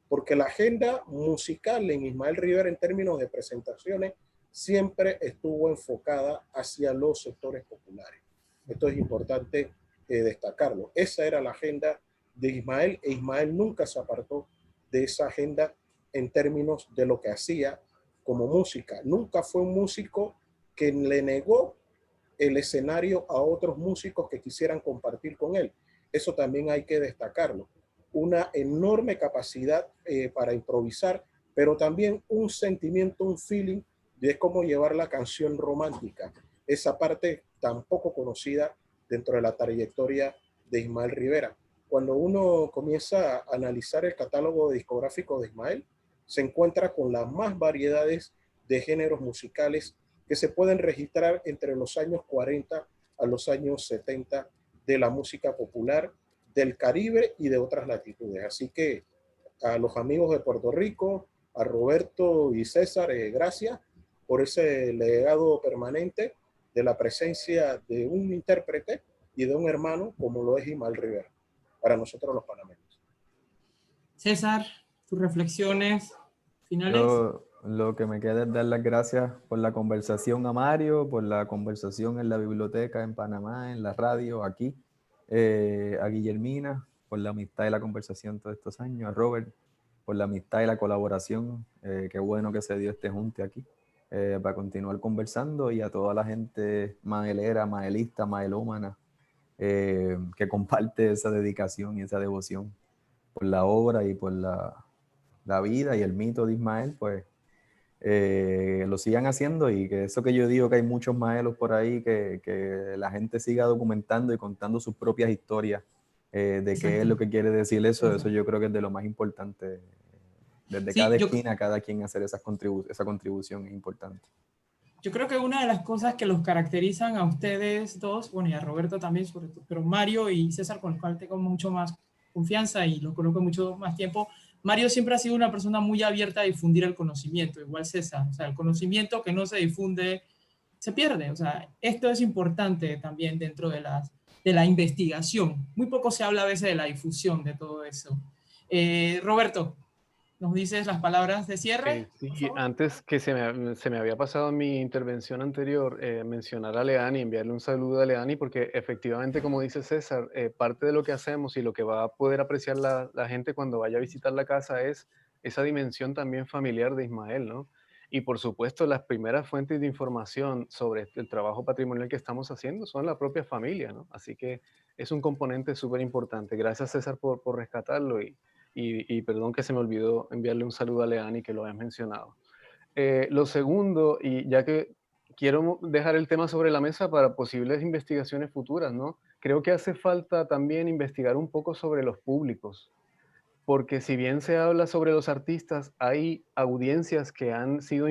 Speaker 4: porque la agenda musical en Ismael Rivera en términos de presentaciones siempre estuvo enfocada hacia los sectores populares. Esto es importante destacarlo. Esa era la agenda de Ismael, e Ismael nunca se apartó de esa agenda en términos de lo que hacía como música. Nunca fue un músico que le negó el escenario a otros músicos que quisieran compartir con él. Eso también hay que destacarlo. Una enorme capacidad para improvisar, pero también un sentimiento, un feeling de cómo llevar la canción romántica. Esa parte tan poco conocida dentro de la trayectoria de Ismael Rivera. Cuando uno comienza a analizar el catálogo discográfico de Ismael, se encuentra con las más variedades de géneros musicales que se pueden registrar entre los años 40 a los años 70 de la música popular del Caribe y de otras latitudes. Así que a los amigos de Puerto Rico, a Roberto y César, gracias por ese legado permanente de la presencia de un intérprete y de un hermano como lo es Ismael Rivera, para nosotros los panameños.
Speaker 1: César, tus reflexiones finales.
Speaker 3: Lo que me queda es dar las gracias por la conversación a Mario, por la conversación en la biblioteca en Panamá, en la radio, aquí, a Guillermina, por la amistad y la conversación todos estos años, a Robert, por la amistad y la colaboración, qué bueno que se dio este junte aquí. Para continuar conversando, y a toda la gente maelera, maelista, maelómana, que comparte esa dedicación y esa devoción por la obra y por la vida y el mito de Ismael, pues lo sigan haciendo, y que eso que yo digo, que hay muchos maelos por ahí, que la gente siga documentando y contando sus propias historias de qué es lo que quiere decir eso yo creo que es de lo más importante. Desde cada esquina, cada quien hacer esa contribución es importante.
Speaker 1: Yo creo que una de las cosas que los caracterizan a ustedes dos, bueno, y a Roberto también, sobre todo, pero Mario y César, con el cual tengo mucho más confianza y los conozco mucho más tiempo, Mario siempre ha sido una persona muy abierta a difundir el conocimiento, igual César. O sea, el conocimiento que no se difunde se pierde. O sea, esto es importante también dentro de la investigación. Muy poco se habla a veces de la difusión de todo eso. Roberto. ¿nos dices las palabras de cierre?
Speaker 2: Sí, antes que se me había pasado en mi intervención anterior mencionar a Leani, enviarle un saludo a Leani, porque efectivamente, como dice César, parte de lo que hacemos y lo que va a poder apreciar la gente cuando vaya a visitar la casa es esa dimensión también familiar de Ismael, ¿no? Y por supuesto, las primeras fuentes de información sobre el trabajo patrimonial que estamos haciendo son la propia familia, ¿no? Así que es un componente súper importante. Gracias, César, por rescatarlo y perdón que se me olvidó enviarle un saludo a Leani que lo habías mencionado. Lo segundo, y ya que quiero dejar el tema sobre la mesa para posibles investigaciones futuras, ¿no? Creo que hace falta también investigar un poco sobre los públicos, porque si bien se habla sobre los artistas, hay audiencias que han sido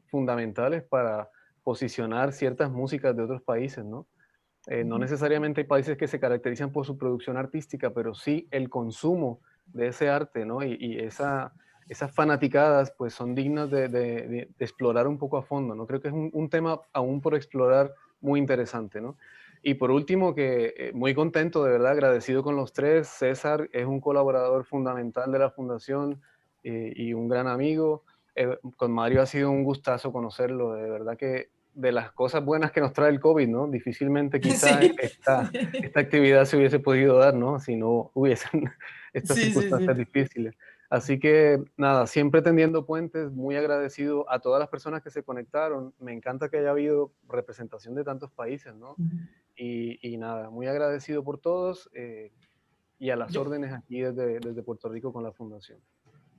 Speaker 2: fundamentales para posicionar ciertas músicas de otros países, ¿no? No necesariamente hay países que se caracterizan por su producción artística, pero sí el consumo de ese arte, ¿no? Y esas fanaticadas, pues son dignas de explorar un poco a fondo, ¿no? Creo que es un tema aún por explorar muy interesante, ¿no? Y por último, que muy contento, de verdad, agradecido con los tres. César es un colaborador fundamental de la Fundación y un gran amigo. Con Mario ha sido un gustazo conocerlo, de verdad que de las cosas buenas que nos trae el COVID, ¿no? Difícilmente quizás
Speaker 1: Sí.
Speaker 2: esta actividad se hubiese podido dar, ¿no? Si no hubiesen estas
Speaker 1: Sí, sí,
Speaker 2: circunstancias
Speaker 1: sí.
Speaker 2: difíciles. Así que nada, siempre tendiendo puentes, muy agradecido a todas las personas que se conectaron. Me encanta que haya habido representación de tantos países, ¿no? Y nada, muy agradecido por todos y a las
Speaker 1: Yo,
Speaker 2: órdenes aquí desde Puerto Rico con la Fundación.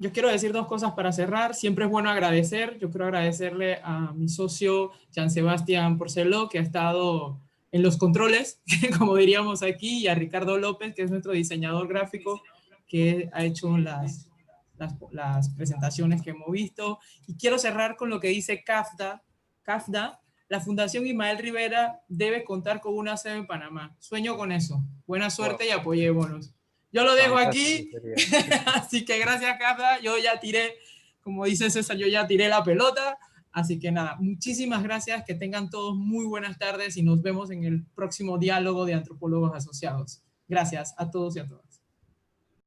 Speaker 1: Yo quiero decir dos cosas para cerrar. Siempre es bueno agradecer. Yo quiero agradecerle a mi socio, Jean Sebastián Porceló, que ha estado en los controles, como diríamos aquí, y a Ricardo López, que es nuestro diseñador gráfico, que ha hecho las presentaciones que hemos visto. Y quiero cerrar con lo que dice CAFDA. La Fundación Ismael Rivera debe contar con una sede en Panamá. Sueño con eso. Buena suerte y apoyémonos. Yo lo dejo aquí, así que gracias, Carla. Yo ya tiré, como dice César, yo ya tiré la pelota. Así que nada, muchísimas gracias, que tengan todos muy buenas tardes y nos vemos en el próximo diálogo de antropólogos asociados. Gracias a todos y a todas.